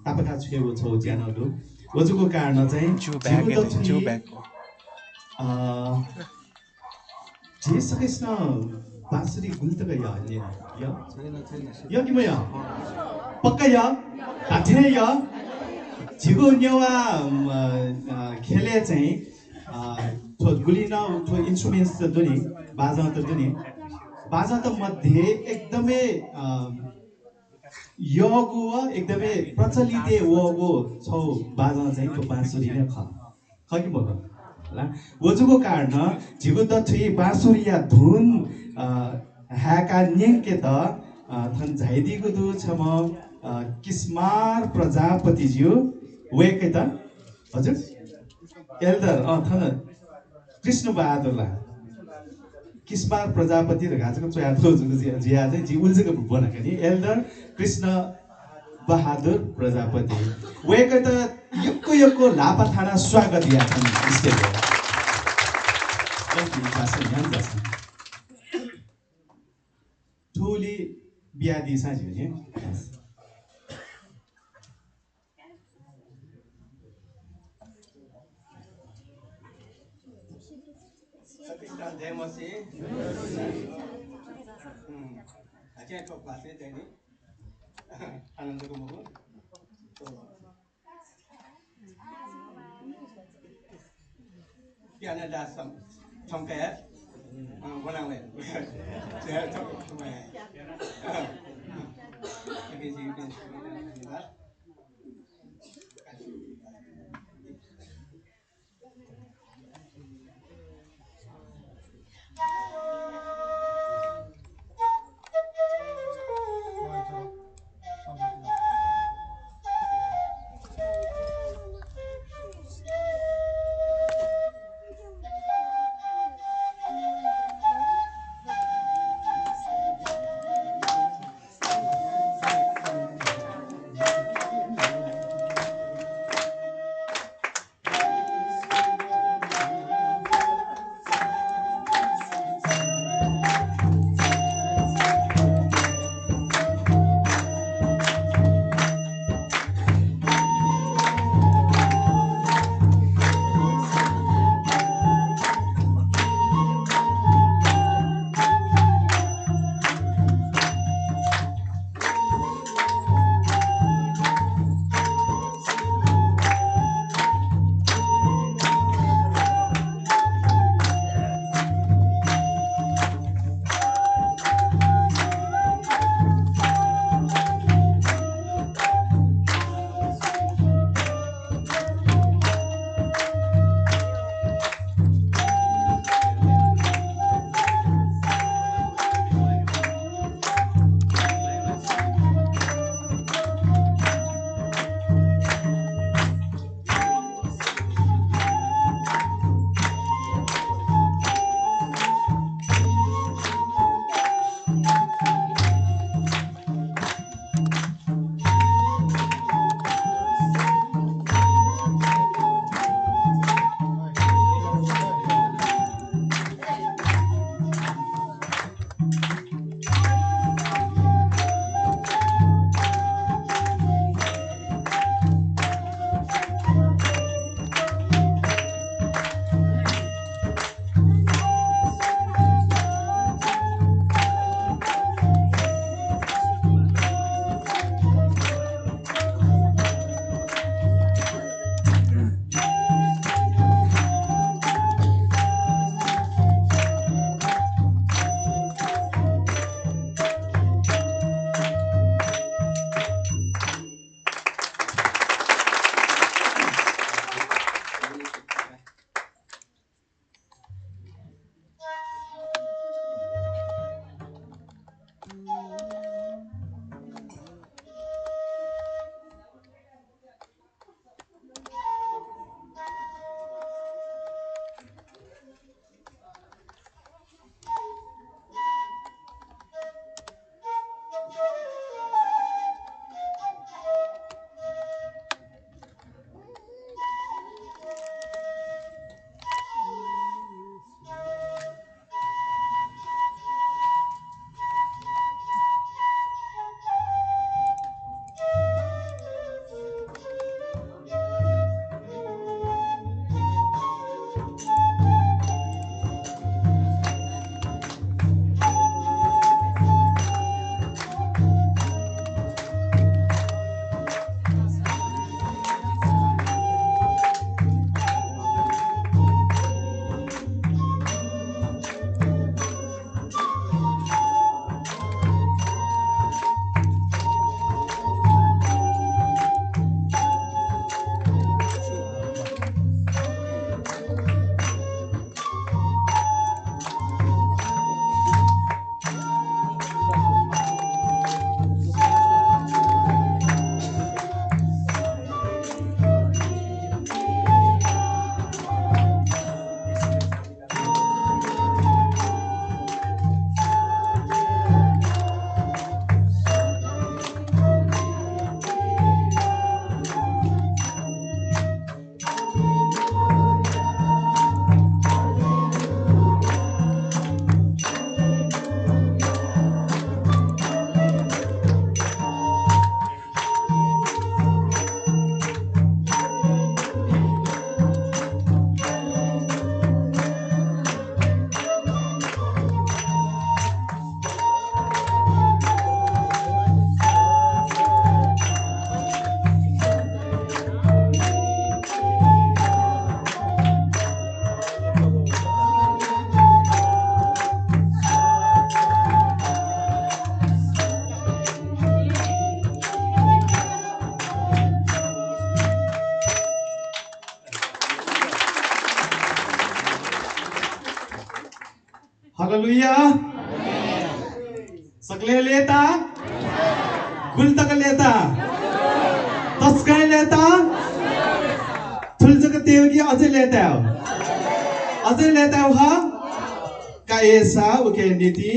तापका छेउ छौ ज्यानडो वजुको कारण चाहिँ जो ब्याग जे सकेस्न बासरी गुल्तक या कि म या पक्का या आथे या झिगो न्यावा खेले चाहिँ थो गुलिना थो इन्स्ट्रुमेन्ट्स त दुनी बाजा त दुनी बाजा त मध्ये एकदमै यगो एकदमै प्रचलित वगो छौ बाजा चाहिँ त्यो बाँसुरी नै खगी बोल वजुको कारण झिगु दक्षी बाँसुरिया धुन ह्याका न्याङ्के त थन झाइदिएको दु छ म किस्मार प्रजापतिज्यू वेकै त हजुर एल्डर थन कृष्ण बहादुरला किस्मार प्रजापति र घाँचको चोया थोजुको जिया चाहिँ जी उल्जेको बनाएको नि एल्डर कृष्ण बहादुर प्रजापति वेकै त यक्को लापा थाना स्वागत या छन् स्टेजमा ठुली बिहा दिसा झिउ Demosi, aja kok kelasnya jadi, anak tuh kamu, dia ada dasar, congkak, bukan leh, saya congkak, lagi sih, हालेलुया सकले लेता गुलतक लेता तस्काई लेता थुलजक तेलगी अझै लेता हो का ऐसा उके नीति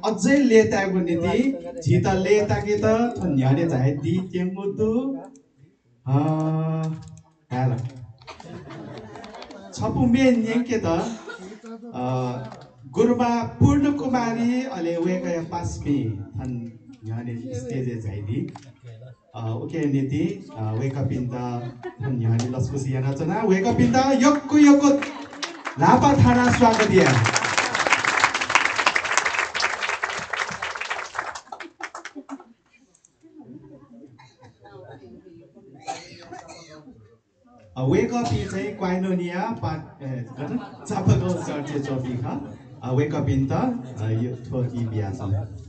अझै लेताको नीति झिता लेताकी त न्याने चाहे दी तेमुदु हाला छपु मे न्यके त गुरुमा पूर्ण कुमारी अले वेकय पास्मी थन न्याने स्टेज जाइदी ओके नीति वेकअप इन द थन न्याने लस्कुसी याना वेकअप इन द यक्को लापा थाना स्वागत दिया वेकअप इन चाहिँ क्वाइनोनिया पाट चापको चर्चे चोपी ख वेकअप इन त यो थोकी बिहा छ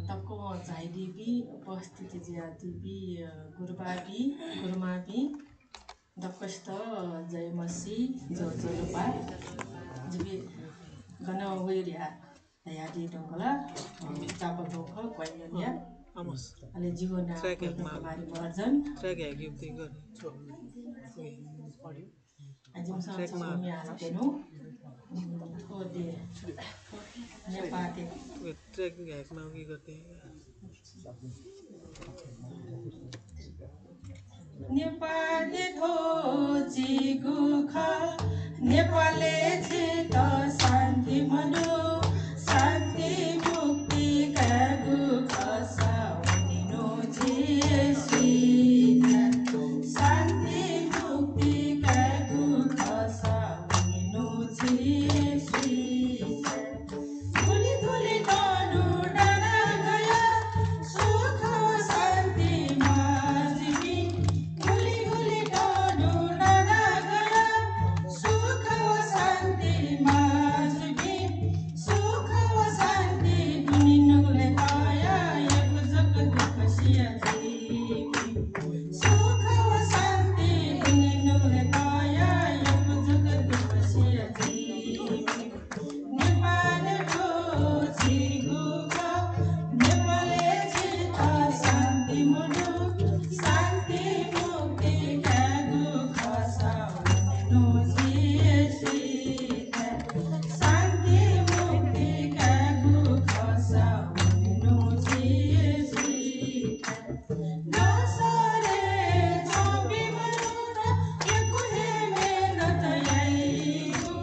तको झाइदिबी उपस्थिति ज्यादिबी गुरुबाबी गुरुमाबी दक्कस्त जय मसी जोजोलुपा जिबी गन वेरिया यादी डंगला चापल डोखल क्वाइनिया अले जीवना कुमारी वर्जन ट्रैक है गिफ्ट गरे अजिम साथ में आतेनु ओदे नेपाते ट्रैक है माउगी गर्थे नेपाले धोजी गुखा नेपाले छित शान्ति मनु शान्ति मुक्ति का गुखा साउनिनो जेसी शान्ति मुक्ति का गुखा साउनिनो जेसी धुली धुली डानु डाना गया सुख शान्ति माजिबी धुली धुली डानु डाना गया सुख शान्ति माजिबी सुख शान्ति दुनी नगले पाया एक जग दुख सिया जीवी सुख शान्ति दुनी नगले पाया एक जग दुख सिया जीवी नेपाल रोजी गुखा नेपाले छिता शान्ति मुनु शान्ति मुक्ति का गुखा साउनु जेसी शान्ति मुक्ति का गुखा साउनु जेसी नसरे छबी मनुरा यको हे मेहनत याइगु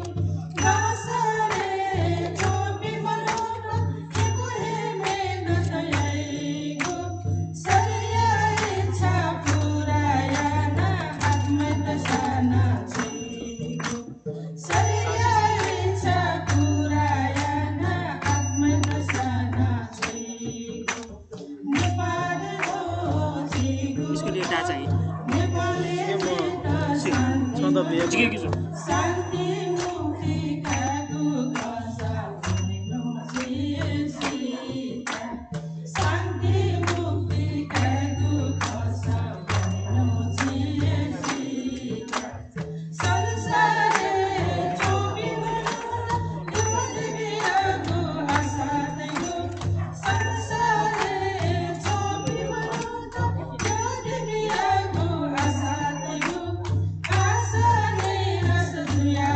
नसरे छबी मनुरा यको हे मेहनत याइगु सरिया इच्छा पुरायाना हातमा त साना छैगु सरिया इच्छा पुरायाना हातमा त साना छैगु नेपाल रोजीगु नेपाली शान्ति मुक्ति का गुखा साउनिनो जेसी शान्ति मुक्ति का गुखा साउनिनो जेसी संसारे छोपी मनुरा युवदेवीको आशा दैगो संसारे छोपी मनुरा युवदेवीको आशा दैगो आशा नै आशा दुया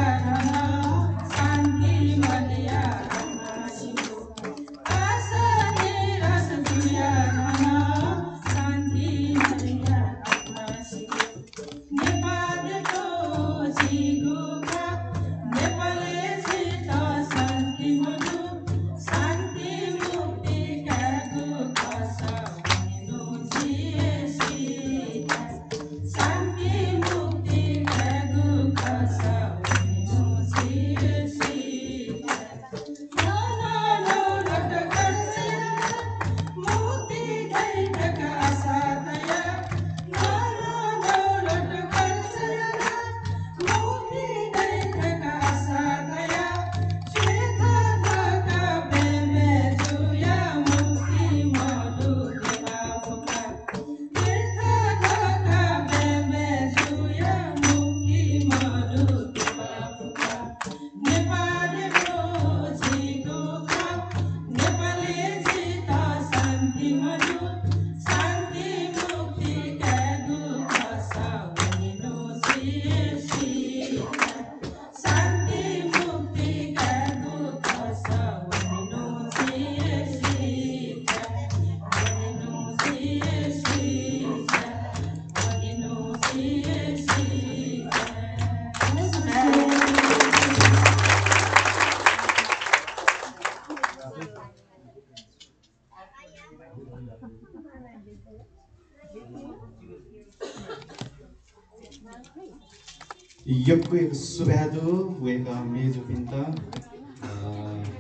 역고 수배도 왜가 메주 빈다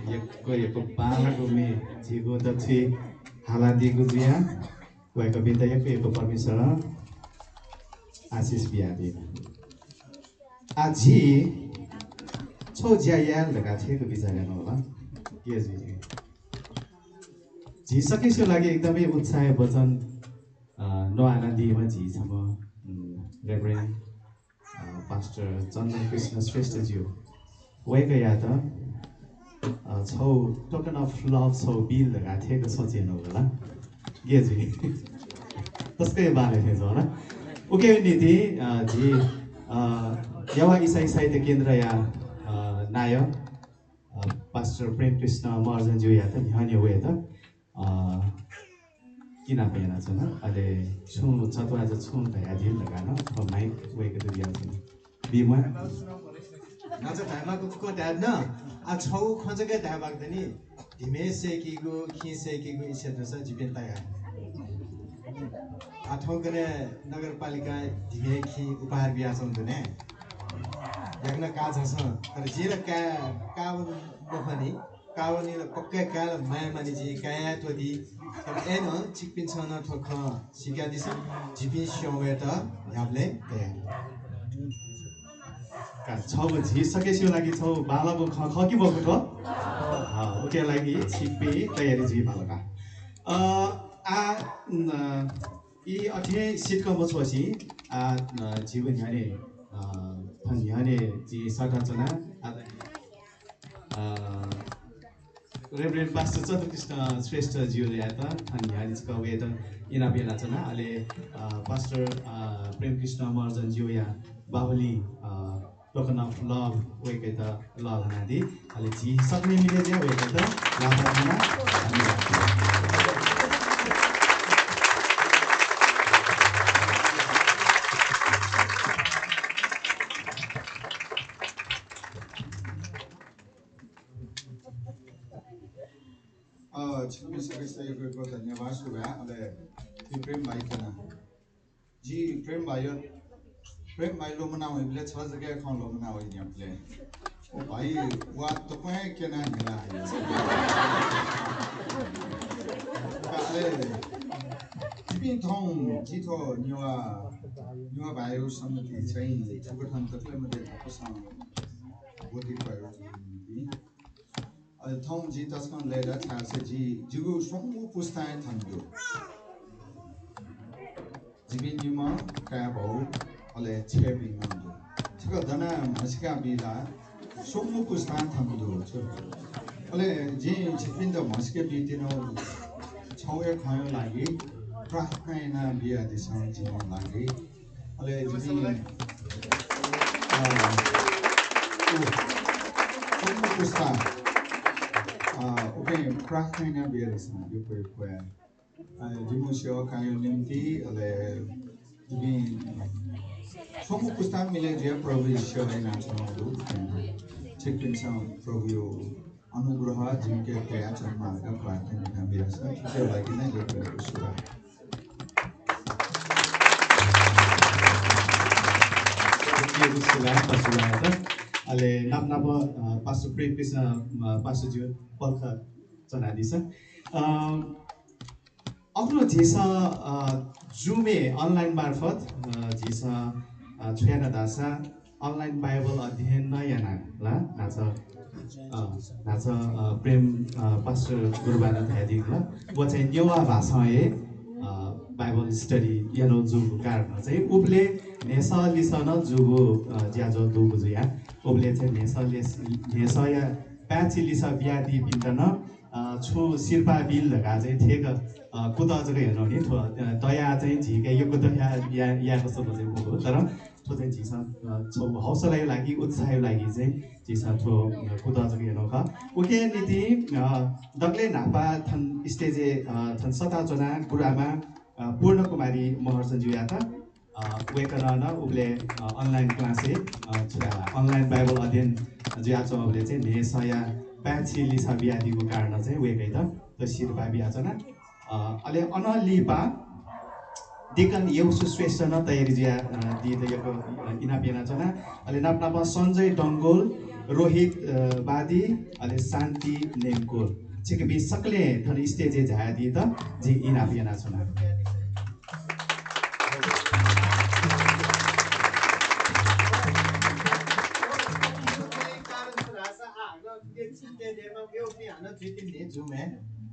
역고 바라고 메 지고 더치 हालादिको जुया भएको बिन्दा एक परमेश्वर आशिष बिहादी आजी छौ ज्याया लगा थिएको विचार गर्नु होला के जी सकेसो लागि एकदमै उत्साह वचन नआनन्दीमा झिसम्म रेभरेन्ड पास्टर चन्द्र कृष्ण श्रेष्ठज्यू वेको याद छौ टोकन अफ लभ छौ बिल लगाएको थिएको सोचेनु होला गेजी त्यसकै बारे थिएछ होला ओके निधि जी यवा इसाई साहित्य केन्द्र या नायक पास्टर प्रेम कृष्ण मर्जनज्यू या त यहाँ वे त किन पेना छ न अहिले छु छतवा छु भया दिल लगान माइक वेको दुनिया छ बिमा नाचा ढामाको को ढाड न आ छौ खंजके ढाबाक दनी धिमे सेकीको खिसेकीको इच्छा छ जीवन तया आ ठौकने नगरपालिका धिमे खि उपहार बिहा छन् दने यागना का छ तर जेर का बखनी कावनी पक्का काल माया मानि जी काया तोदी तर एन चिकपिन छन ठोख सिका दिस जिपि स्योवे त याबले तया छौ झिसकेपछि लागि छौ बालाको खकी भएको ओके लागि छिपे तयारी जी बालका यी अठे सिटको बछपछि जीवन याने याने जी सटाचना रेभरेन्ड पास्टर चन्द्रकृष्ण श्रेष्ठ ज्यूले आता अनि यानि कवे त इना बेला चना अहिले पास्टर प्रेम कृष्ण मर्जन ज्यू या बाहुली टोकन अफ लभ वेकै त लभ नादी अहिले जी सक्ने मिले जे वेकै त लाभाना को धन्यवाद सुबह अले प्रेम भाई kana जी प्रेम भाई लो मना हो बिले छ जगह खान लो मना हो यहाँ प्ले ओ भाई वा तो कोई केना निला है अले तिबिन थौं जी थो न्युवा भाइहरु समिति चाहिँ संगठन तकले मध्ये आपसँग बोधी भयो थौं जी तस्कन लेदा छासे जी जुगु सोमु पुस्ताय थंगु जिबिन युमा का भौ अले छेबिङ नन्दु छक दना मस्का बिला सोमु पुस्ताय थंगु छ अले जी छिपिन त मस्के बितिनो छौए खयो लागि प्रार्थना बिया दिसं जीवन लागि अले जिबिन सोमु पुस्ताय ओके प्रार्थना बेरसना यो कोइ कोइ जिमुसियो कायो निम्ति अले जिबि सोमु पुस्ता मिले जे प्रभु ईश्वर हैन छनु छिकिन्छ प्रभु यो अनुग्रह जिनके दया चरणमा प्रार्थना बेरसना त्यो लागि नै यो कोइ सुरा अहिले नाप पास्टर प्रेम कृष्ण पास्टरज्यू पर्ख चनादिस आफ्नो झिसा जुमे अनलाइन मार्फत झिसा छुयाना दासा अनलाइन बाइबल अध्ययन नयाँ ला नाच प्रेम पास्टर गुरुबाना थादिला वो चाहिँ नेवा भाषाए बाइबल स्टडी यानो जुगु कारण चाहिँ उबले नेसा लिसन जुगु ज्याजो दुगु जुया उबले चाहिँ नेसा या प्याची लिसा बियादी बिन्तन छु सिरपा बिल लगा चाहिँ ठेक कुदा जग्गा हेर्नु नि दया चाहिँ झिके यो कुदा या कस्तो चाहिँ बोको तर ठो चाहिँ झिसा छौ हौसलाको लागि उत्साहको लागि चाहिँ झिसा ठो कुदा जग्गा हेर्नु ख ओके नीति दग्ले नापा थन स्टेजे थन सताचना गुरामा पूर्ण कुमारी महर्जनज्यू या त वेकन उबले अनलाइन क्लासे अनलाइन बाइबल अध्ययन ज्या छ उबले चाहिँ नेसया प्याची लिसा बियादीको कारण चाहिँ वेकै त शिरपा बियाचना अहिले अनलिपा Dekan Yesu Swesta na tayari dia di the yako inapiana chana ale napa Sanjay Dongol Rohit Badi ale Santi Nemkor chikebi sakle thar stage jaya di ta ji inapiana chana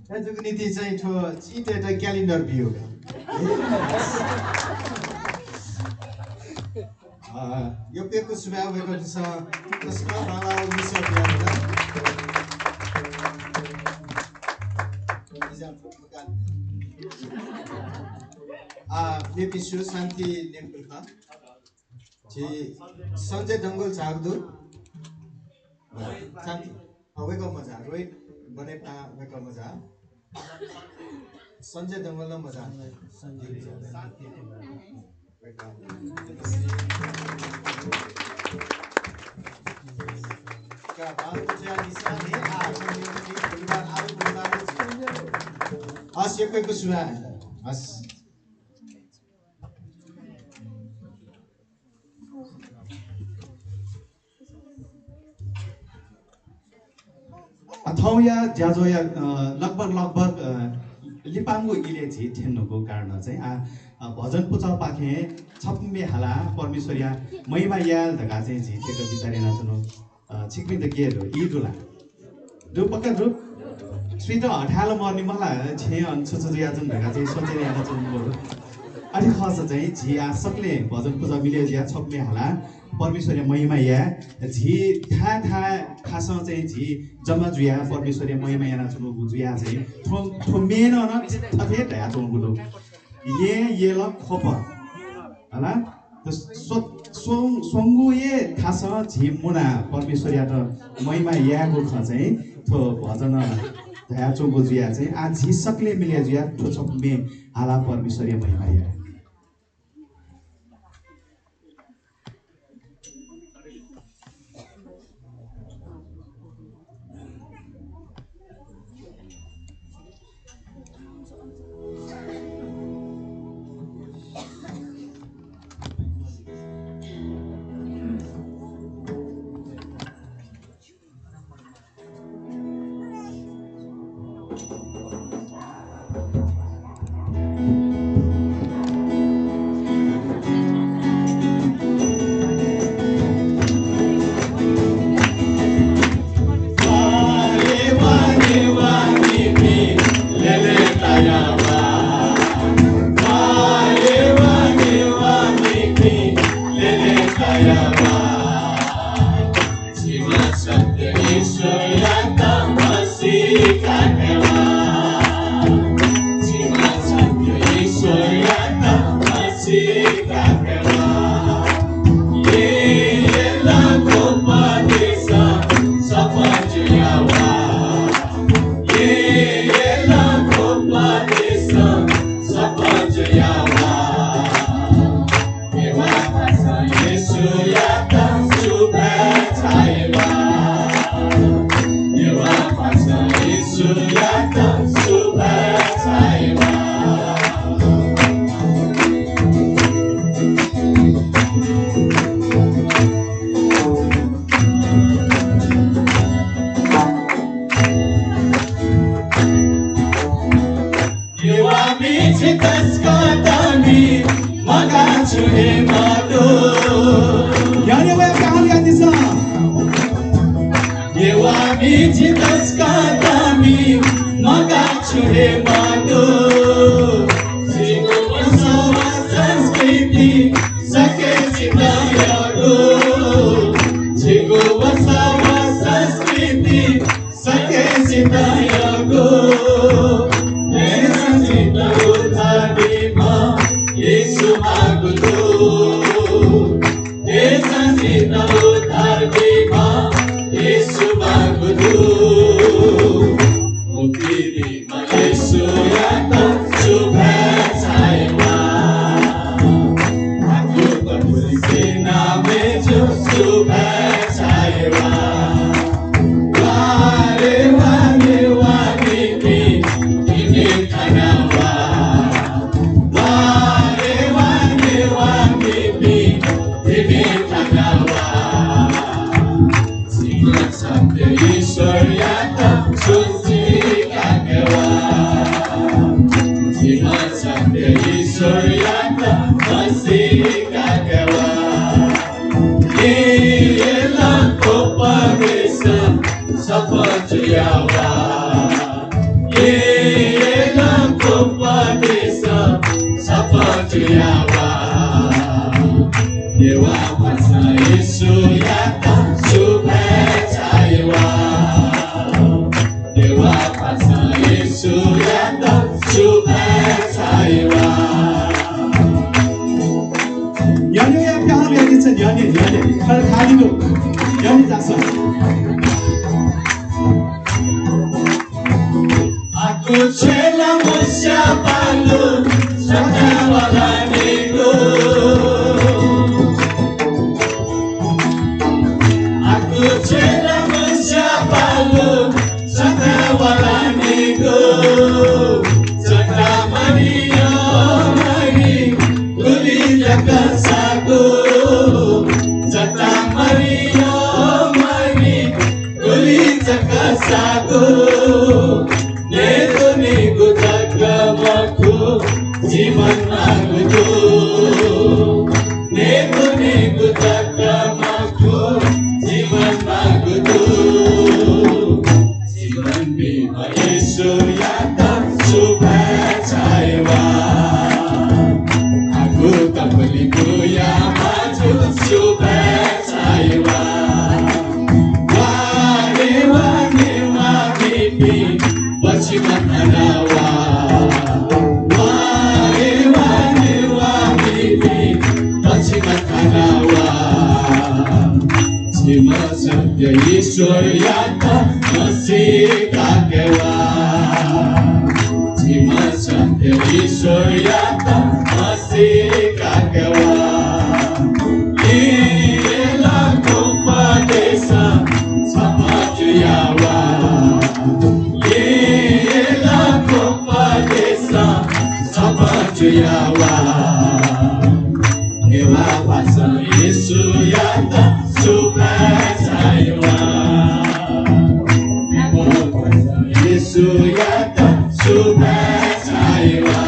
जुन नीति चाहिँ ठो चिटेटा क्यालेन्डर भ्यू यो phaco सुभाव भएको छ त्यसमा बाबा मिसर बेपिसु शान्ति नेमपुरका सञ्जय डङ्गोल झागदु शान्ति वेको मजा रोहित बनेपा वेको मजा सञ्जय डङ्गोल मजा क्या बात है निशान है हस् यो कोही सुना हस् अथवा ज्याजोया लगभग लिपाङ्गो इले झि ठेन्नुको कारण चाहिँ भजन पूजा पाखे छप्मे हाला परमेश्वरिया महिमा याल धगा चाहिँ झि ठेको बिचारे नाचनु छिक्मी त गेरो इडुला दु पक्का दु स्वीट हठालो मर्नी मलाई छे अन्छु या जुन धगा चाहिँ सोचेर याना चुनु अनि खस चाहिँ झि आ सकले भजन पूजा मिले ज्या छप्मे हाला परमेश्वरीय महिमा या झी था खास चाहिँ झी जम्मा जुया परमेश्वरीय महिमा या नाचुनु जुया चाहिँ थो मेन न थथे ढया चुनु ये ल खोप हैन त सोंगु ये खास झी मुना परमेश्वरीय त महिमा याको ख चाहिँ थो भजन ढया चुनु जुया चाहिँ आ झी सकले मिले जुया थो छप्मे हाला परमेश्वरीय महिमा या yawa ye na kopa desa sapatu yawa dewa pasa Yesu yata supetaiwa dewa pasa Yesu yata supetaiwa 연휴에 평화를 여기서 연휴 그걸 가지고 연휴 자서 Aku cela musyabalu sakawaraniku Aku cela musyabalu sakawaraniku Sakamaniyo mari uli jakasaku Sakamaniyo mari uli jakasaku Nego nego takamaku jiman magudu Nego nego takamaku jiman magudu Jiman bima Yesu yata supacaiwa Aku tak beliku ya maju supacaiwa Wani wani wani Bachiman anawa Wani wani wani Bachiman anawa Sima sabya Ishwar yata Masih kakewa Sima sabya Ishwar yata Masih kakewa Ila kupa desa Sama juyawa Yela kopa desa sama juyawa Ewa pasa Yesu yata supacaiwa Ewa pasa Yesu yata supacaiwa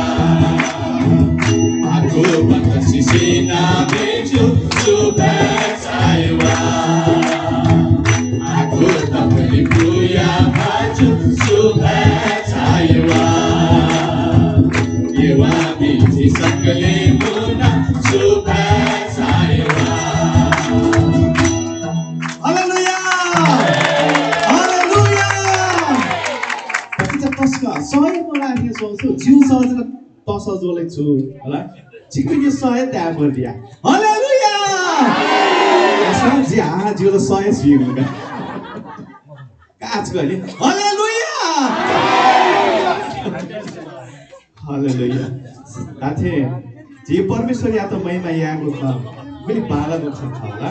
Aku bakal sisina meju supacaiwa Aku tak beliku yang maju supacaiwa Dewa biji sanggalimuna supacaiwa 할렐루야 할렐루야 진짜 버스가 서해보라 해서 지우서즈가 떠서줘래 주 알아 지금 이게 서해 대버리야 할렐루야 사지 아 지금 서해 지우가 같이 거니 할렐루야 할렐루야 나한테 지 परमेश्वर या त महिमा यहाँको छ पनि बालाको छ होला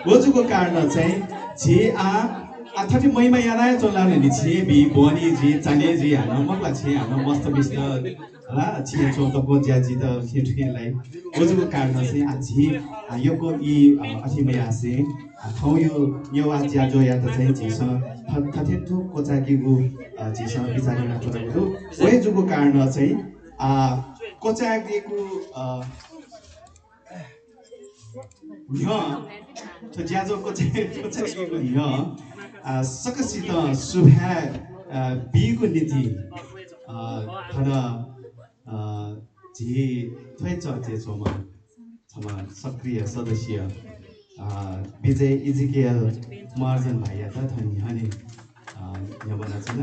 गोजुको कारण चाहिँ जे अथापि महिमा यहाँ आयो चलाउने नि छे बि बनी जी चले जी हान मकला छे हान मस्त बिस्त होला छे चो त गोज्या जी त खेठुलाई गोजुको कारण चाहिँ आजी योको इ अथि महिमा से खौ यो आज्या जो या त चाहिँ जिस थथेठो कोचाकीको जिस बिचारीमा टोटको वेजुको कारण चाहिँ कोचाकीको 저 지하조 कोचाकीको सकसित सुभा बिगु नीति थन जे थैच जे छमा सक्रिय सदस्य विजय इजिकेल मार्जन भाइ त थनि हने यहाँ बना छैन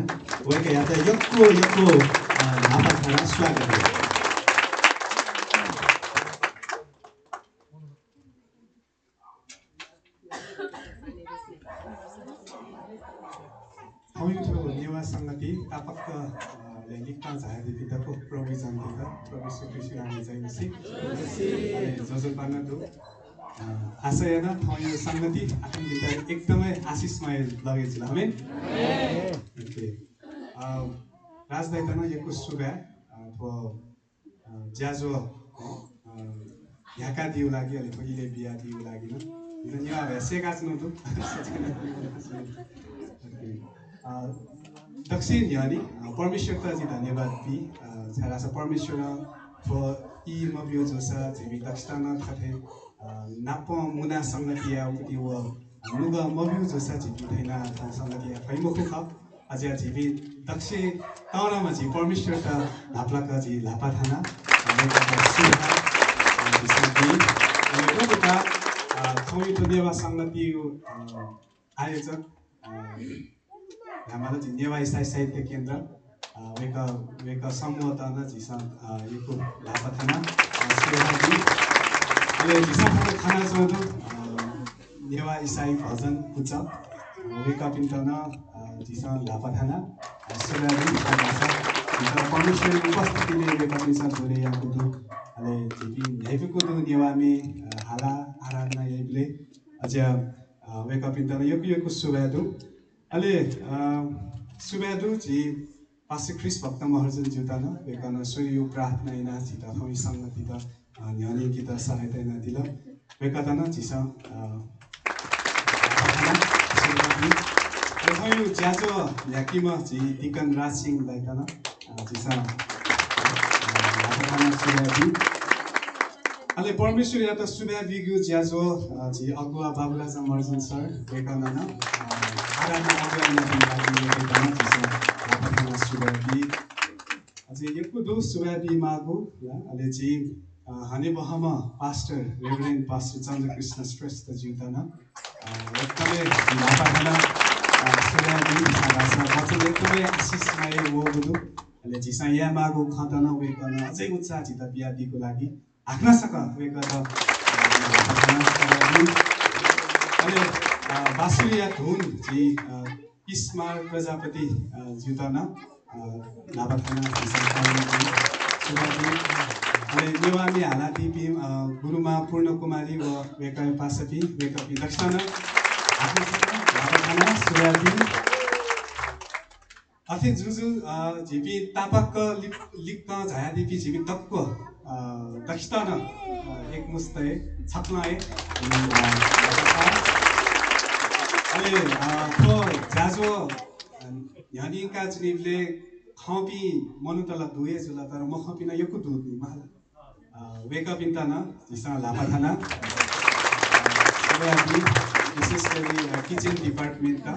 वेके या त यक्को नापा खरा स्वागत Hawinto niwa sangati tapak lelikta zahadi kita ko provision kita provision Krishna zainasi जसो पाना दो आशय न थौयो संगति आफन kita एकदमै आशिषमय लगेछ आमेन ओके राजदैतना यको सुगा थो ज्याजो याका दिउ लागि अलि पहिले बिया दिउ लागि न निवा भएसेका छन् त दक्षिण यानी परमेश्वर त जी धन्यवाद बी छारा स परमेश्वर फो ई मबियो जोसा जीवी दक्षता थथे नाप मुना संगतिया उति व नुगा मबियो जोसा जीवी थैना संगतिया फैमुख ख अझै झिबी दक्षिण ताउरामा झि परमेश्वर त लाप्लाका झि लापा थाना थौई नेवा सङ्गति आयोजक हाम्रो झि नेवा इसाई साहित्य केन्द्र वेक समूह त न झिसा यो लापा थाना अहिले झिसा खाना जोडो नेवा इसाई भजन पूछ वेका पिन्टन झिसा लापा थाना सेवारी परमेश्वर उपस्थितिले वेका पिन्सा जोरे याको दु अहिले झिपी न्यायको दु नेवामी हाला आराधना याइले अझ वेका पिन्टन यो सुबादु अहिले सुबादु झि पासे क्रिस भक्त महर्जन जुतान वेकन सूर्य प्रार्थना इना छिता थौई संगति त न्यानी कि त सहायता इना दिल वेकतन झिसा यो ज्याजो याकीमा झि दिकन राज सिंह लाइकन झिसा अहिले परमेश्वर या त सुब्या बिगु ज्याजो झि अगुवा बाबुराज महर्जन सर वेकन आराधना अगुवा अझै यो दो सुबाबी मागु अहिले जी हने बहमा पास्टर रेभरेन्ड पास्टर चन्द्रकृष्ण श्रेष्ठ ज्यूतन एकदमै लापाखाना सुबाबी भाषा वचन एकदमै आशिषमय वगुदु अहिले झिसा या मागु खतन वेकन अझै उत्साह झित बियादीको लागि हाक्न सक वेकन अहिले बासुलिया धुन झि इस्मार प्रजापति ज्यूतन लाभाखाना नेवामी हालाती गुरुमा पूर्ण कुमारी व वेका पासती वेका दक्षिणा लाभाखाना सुराती अथे जुजु झिपी तापक्क लिक्क झायादिपी झिपी तक्क दक्षिणा एक मुस्तय छक्लाए अहिले तो जाजो यानीका जुनिले खपी मनुतला दुए जुला तर म खपिन यको दुध नि महल वेकअप इन तना जिसा लापा थाना विशेष गरी किचन डिपार्टमेन्ट का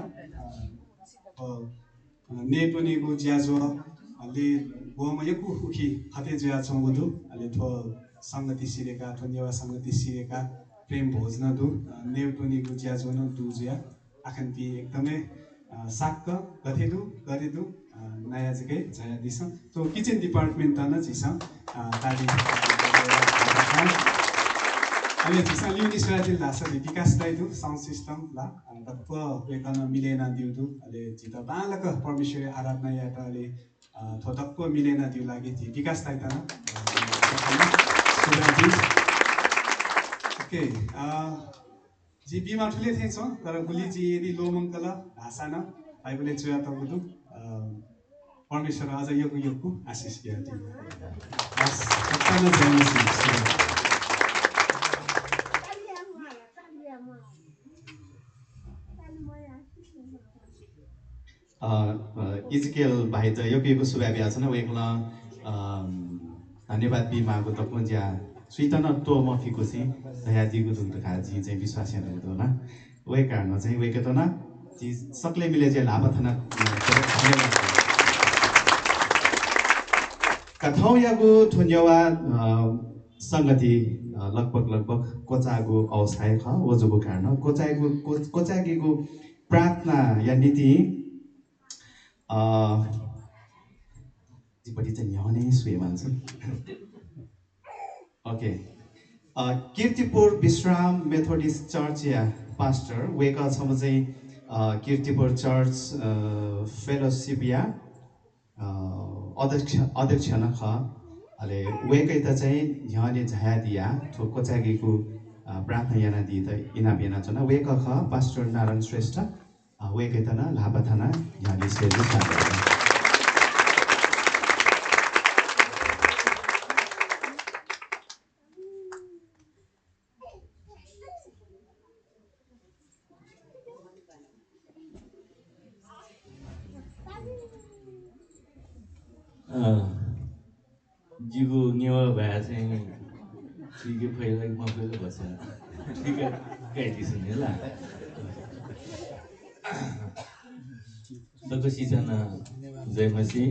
नेपनी गो ज्याजो ले गोमा यको खुखी खते ज्या छौगदु अहिले थो संगति सिरेका थन्यवा संगति सिरेका प्रेम भोजन दु नेपनी गो ज्याजो न दु ज्या आखन्ती एकदमै साक्क गथेदु गरेदु नयाँ जग्गै छाया दिस तो किचन डिपार्टमेन्ट त न झिसा ताली अहिले झिसा लिउनी स्वादिल लासा विकास दाइदु साउन्ड सिस्टम ला दक्क वेकन मिलेन दिउदु अहिले झित बालक परमेश्वर आराधना या त अहिले थो दक्क मिलेन दिउ लागि झि विकास दाइ त न ओके जी बिमा ठुले थिएछ तर गुली जी यदि लोमङ्कल भाषा न बाइबलले चुया त गुदु परमेश्वर अझ योगु आशिष दिए बस सबैले जयमसी इजकेल भाइ त योगु सुबाबी छ न वेकला धन्यवाद बि मागु त पुन्ज्या सुइतन तो मफिको छि दयाजीको दुख खाजी चाहिँ विश्वास हेर्नु होला वे कारण चाहिँ वेके त न जी सकले मिले चाहिँ लाभा थाना कथौ यागु धन्यवाद संगति लगभग कोचागु अवसाय ख ओजुगु कारण कोचागीगु प्रार्थना या नीति जीपटी चाहिँ न्याउने सुए मान्छ ओके कीर्तिपुर विश्राम मेथोडिस्ट चर्च या पास्टर वेका छ चाहिँ कीर्तिपुर चर्च फेलोशिप या अध्यक्ष न ख अहिले वेकै त चाहिँ झ्याने झाया दिया थो कोचागीको प्रार्थना याना दिए त इना बेना छ न वेक ख पास्टर नारायण श्रेष्ठ वेकै त न लापा थाना झ्याने सेली जिगो नेवा भए चाहिँ ठिकै पहिला म पहिला बस्छ ठिकै गाइदिन्छु नि ल दकसिजना जय मसीह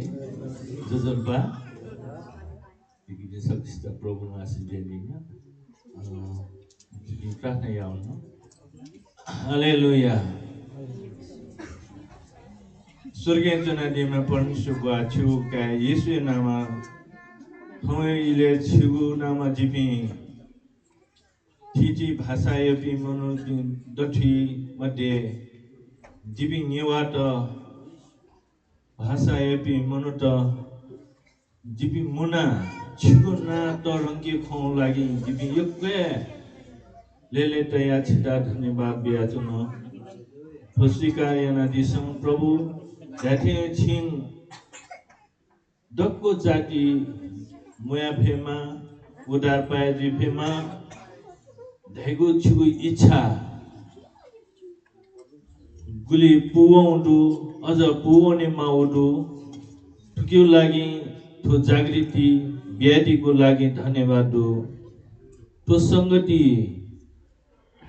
जोजलपा सक्सित प्रभुमा आशिष दिएन प्रार्थना याउनु हालेलुया स्वर्गीय चुनादीमा परमेश्वरको आछुका येशू नाममा हमेले छिगु नाम जिपि ठिटी भाषा यपि मनो दठी मध्ये जिपि नेवाट भाषा यपि मनो त जिपि मुना छिगु ना तरंगी खौ लागि जिपि यक्के लेले तया छिटा धन्यवाद बियाचुन फसिका याना दिसं प्रभु जाथे छिन दक्को जाति मुया फेमा उदार पाए जी फेमा धेगु छिगु इच्छा गुली पुवौडु अझ पुवने माउडु ठुक्यु लागि थो जागृति व्याधिको लागि धन्यवाद दो तो संगति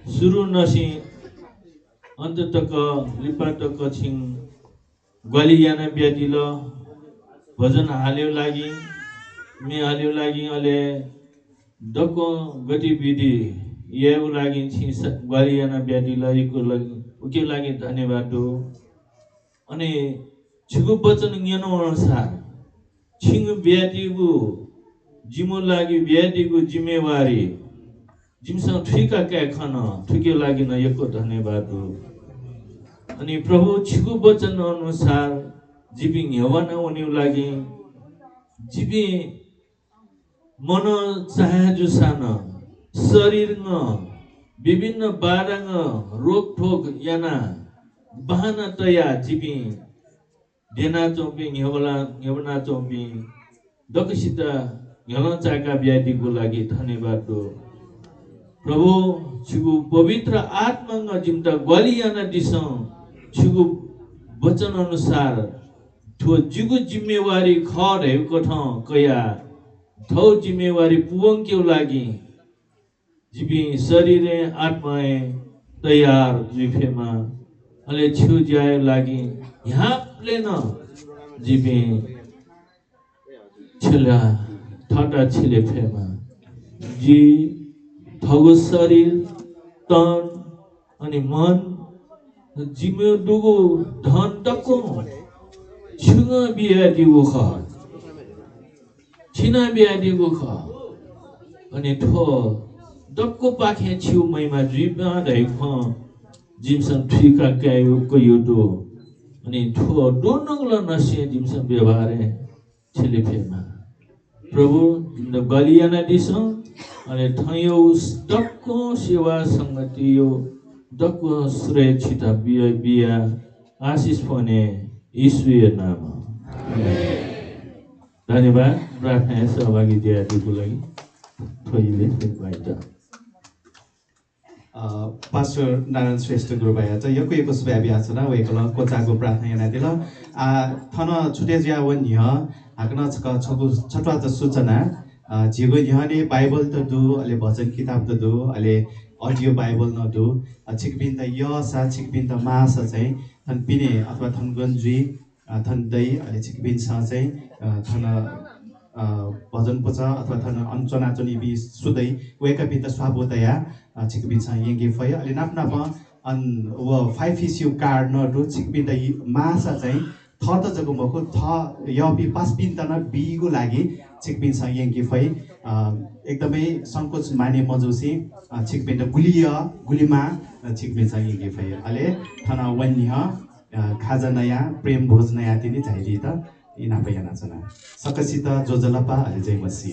सुरु नसी अन्त तक लिपा तक छिङ ग्वालियाना व्याधि ल भजन हाल्यो लागि मे हाल्यो लागि अले दको गतिविधि यो लागि छि ग्वालियाना व्याधि ल इको लागि उके लागि धन्यवाद दो अनि छिगु वचन न्यनो अनुसार छिङ व्याधिको जिमो लागि व्याधिको जिम्मेवारी जिमसँग ठिका क्या खन ठिक्यो लागि न यको धन्यवाद हो अनि प्रभु छिगु वचन अनुसार जिबि हेवन उनी लागि जिबि मन चाहे जुसान शरीर न विभिन्न बारंग रोग ठोक याना बहाना तया जिबि देना चोपी हेवना चोपी दकसित हेलन चाका व्याधिको लागि धन्यवाद हो प्रभु छिगु पवित्र आत्मा जिम्ता ग्वालियाना दिसं छिगु वचन अनुसार ठो जिगु जिम्मेवारी खर हेको ठ कया थौ जिम्मेवारी पुवंक्यो लागि जिबि शरीर आत्माए तयार जिफेमा अले छु जाय लागि यहाँले न जिबि छला ठटा छिले फेमा जी थगो शरीर तन अनि मन जिम्मे दुगो धन तको छुङ बियादिगो ख छिना बियादिगो ख अनि ठो दक्को पाखे छिउ मैमा जिबा दैख जिमसन ठिका कायो कयोदो अनि ठो दोनंगल नसे जिमसन व्यवहार छिले फेमा प्रभु द गलियाना दिसं अनि थयो दक्को सेवा संगति यो दक्को सुरक्षित बिया आशिष पने ईश्वरीय नाम धन्यवाद प्रार्थना सहभागी दियादिको लागि थोइले बाइटा पास्टर नारायण श्रेष्ठ गुरुबाया चाहिँ यको सुबाबी आछना वेकल कोचाको प्रार्थना याना दिल थन छुटे ज्या वन य हाकन छगु छटवा त सूचना जिगो यहने बाइबल त दु अले भजन किताब त दु अले अडियो बाइबल न दु छिकबिन त य सा छिकबिन त मा सा चाहिँ थन पिने अथवा थन गन्जी थन दै अले छिकबिन सा चाहिँ थन भजन पोचा अथवा थन अञ्चना चनी बि सुदै वेका बित स्वाबोतया छिकबिन सा यंगे फय अले नाप अन व 5 इश्यू कार्ड न दु छिकबिन त मा सा चाहिँ थ त जको मको थ यपि पास बिन त न बिगो लागि छिकबिन सा यंगे फय एकदमै संकोच माने मजौसी छिकबिन त गुलिमा छिकबिन सा यंगे फय अले थन वन्य खाजा नयाँ प्रेम भोज नयाँ तिनी चाहिए त इना पयाना छना सकसित जोजलपा अले जय मसी